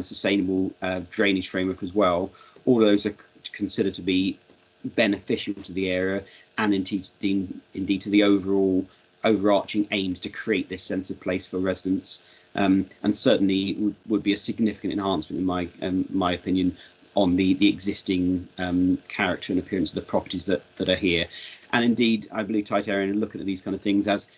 sustainable drainage framework as well, all of those are considered to be beneficial to the area and indeed to the overarching aims to create this sense of place for residents. And certainly would be a significant enhancement, in my opinion, on the existing character and appearance of the properties that are here. And indeed, I believe Titarian are looking at these kind of things as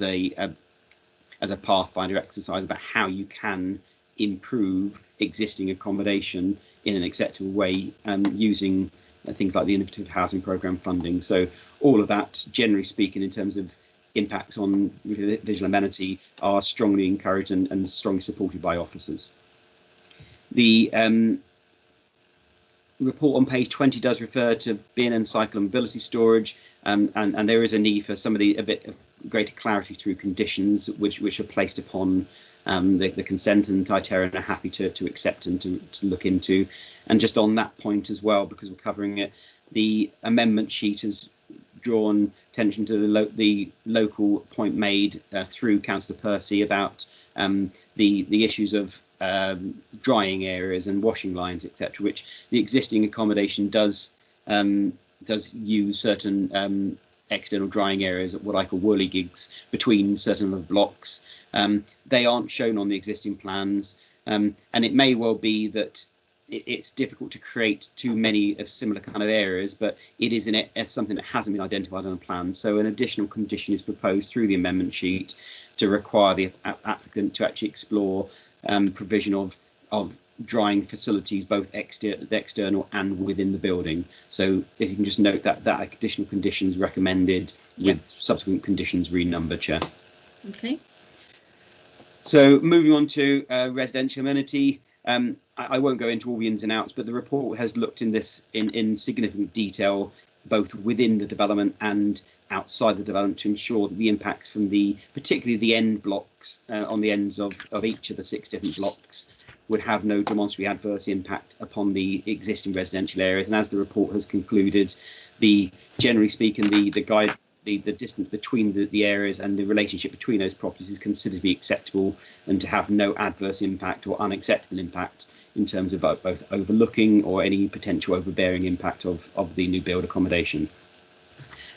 a pathfinder exercise about how you can improve existing accommodation in an acceptable way, using things like the Innovative Housing Programme funding. So all of that, generally speaking, in terms of impacts on visual amenity, are strongly encouraged and strongly supported by officers. The report on page 20 does refer to bin and cycle and mobility storage, and there is a need for a bit of greater clarity through conditions which are placed upon the consent, and Titarian are happy to accept and to look into. And just on that point as well, because we're covering it, the amendment sheet has drawn attention to the local point made through Councillor Percy about the issues of drying areas and washing lines, etc., which the existing accommodation does use certain external drying areas, what I call whirligigs, between certain of the blocks. They aren't shown on the existing plans, and it may well be that it's difficult to create too many of similar kind of areas, but it is something that hasn't been identified on a plan. So an additional condition is proposed through the amendment sheet to require the applicant to actually explore provision of drying facilities, both external and within the building. So if you can just note that additional conditions recommended with subsequent conditions renumbered, Chair. Okay. So moving on to residential amenity. I won't go into all the ins and outs, but the report has looked in this in significant detail, both within the development and outside the development, to ensure that the impacts from particularly the end blocks on the ends of each of the 6 different blocks would have no demonstrably adverse impact upon the existing residential areas. And as the report has concluded, generally speaking, the distance between the areas and the relationship between those properties is considered to be acceptable and to have no adverse impact or unacceptable impact in terms of both overlooking or any potential overbearing impact of the new build accommodation.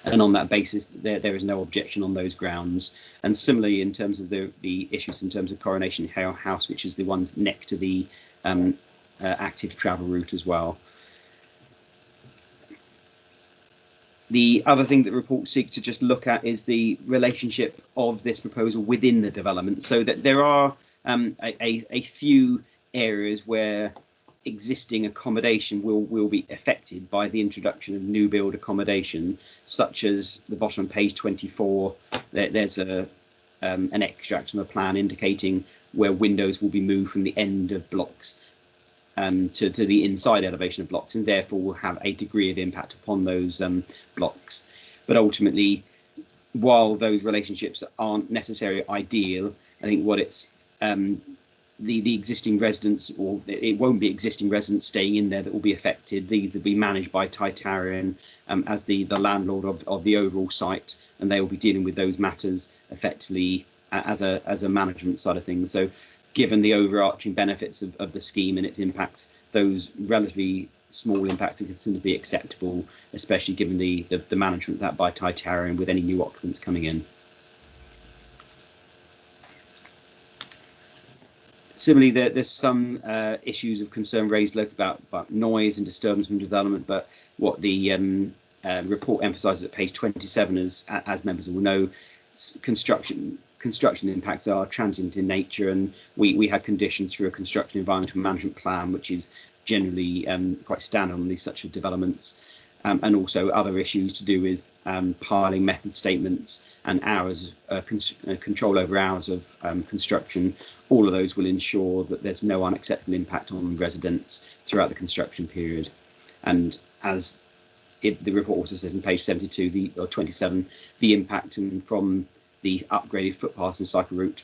And on that basis, there is no objection on those grounds. And similarly, in terms of the issues in terms of Coronation House, which is the ones next to the active travel route as well. The other thing that the report seeks to just look at is the relationship of this proposal within the development, so that there are a few areas where existing accommodation will be affected by the introduction of new build accommodation, such as the bottom of page 24. There's an extract from a plan indicating where windows will be moved from the end of blocks to the inside elevation of blocks, and therefore will have a degree of impact upon those blocks. But ultimately, while those relationships aren't necessarily ideal, I think what it's the existing residents, or it won't be existing residents staying in there that will be affected. These will be managed by Titarian as the landlord of the overall site, and they will be dealing with those matters effectively as a management side of things. So given the overarching benefits of the scheme and its impacts, those relatively small impacts are considered to be acceptable, especially given the management of that by Titarian with any new occupants coming in. Similarly, there's some issues of concern raised about noise and disturbance from development, but what the report emphasises at page 27 is, as members will know, construction impacts are transient in nature, and we had conditions through a construction environmental management plan, which is generally quite standard on these such developments, and also other issues to do with piling method statements and hours control over hours of construction. All of those will ensure that there's no unacceptable impact on residents throughout the construction period. And as the report also says in page 72 or 27, the impact from the upgraded footpaths and cycle route,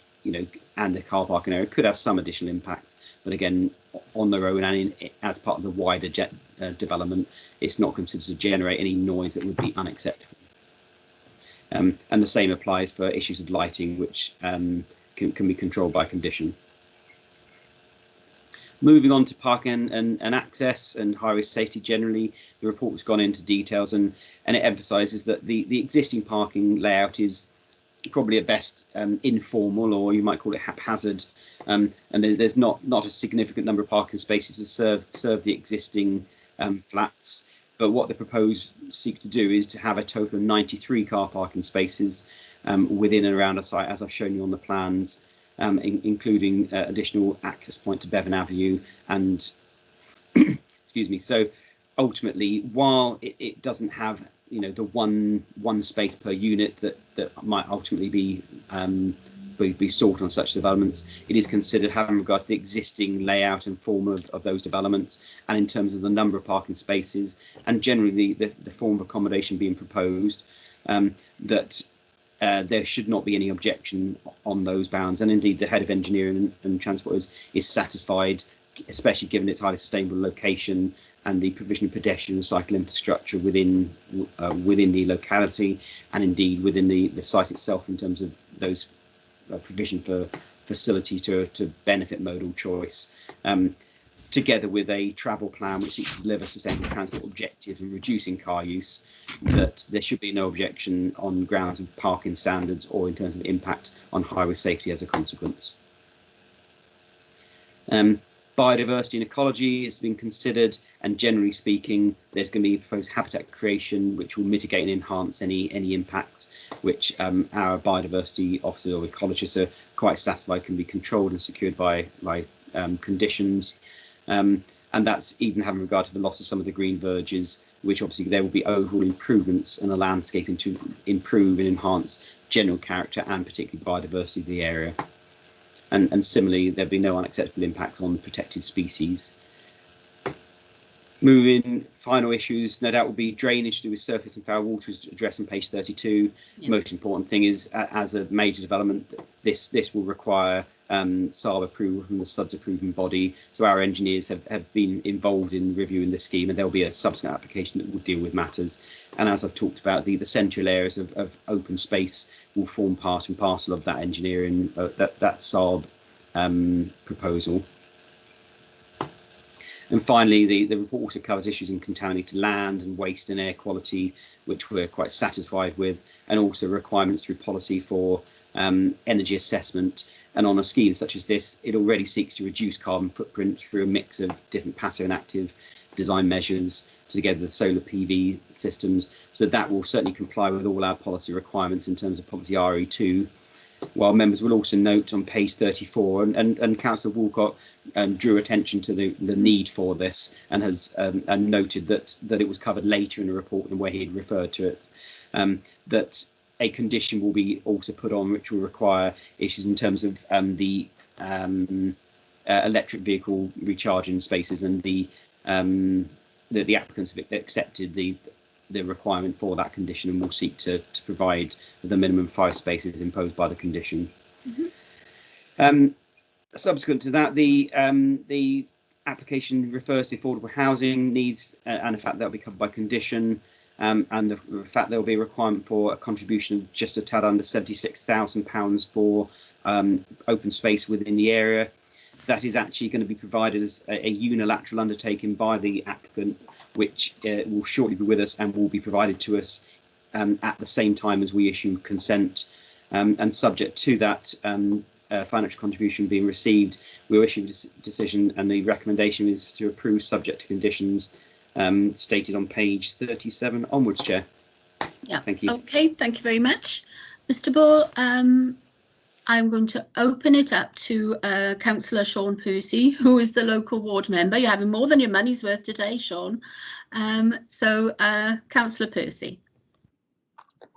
and the car parking area could have some additional impacts, but again, on their own and as part of the wider development, it's not considered to generate any noise that would be unacceptable. And the same applies for issues of lighting, which can be controlled by condition. Moving on to parking and access and highway safety generally, the report has gone into details and it emphasises that the existing parking layout is probably at best informal, or you might call it haphazard, and there's not a significant number of parking spaces to serve the existing flats. But what the proposed seek to do is to have a total of 93 car parking spaces within and around a site, as I've shown you on the plans, including additional access point to Bevan Avenue. And excuse me. So ultimately, while it doesn't have the one space per unit that might ultimately be sought on such developments, it is considered, having regard to the existing layout and form of those developments, and in terms of the number of parking spaces and generally the form of accommodation being proposed, that there should not be any objection on those bounds. And indeed, the head of engineering and transport is satisfied, especially given its highly sustainable location and the provision of pedestrian and cycle infrastructure within the locality, and indeed within the site itself, in terms of those provision for facilities to benefit modal choice, together with a travel plan which seeks to deliver sustainable transport objectives and reducing car use, that there should be no objection on grounds of parking standards or in terms of impact on highway safety as a consequence. Biodiversity and ecology has been considered, and generally speaking, there's going to be proposed habitat creation which will mitigate and enhance any impacts which our biodiversity officers or ecologists are quite satisfied can be controlled and secured by conditions. And that's even having regard to the loss of some of the green verges, which obviously there will be overall improvements in the landscaping to improve and enhance general character and particularly biodiversity of the area. And similarly, there'll be no unacceptable impacts on protected species. Moving, final issues, no doubt will be drainage to do with surface and foul water, as addressed on page 32. Yeah. Most important thing is, as a major development, this will require SARB approval from the SUDS approving body. So our engineers have been involved in reviewing the scheme, and there'll be a subsequent application that will deal with matters. And as I've talked about, the central areas of open space will form part and parcel of that engineering, that SARB proposal. And finally, the report also covers issues in contaminated land and waste and air quality, which we're quite satisfied with, and also requirements through policy for energy assessment. And on a scheme such as this, it already seeks to reduce carbon footprint through a mix of different passive and active design measures, together with solar PV systems. So that will certainly comply with all our policy requirements in terms of policy RE2. While members will also note on page 34, and Councillor Walcott drew attention to the need for this, and has and noted that it was covered later in the report than where he had referred to it, that a condition will be also put on which will require issues in terms of the electric vehicle recharging spaces, and the applicants have accepted the requirement for that condition, and will seek to provide the minimum 5 spaces imposed by the condition. Mm-hmm. Subsequent to that, the application refers to affordable housing needs and the fact that will be covered by condition, and the fact there will be a requirement for a contribution of just a tad under £76,000 for open space within the area. That is actually going to be provided as a unilateral undertaking by the applicant, which will shortly be with us and will be provided to us at the same time as we issue consent. And subject to that financial contribution being received, we'll issue a decision, and the recommendation is to approve subject to conditions stated on page 37 onwards, Chair. Yeah. Thank you. Okay, thank you very much. Mr. Ball, I'm going to open it up to Councillor Sean Percy, who is the local ward member. You're having more than your money's worth today, Sean. Councillor Percy.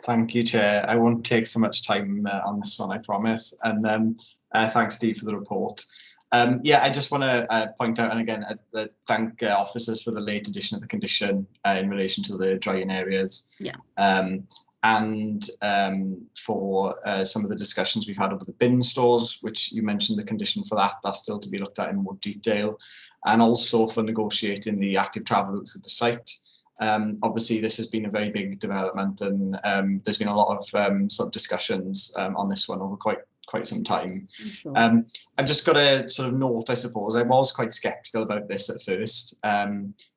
Thank you, Chair. I won't take so much time on this one, I promise. And thanks, Steve, for the report. Yeah, I just want to point out, and again, thank officers for the late addition of the condition in relation to the drying areas. Yeah. And for some of the discussions we've had over the bin stores, which you mentioned the condition for that, that's still to be looked at in more detail, and also for negotiating the active travel routes of the site. Obviously, this has been a very big development, and there's been a lot of sort of discussions on this one over quite some time. Sure. I've just got a sort of note, I suppose. I was quite sceptical about this at first,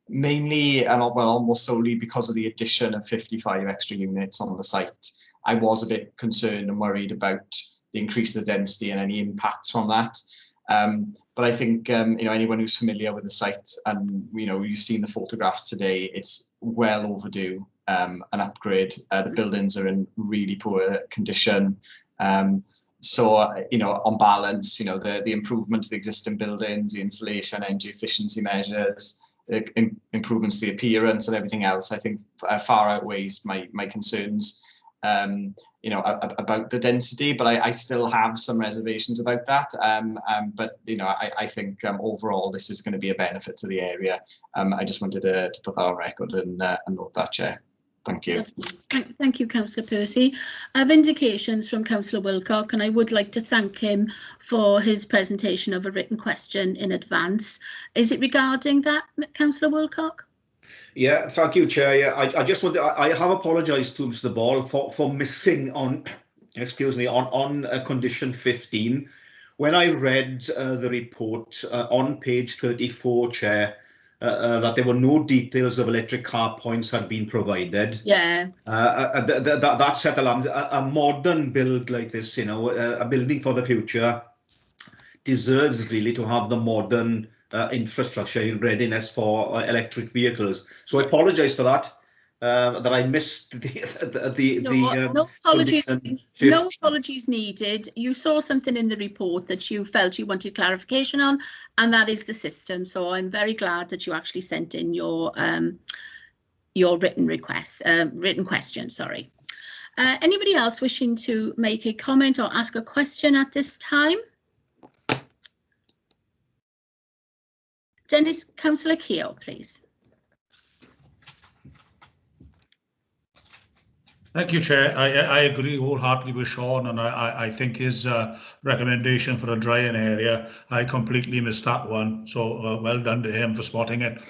mainly and well, almost solely because of the addition of 55 extra units on the site. I was a bit concerned and worried about the increase of the density and any impacts from that. But I think anyone who's familiar with the site, and you've seen the photographs today, it's well overdue an upgrade. The buildings are in really poor condition. So, on balance, the improvement to the existing buildings, the insulation, energy efficiency measures, improvements to the appearance and everything else, I think far outweighs my concerns, about the density. But I still have some reservations about that. But, I think overall this is going to be a benefit to the area. I just wanted to put that on record and note that, Chair. Thank you. Thank you, Councillor Percy. I have indications from Councillor Wilcock, and I would like to thank him for his presentation of a written question in advance. Is it regarding that, Councillor Wilcock? Yeah, thank you, Chair. Yeah, I just want I have apologised to Mr. Ball for missing on, excuse me, on condition 15. When I read the report on page 34, Chair, that there were no details of electric car points had been provided. Yeah. That set alarms. A modern build like this, a building for the future, deserves really to have the modern infrastructure in readiness for electric vehicles. So I apologise for that. That I missed no apologies. No apologies needed. You saw something in the report that you felt you wanted clarification on, and that is the system. So I'm very glad that you actually sent in your written request, written question. Sorry. Anybody else wishing to make a comment or ask a question at this time? Dennis, Councillor Keogh, please. Thank you, Chair. I agree wholeheartedly with Sean, and I think his recommendation for a drying area, I completely missed that one. So well done to him for spotting it.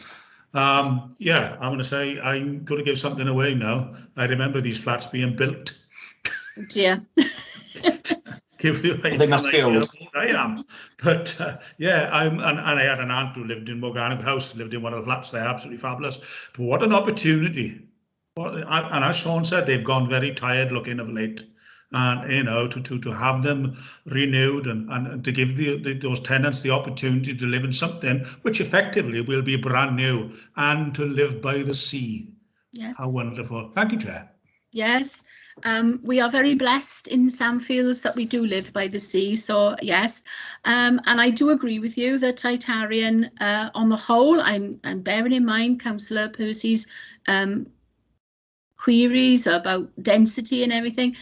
Yeah, I'm going to say I'm going to give something away now. I remember these flats being built. Yeah. Give the they must be old. I am, but yeah, and I had an aunt who lived in Morganic House, lived in one of the flats there, absolutely fabulous. But what an opportunity! And as Sean said, they've gone very tired looking of late, and to have them renewed and to give those tenants the opportunity to live in something which effectively will be brand new and to live by the sea. Yes. How wonderful! Thank you, Chair. Yes. We are very blessed in Sandfields that we do live by the sea, so yes, and I do agree with you that Titarian on the whole, and bearing in mind Councillor Percy's queries about density and everything,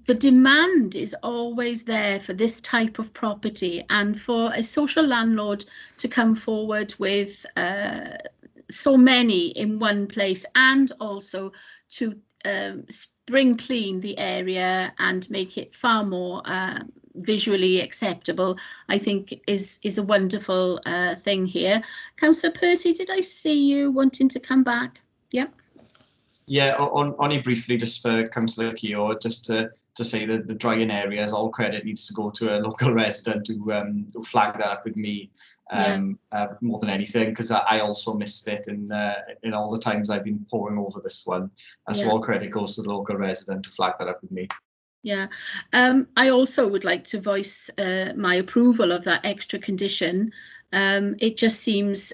the demand is always there for this type of property, and for a social landlord to come forward with so many in one place, and also to spring clean the area and make it far more visually acceptable, I think is a wonderful thing here. Councillor Percy, did I see you wanting to come back? Yep. Yeah, only briefly, just for Councillor Keogh, just to say that the drying areas, all credit needs to go to a local resident who flagged that up with me more than anything, because I also missed it in all the times I've been poring over this one. So all credit goes to the local resident who flagged that up with me. Yeah, I also would like to voice my approval of that extra condition. It just seems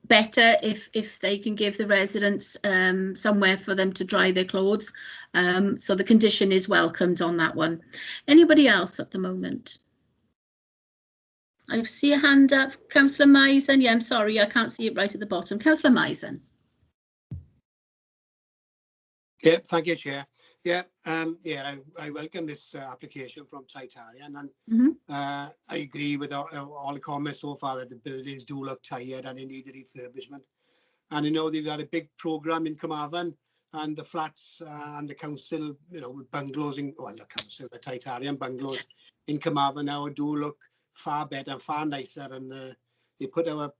better if they can give the residents somewhere for them to dry their clothes. So the condition is welcomed on that one. Anybody else at the moment? I see a hand up. Councillor Misen. Yeah, I'm sorry, I can't see it right at the bottom. Councillor Misen. Yeah, thank you, Chair. Yeah, I welcome this application from Titanian, and I agree with all the comments so far that the buildings do look tired and they need a refurbishment. And I know they've got a big programme in Carmarthen, and the flats and the council, with bungalows the council, the Titanian bungalows in Carmarthen now do look far better and far nicer, and they put our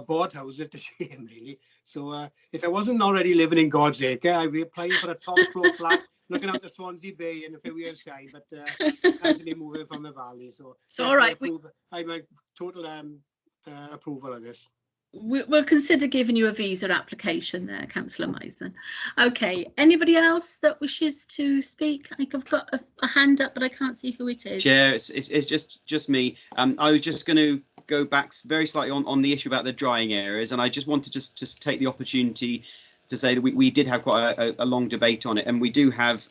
board house at the shame, really. So if I wasn't already living in God's Acre, I'd be applying for a top floor flat looking out to Swansea Bay in a few years' time, but actually moving from the valley. So all right. I'm a total approval of this. We'll consider giving you a visa application there, Councillor Misen. Okay, anybody else that wishes to speak? I think I've got a hand up, but I can't see who it is. Chair, it's just me. I was just going to go back very slightly on the issue about the drying areas, and I just wanted to just take the opportunity to say that we did have quite a long debate on it, and we do have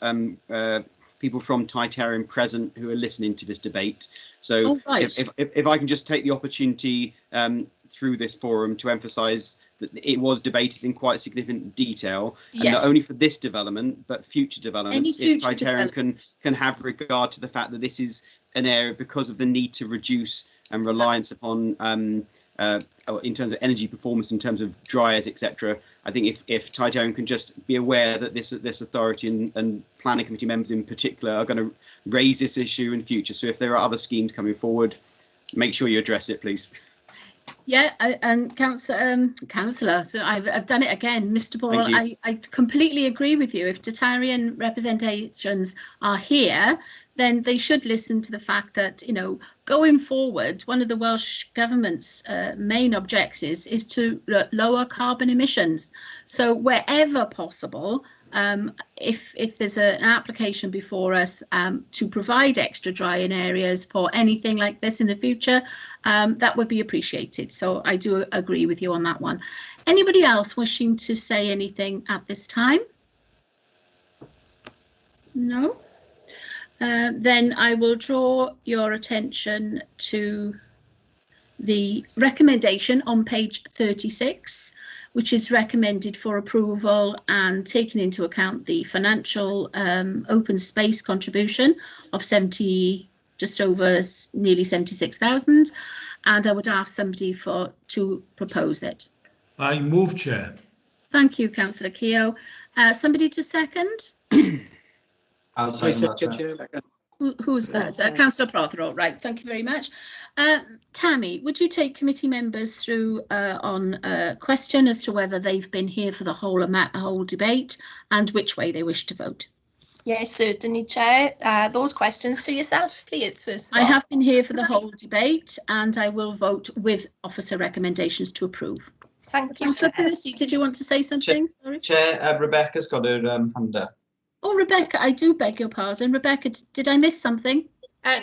people from Titanian present who are listening to this debate. So if I can just take the opportunity through this forum to emphasise that it was debated in quite significant detail, and not only for this development but future developments. If Titanian can have regard to the fact that this is an area because of the need to reduce and reliance upon in terms of energy performance, in terms of dryers, etc. I think if Titanian can just be aware that this authority and planning committee members in particular are going to raise this issue in future. So if there are other schemes coming forward, make sure you address it, please. Yeah, and Councillor, so I've done it again, Mr. Ball. I completely agree with you. If Titanian representations are here, then they should listen to the fact that, going forward, one of the Welsh Government's main objectives is to lower carbon emissions. So wherever possible, if there's an application before us to provide extra drying areas for anything like this in the future, that would be appreciated. So I do agree with you on that one. Anybody else wishing to say anything at this time? No? Then I will draw your attention to the recommendation on page 36, which is recommended for approval and taking into account the financial open space contribution of just over nearly 76,000, and I would ask somebody to propose it. I move, Chair. Thank you, Councillor Keogh. Somebody to second? I'll second that, Chair. Who's that? Councillor Prothero. Right, thank you very much. Tammy, would you take committee members through on a question as to whether they've been here for the whole debate and which way they wish to vote? Yes, certainly, Chair. Those questions to yourself, please, first of all. I have been here for the whole debate and I will vote with officer recommendations to approve. Thank you, Councillor Percy, did you want to say something? Sorry. Chair, Rebecca's got her hand up. Oh, Rebecca, I do beg your pardon. Rebecca, did I miss something?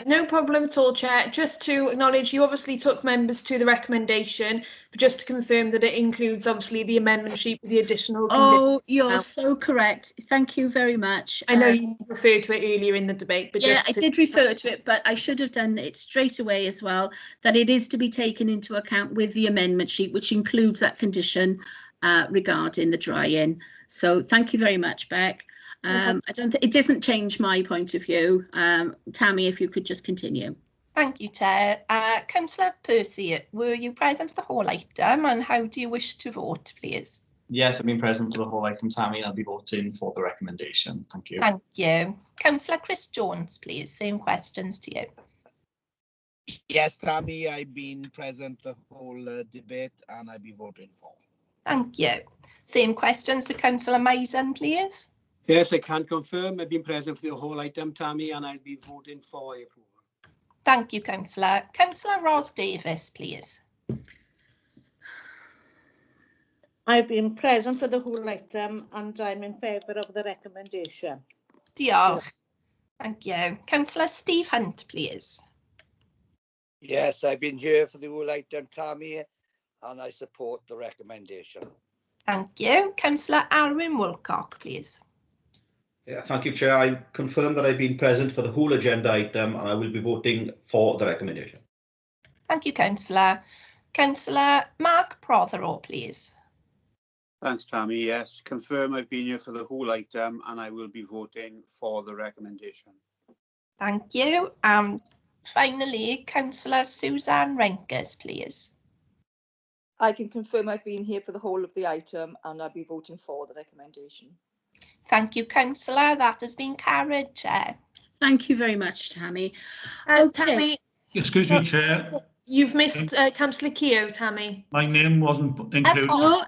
No problem at all, Chair. Just to acknowledge, you obviously took members to the recommendation, but just to confirm that it includes obviously the amendment sheet with the additional conditions. Oh, you're so correct. Thank you very much. I know you referred to it earlier in the debate, but yeah, I did refer to it, but I should have done it straight away as well, that it is to be taken into account with the amendment sheet, which includes that condition regarding the dry-in. So thank you very much, Beck. I don't think it doesn't change my point of view. Tammy, if you could just continue. Thank you, Chair. Councillor Percy, were you present for the whole item and how do you wish to vote, please? Yes, I've been present for the whole item, Tammy, and I'll be voting for the recommendation. Thank you. Thank you. Councillor Chris Jones, please. Same questions to you. Yes, Tammy, I've been present the whole debate and I'll be voting for. Thank you. Same questions to Councillor Mason, please. Yes, I can confirm I've been present for the whole item, Tammy, and I'll be voting for approval. Thank you, Councillor. Councillor Ros Davis, please. I've been present for the whole item and I'm in favour of the recommendation. Diolch. Thank you. Councillor Steve Hunt, please. Yes, I've been here for the whole item, Tammy, and I support the recommendation. Thank you. Councillor Alwyn Woolcock, please. Yeah, thank you, Chair. I confirm that I've been present for the whole agenda item and I will be voting for the recommendation. Thank you, Councillor. Councillor Mark Prothero, please. Thanks, Tammy. Yes, confirm I've been here for the whole item and I will be voting for the recommendation. Thank you. And finally, Councillor Suzanne Renkers, please. I can confirm I've been here for the whole of the item and I'll be voting for the recommendation. Thank you, Councillor. That has been carried, Chair. Thank you very much, Tammy. Tammy, Excuse me, Chair. you've missed Councillor Keogh, Tammy. My name wasn't included. No,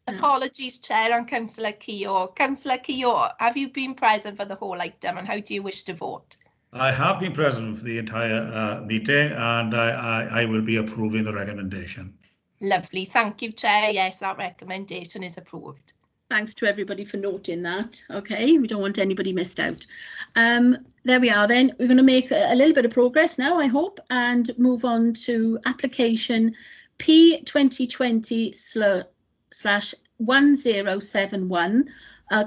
Apologies, Chair, on Councillor Keogh. Councillor Keogh, have you been present for the whole item and how do you wish to vote? I have been present for the entire meeting and I will be approving the recommendation. Lovely. Thank you, Chair. Yes, that recommendation is approved. Thanks to everybody for noting that. Okay, we don't want anybody missed out. There we are then. We're going to make a little bit of progress now, I hope, and move on to application P2020/1071,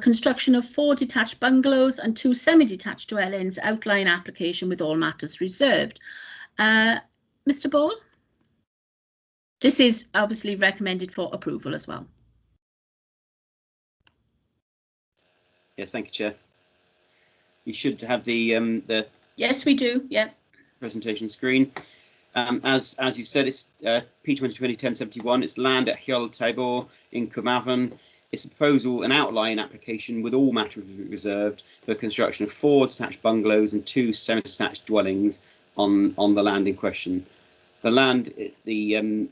construction of 4 detached bungalows and 2 semi-detached dwellings, outline application with all matters reserved. Mr. Ball? This is obviously recommended for approval as well. Yes, thank you, Chair. You should have the Yes, we do. Yeah. Presentation screen. As you said, it's P2020/1071. It's land at Talbot in Carmarthen. It's a proposal, an outline application with all matters reserved for construction of 4 detached bungalows and 2 semi-detached dwellings on the land in question. The land, the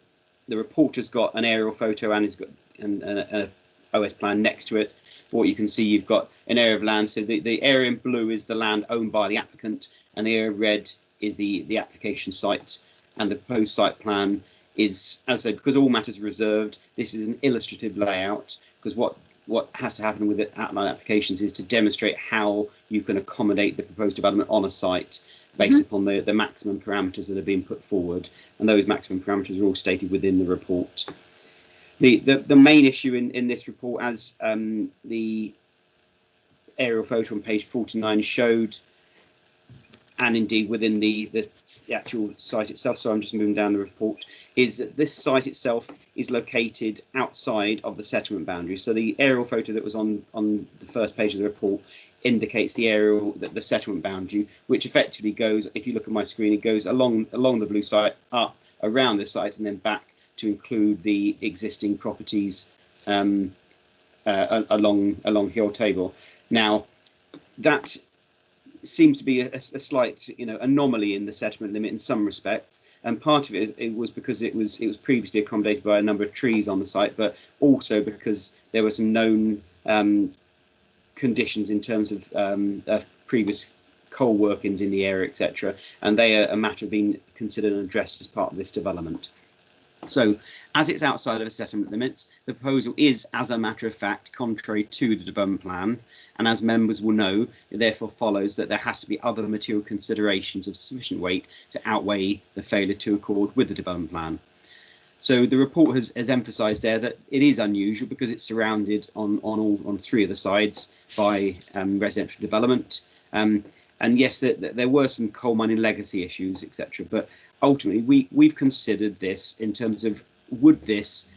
reporter's got an aerial photo and he's got an OS plan next to it. What you can see, you've got an area of land. So the area in blue is the land owned by the applicant, and the area of red is the application site. And the proposed site plan is, as I said, because all matters are reserved, this is an illustrative layout, because what has to happen with the outline applications is to demonstrate how you can accommodate the proposed development on a site based upon the maximum parameters that are being put forward. And those maximum parameters are all stated within the report. The main issue in this report, as the aerial photo on page 49 showed, and indeed within the actual site itself, so I'm just moving down the report, is that this site itself is located outside of the settlement boundary. So the aerial photo that was on the first page of the report indicates the settlement boundary, which effectively goes, if you look at my screen, it goes along the blue site, up around this site, and then back to include the existing properties along Hill Table. Now, that seems to be a slight, anomaly in the settlement limit in some respects, and part of it was because it was previously accommodated by a number of trees on the site, but also because there were some known conditions in terms of previous coal workings in the area, etc., and they are a matter of being considered and addressed as part of this development. So, as it's outside of the settlement limits, the proposal is, as a matter of fact, contrary to the development plan, and as members will know, it therefore follows that there has to be other material considerations of sufficient weight to outweigh the failure to accord with the development plan. So the report has emphasised there that it is unusual because it's surrounded on 3 of the sides by residential development, and yes, there were some coal mining legacy issues, etc. But ultimately, we've considered this in terms of, would this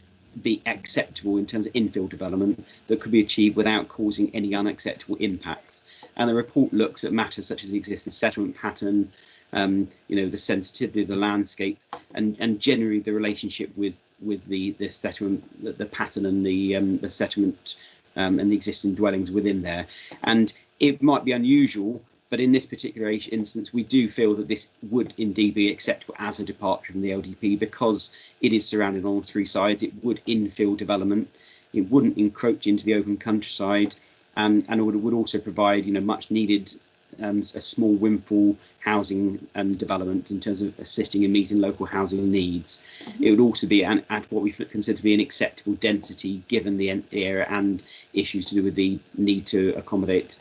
be acceptable in terms of infill development that could be achieved without causing any unacceptable impacts? And the report looks at matters such as the existing settlement pattern, the sensitivity of the landscape, and generally the relationship with the settlement, the pattern and the settlement and the existing dwellings within there. And it might be unusual, but in this particular instance, we do feel that this would indeed be acceptable as a departure from the LDP, because it is surrounded on all three sides. It would infill development, it wouldn't encroach into the open countryside, and it would also provide, much needed a small windfall housing and development in terms of assisting in meeting local housing needs. It would also be at what we consider to be an acceptable density given the area and issues to do with the need to accommodate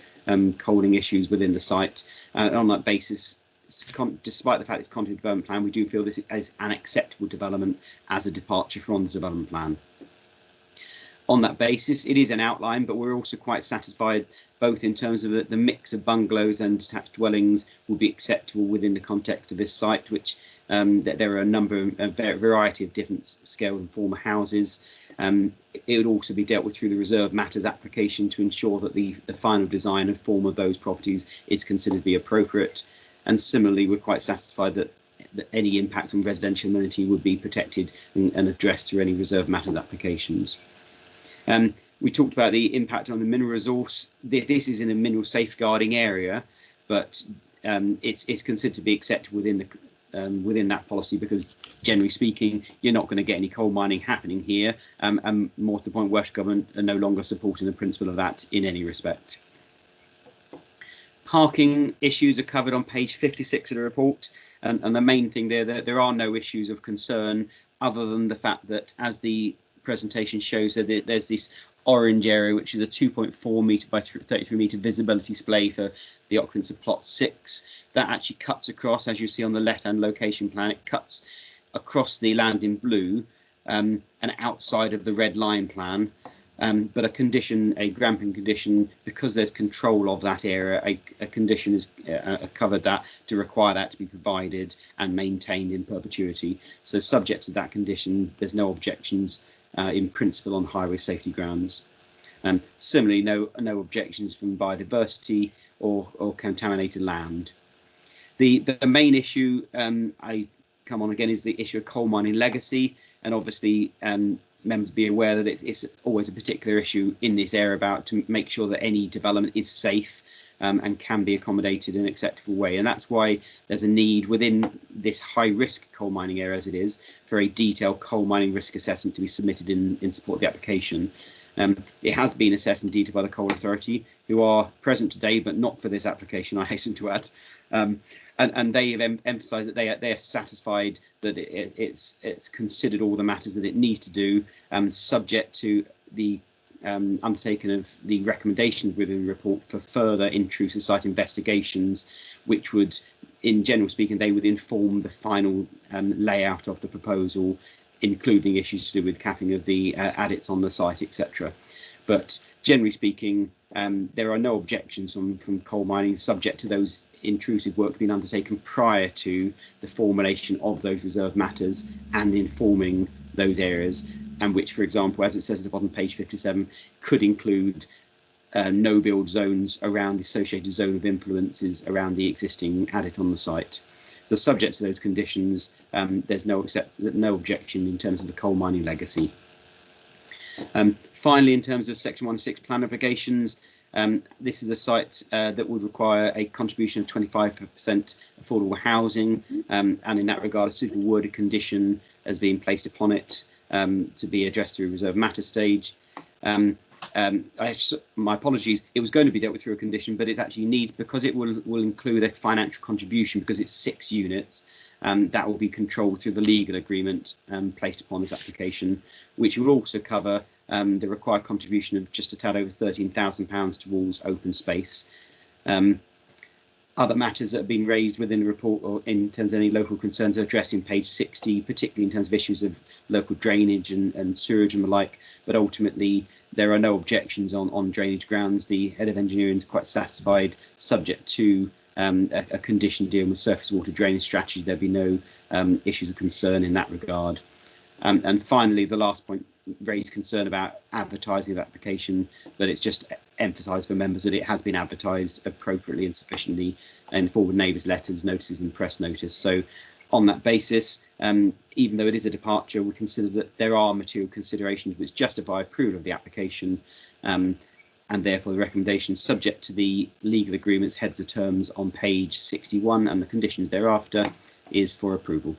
coaling issues within the site. On that basis, despite the fact it's content development plan, we do feel this is an acceptable development as a departure from the development plan. On that basis, it is an outline, but we're also quite satisfied both in terms of the mix of bungalows and detached dwellings will be acceptable within the context of this site, which there are a variety of different scale and form of houses. It would also be dealt with through the reserve matters application to ensure that the final design and form of those properties is considered to be appropriate. And similarly, we're quite satisfied that any impact on residential amenity would be protected and addressed through any reserve matters applications. We talked about the impact on the mineral resource. This is in a mineral safeguarding area, but it's considered to be acceptable within that policy, because generally speaking, you're not going to get any coal mining happening here, and more to the point, Welsh Government are no longer supporting the principle of that in any respect. Parking issues are covered on page 56 of the report, and the main thing there are no issues of concern other than the fact that, as the presentation shows, that there's this orange area which is a 2.4 metre by 33 metre visibility splay for the occupants of plot 6. That actually cuts across, as you see on the left-hand location plan, it cuts across the land in blue and outside of the red line plan. But a gramping condition, because there's control of that area, a condition is covered that to require that to be provided and maintained in perpetuity. So subject to that condition, there's no objections in principle on highway safety grounds. Similarly, no objections from biodiversity or contaminated land. The main issue I come on again is the issue of coal mining legacy, and obviously members be aware that it's always a particular issue in this area about to make sure that any development is safe and can be accommodated in an acceptable way. And that's why there's a need within this high risk coal mining area as it is for a detailed coal mining risk assessment to be submitted in support of the application. It has been assessed in detail by the Coal Authority, who are present today, but not for this application, I hasten to add. And they have emphasised that they are satisfied that it's considered all the matters that it needs to do, subject to the undertaking of the recommendations within the report for further intrusive site investigations, which would, in general speaking, they would inform the final layout of the proposal, including issues to do with capping of the adits on the site, etc. But generally speaking, there are no objections from coal mining, subject to those intrusive work being undertaken prior to the formulation of those reserve matters and informing those areas, and which, for example, as it says at the bottom of page 57, could include no build zones around the associated zone of influences around the existing adit on the site. So subject to those conditions, there's no objection in terms of the coal mining legacy. Finally, in terms of section 106 plan obligations, this is a site that would require a contribution of 25% affordable housing, and in that regard, a suitable worded condition has been placed upon it to be addressed through reserve matter stage. My apologies, it was going to be dealt with through a condition, but it actually needs, because it will include a financial contribution, because it's 6 units, that will be controlled through the legal agreement placed upon this application, which will also cover the required contribution of just a tad over £13,000 towards open space. Other matters that have been raised within the report, or in terms of any local concerns, are addressed in page 60, particularly in terms of issues of local drainage and sewage and the like. But ultimately, there are no objections on drainage grounds. The head of engineering is quite satisfied, subject to a condition dealing with surface water drainage strategy. There'll be no issues of concern in that regard. And finally, the last point raised concern about advertising of application, but it's just emphasised for members that it has been advertised appropriately and sufficiently in forward neighbours letters, notices and press notice. So on that basis, even though it is a departure, we consider that there are material considerations which justify approval of the application, and therefore the recommendation, subject to the legal agreements heads of terms on page 61 and the conditions thereafter, is for approval.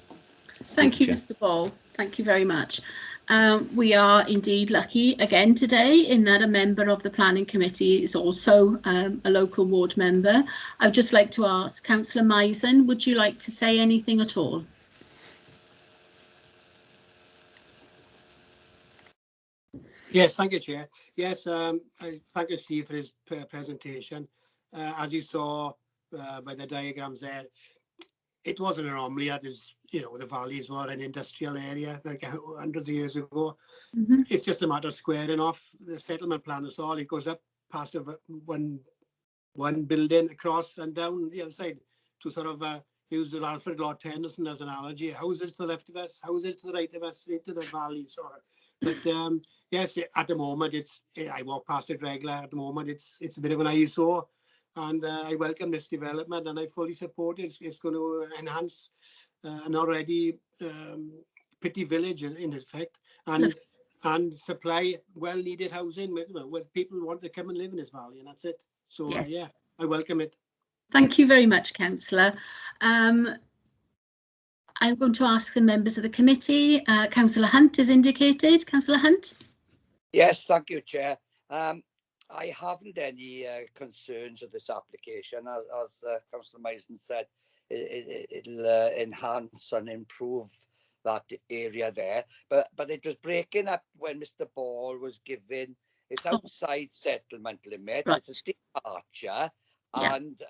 Thank you, Mr. Ball. Thank you very much. We are indeed lucky again today in that a member of the Planning Committee is also a local ward member. I would just like to ask Councillor Misen, would you like to say anything at all? Yes, thank you, Chair. Yes, I thank you, Steve, for his presentation. As you saw by the diagrams there, it was an anomaly that is, you know, the valleys were an industrial area like hundreds of years ago. It's just a matter of squaring off the settlement plan is all. It goes up past one building across and down the other side to sort of use the Alfred Lord Tennyson as an analogy. Houses to the left of us, houses to the right of us, into the valley, sort of. But yes, at the moment, I walk past it regular. At the moment, it's a bit of an eyesore. And I welcome this development and I fully support it. It's going to enhance an already pretty village in effect and supply well-needed housing where people want to come and live in this valley, and that's it. So yes. Yeah, I welcome it. Thank you very much, Councillor. I'm going to ask the members of the committee. Councillor Hunt is indicated. Councillor Hunt? Yes, thank you, Chair. I haven't any concerns of this application. As Councillor Misen said, it'll enhance and improve that area there. But it was breaking up when Mr. Ball was given. It's outside settlement limit. Right. It's a departure, yeah. And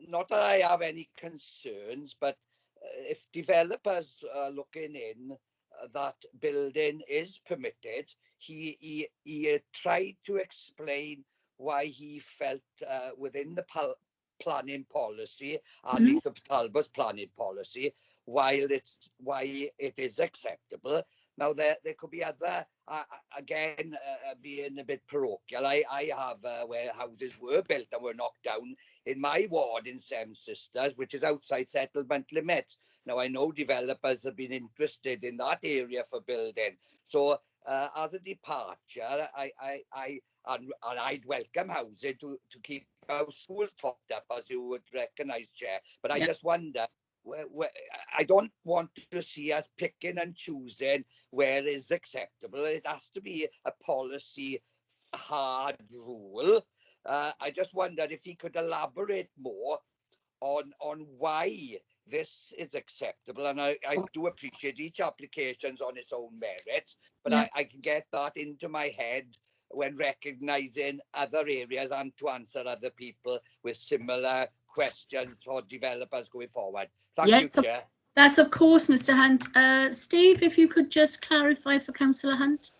not that I have any concerns, but if developers are looking in, that building is permitted. He tried to explain why he felt within the planning policy and Neath of Talbot's planning policy, why it is acceptable. Now there could be other again being a bit parochial. I have where houses were built and were knocked down in my ward in Seven Sisters, which is outside settlement limits. Now I know developers have been interested in that area for building. So as a departure, I'd welcome housing to keep our schools topped up, as you would recognise, Chair. But I just wonder, I don't want to see us picking and choosing where is acceptable. It has to be a policy hard rule. I just wondered if he could elaborate more on why this is acceptable, and I do appreciate each application's on its own merits, but I can get that into my head when recognising other areas and to answer other people with similar questions for developers going forward. Thank you, Chair. That's of course, Mr. Hunt. Steve, if you could just clarify for Councillor Hunt.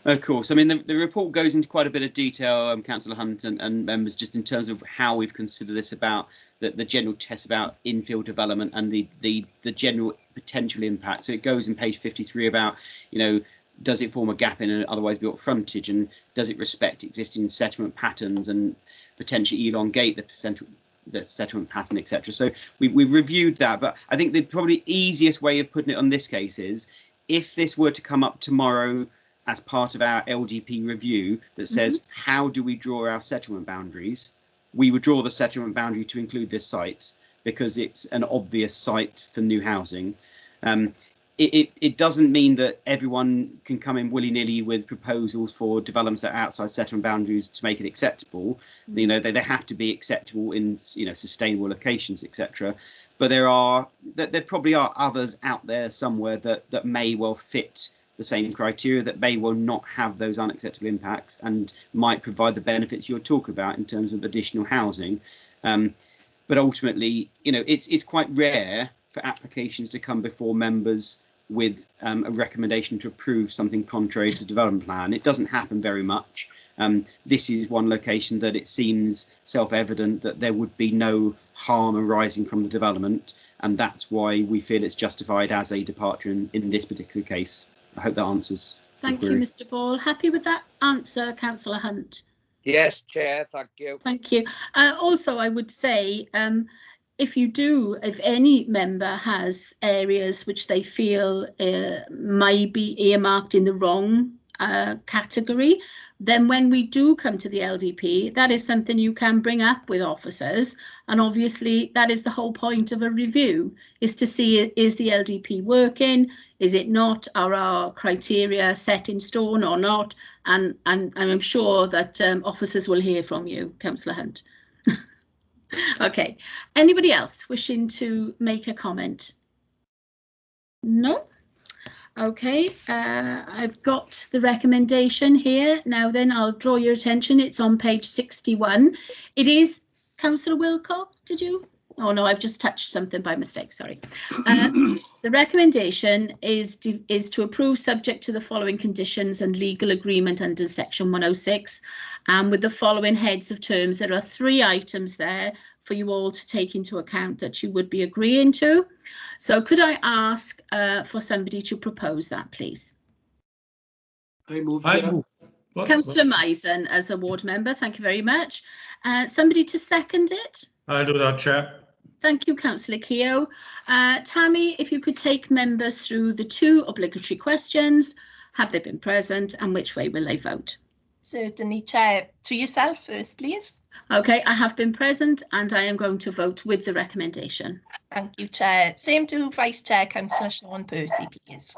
Of course. I mean, the report goes into quite a bit of detail, Councillor Hunt and members, just in terms of how we've considered this about the general test about infill development and the general potential impact. So it goes in page 53 about, you know, does it form a gap in an otherwise built frontage, and does it respect existing settlement patterns and potentially elongate the settlement pattern, etc. So we've reviewed that, but I think the probably easiest way of putting it on this case is, if this were to come up tomorrow as part of our LDP review that says, how do we draw our settlement boundaries? We would draw the settlement boundary to include this site because it's an obvious site for new housing. It doesn't mean that everyone can come in willy-nilly with proposals for developments that are outside settlement boundaries to make it acceptable. You know, they have to be acceptable in, you know, sustainable locations, etc. But there probably are others out there somewhere that may well fit the same criteria, that may well not have those unacceptable impacts and might provide the benefits you're talking about in terms of additional housing. But ultimately, you know, it's quite rare for applications to come before members with a recommendation to approve something contrary to development plan. It doesn't happen very much. This is one location that it seems self-evident that there would be no harm arising from the development, and that's why we feel it's justified as a departure in this particular case. I hope that answers. Thank you, Mr. Ball. Happy with that answer, Councillor Hunt? Yes, Chair, thank you. Thank you. Also, I would say, if any member has areas which they feel might be earmarked in the wrong category, then when we do come to the LDP, that is something you can bring up with officers. And obviously, that is the whole point of a review, is to see, is the LDP working? Is it not? Are our criteria set in stone or not? And I'm sure that officers will hear from you, Councillor Hunt. Okay. Anybody else wishing to make a comment? No? Okay, I've got the recommendation here. Now then, I'll draw your attention. It's on page 61. It is, Councillor Wilcock, did you? Oh no, I've just touched something by mistake, sorry. The recommendation is to approve subject to the following conditions and legal agreement under section 106. And with the following heads of terms, there are 3 items there for you all to take into account that you would be agreeing to. So could I ask for somebody to propose that, please? I move. Councillor Misen as a ward member, thank you very much. Somebody to second it? I'll do that, Chair. Thank you, Councillor Keogh. Tammy, if you could take members through the 2 obligatory questions. Have they been present and which way will they vote? Certainly, Chair. To yourself first, please. Okay, I have been present and I am going to vote with the recommendation. Thank you, Chair. Same to Vice Chair, Councillor Sean Percy, please.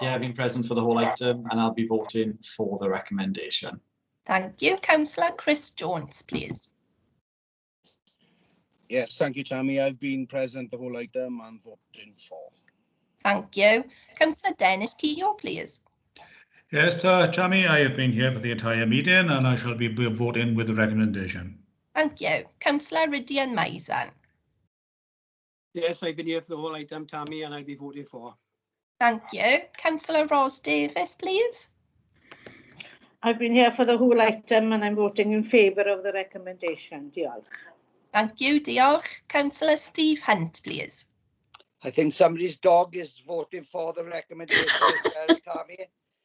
Yeah, I've been present for the whole item and I'll be voting for the recommendation. Thank you. Councillor Chris Jones, please. Yes, thank you, Tammy. I've been present the whole item and voting for. Thank you. Councillor Dennis Keogh, please. Yes, Tammy, I have been here for the entire meeting and I shall be voting with the recommendation. Thank you. Councillor Ridian Misen. Yes, I've been here for the whole item, Tammy, and I'll be voting for. Thank you. Councillor Ros Davis, please. I've been here for the whole item and I'm voting in favour of the recommendation. Diolch. Thank you. Diolch. Councillor Steve Hunt, please. I think somebody's dog is voting for the recommendation, Tammy,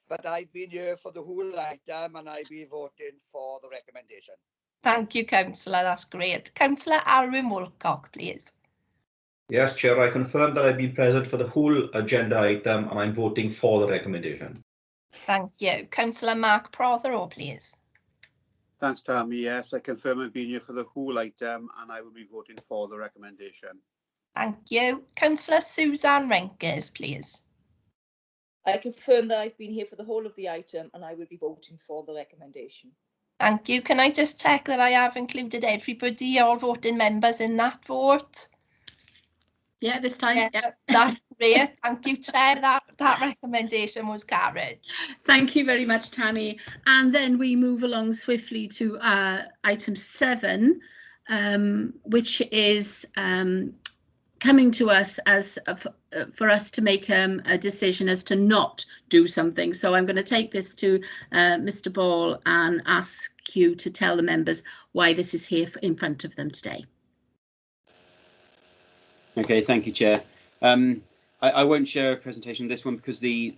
but I've been here for the whole item and I'll be voting for the recommendation. Thank you, Councillor. That's great. Councillor Alwyn Wilcock, please. Yes, Chair, I confirm that I've been present for the whole agenda item and I'm voting for the recommendation. Thank you. Councillor Mark Prothero, please. Thanks, Tammy. Yes, I confirm I've been here for the whole item and I will be voting for the recommendation. Thank you. Councillor Suzanne Renkers, please. I confirm that I've been here for the whole of the item and I will be voting for the recommendation. Thank you. Can I just check that I have included everybody, all voting members in that vote? Yeah, this time. Yeah. That's great. Thank you, Chair. That recommendation was carried. Thank you very much, Tammy. And then we move along swiftly to item 7, which is coming to us as for us to make a decision as to not do something. So I'm going to take this to Mr. Ball and ask you to tell the members why this is here in front of them today. Okay, thank you, Chair. I won't share a presentation of this one because the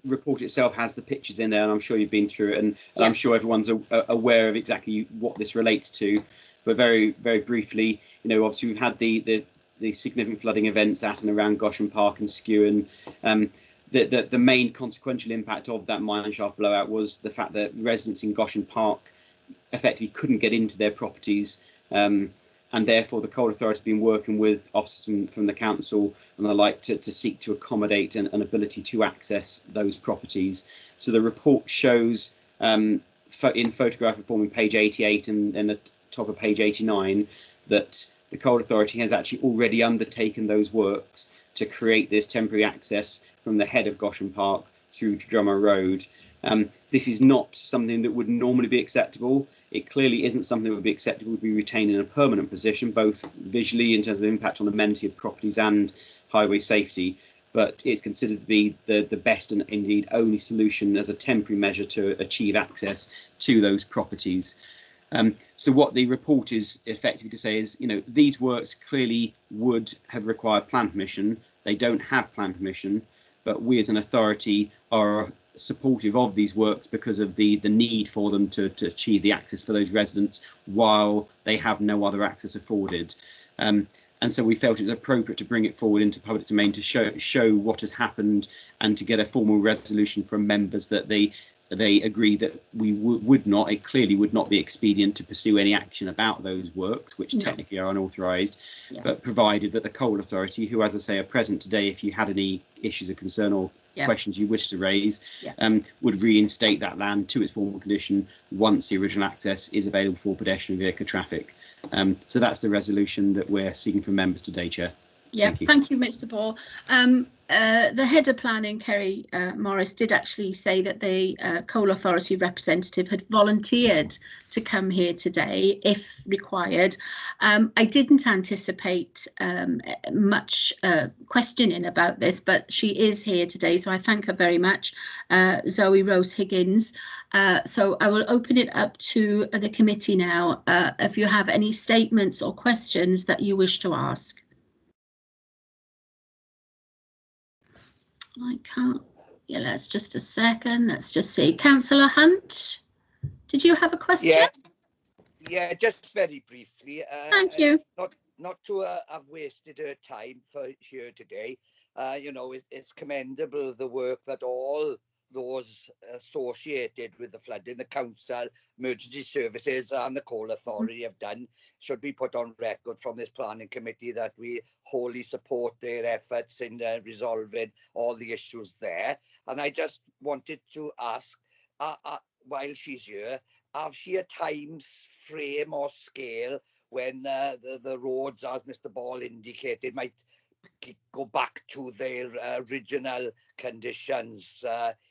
report itself has the pictures in there and I'm sure you've been through it and I'm sure everyone's aware of exactly what this relates to. But very, very briefly, you know, obviously we've had the significant flooding events at and around Goshen Park and Skewen. The main consequential impact of that mine shaft blowout was the fact that residents in Goshen Park effectively couldn't get into their properties, and therefore the Coal Authority has been working with officers from the council and the like to seek to accommodate an ability to access those properties. So the report shows in photographic form on page 88 and the top of page 89 that the Coal Authority has actually already undertaken those works to create this temporary access from the head of Goshen Park through to Drummer Road. This is not something that would normally be acceptable. It clearly isn't something that would be acceptable to be retained in a permanent position, both visually in terms of impact on amenity of properties and highway safety, but it's considered to be the best and indeed only solution as a temporary measure to achieve access to those properties. So what the report is effectively to say is, you know, these works clearly would have required plan permission. They don't have plan permission. but we as an authority are supportive of these works because of the need for them to achieve the access for those residents while they have no other access afforded. And so we felt it was appropriate to bring it forward into public domain to show what has happened and to get a formal resolution from members that they agree that we it clearly would not be expedient to pursue any action about those works, which technically are unauthorised, but provided that the Coal Authority, who, as I say, are present today, if you had any issues of concern or questions you wish to raise, would reinstate that land to its formal condition once the original access is available for pedestrian vehicle traffic. So that's the resolution that we're seeking from members today, Chair. Yeah, thank you, Mr. Ball. The head of planning, Kerry Morris, did actually say that the Coal Authority representative had volunteered to come here today if required. I didn't anticipate much questioning about this, but she is here today, so I thank her very much, Zoe Rose Higgins. So I will open it up to the committee now if you have any statements or questions that you wish to ask. I can't. Yeah, let's just a second. Let's just see. Councillor Hunt, did you have a question? Yeah, just very briefly. Thank you. Not to have wasted her time for here today. You know, it's commendable the work that all those associated with the flooding, the council, emergency services and the Coal Authority have done. Should be put on record from this planning committee that we wholly support their efforts in resolving all the issues there. And I just wanted to ask, while she's here, have she a time frame or scale when the roads, as Mr. Ball indicated, might go back to their original conditions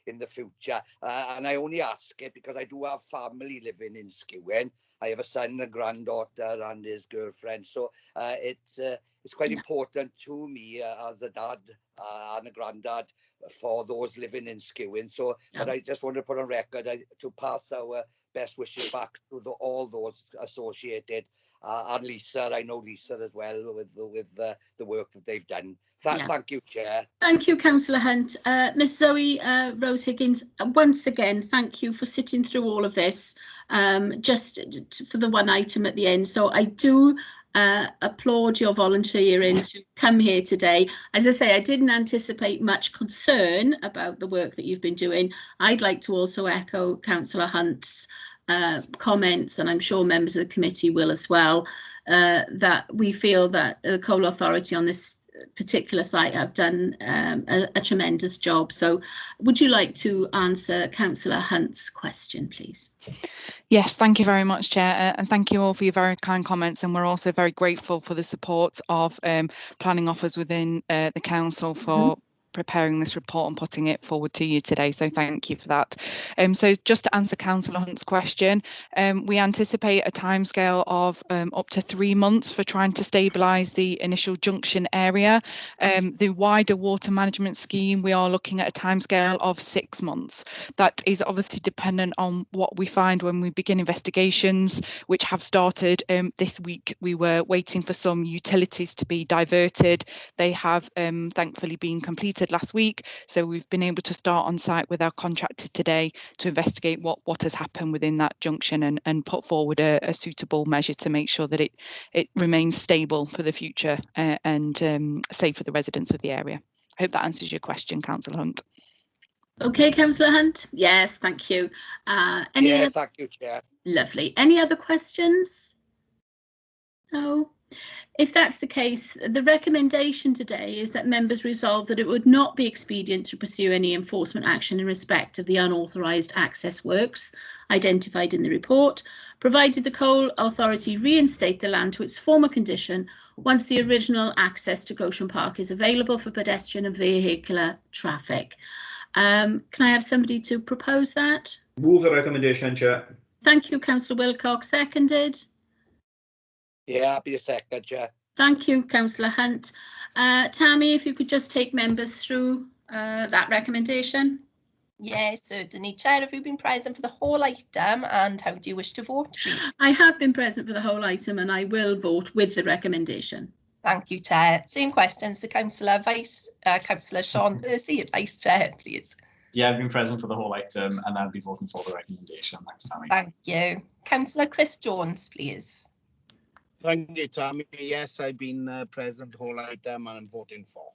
in the future? And I only ask it because I do have family living in Skewen. I have a son, a granddaughter and his girlfriend, so it's quite important to me as a dad and a granddad for those living in Skewen. So but I just want to put on record to pass our best wishes back to all those associated, and Lisa. I know Lisa as well with the work that they've done. Thank you, Chair. Thank you, Councillor Hunt. Miss Zoe Rose Higgins, once again, thank you for sitting through all of this, just for the one item at the end. So I do applaud your volunteering to come here today. As I say, I didn't anticipate much concern about the work that you've been doing. I'd like to also echo Councillor Hunt's comments, and I'm sure members of the committee will as well, that we feel that the Coal Authority on this particular site have done a tremendous job. So would you like to answer Councillor Hunt's question, please? Yes, thank you very much, Chair, and thank you all for your very kind comments. And we're also very grateful for the support of planning officers within the council for preparing this report and putting it forward to you today, so thank you for that. So just to answer Councillor Hunt's question, we anticipate a timescale of up to 3 months for trying to stabilise the initial junction area. The wider water management scheme, we are looking at a timescale of 6 months. That is obviously dependent on what we find when we begin investigations, which have started this week. We were waiting for some utilities to be diverted. They have thankfully been completed last week, so we've been able to start on site with our contractor today to investigate what has happened within that junction and put forward a suitable measure to make sure that it remains stable for the future and safe for the residents of the area. I hope that answers your question, Councillor Hunt. Okay, Councillor Hunt. Yes, thank you. Thank you, Chair. Lovely. Any other questions? No. If that's the case, the recommendation today is that members resolve that it would not be expedient to pursue any enforcement action in respect of the unauthorised access works identified in the report, provided the Coal Authority reinstate the land to its former condition once the original access to Goshen Park is available for pedestrian and vehicular traffic. Can I have somebody to propose that? Move the recommendation, Chair. Thank you, Councillor Wilcox. Seconded. Yeah, I'll be a second, Chair. Thank you, Councillor Hunt. Tammy, if you could just take members through that recommendation. Yes, certainly. Chair, have you been present for the whole item and how do you wish to vote, please? I have been present for the whole item and I will vote with the recommendation. Thank you, Chair. Same questions to Councillor Sean Percy, Vice Chair, please. Yeah, I've been present for the whole item and I'll be voting for the recommendation. Thanks, Tammy. Thank you. Councillor Chris Jones, please. Thank you, Tammy. Yes, I've been present the whole item and I'm voting for.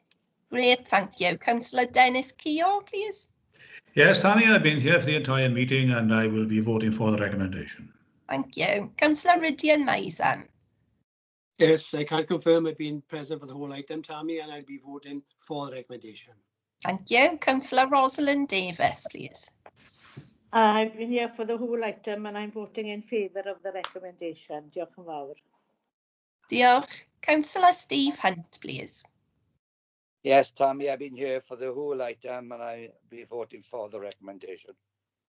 Great, thank you. Councillor Dennis Keogh, please. Yes, Tammy, I've been here for the entire meeting and I will be voting for the recommendation. Thank you. Councillor Rydian Mason. Yes, I can confirm I've been present for the whole item, Tammy, and I'll be voting for the recommendation. Thank you. Councillor Rosalind Davis, please. I've been here for the whole item and I'm voting in favour of the recommendation. Diolch yn fawr. Diolch. Councillor Steve Hunt, please. Yes, Tammy, I've been here for the whole item and I'll be voting for the recommendation.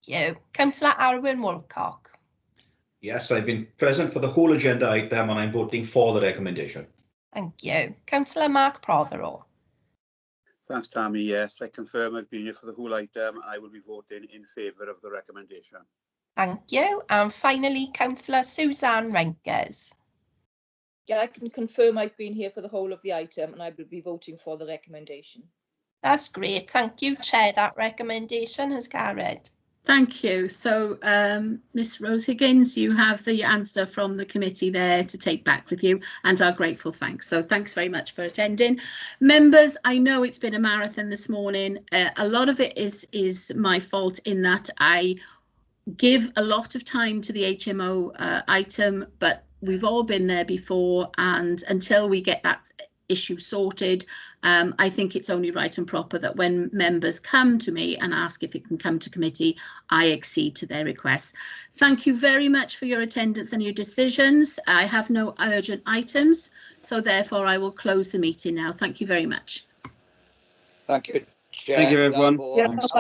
Thank you. Councillor Arwyn Woolcock. Yes, I've been present for the whole agenda item and I'm voting for the recommendation. Thank you. Councillor Mark Prothero. Thanks, Tammy. Yes, I confirm I've been here for the whole item and I will be voting in favour of the recommendation. Thank you. And finally, Councillor Suzanne Renkers. Yeah, I can confirm I've been here for the whole of the item and I will be voting for the recommendation. That's great. Thank you, Chair. That recommendation has carried. Thank you. So, Miss Rose Higgins, you have the answer from the committee there to take back with you, and our grateful thanks. So thanks very much for attending. Members, I know it's been a marathon this morning. A lot of it is my fault in that I give a lot of time to the HMO item, but we've all been there before, and until we get that issue sorted, I think it's only right and proper that when members come to me and ask if it can come to committee, I accede to their requests. Thank you very much for your attendance and your decisions. I have no urgent items, so therefore I will close the meeting now. Thank you very much. Thank you, Chair. Thank you, everyone. Yeah.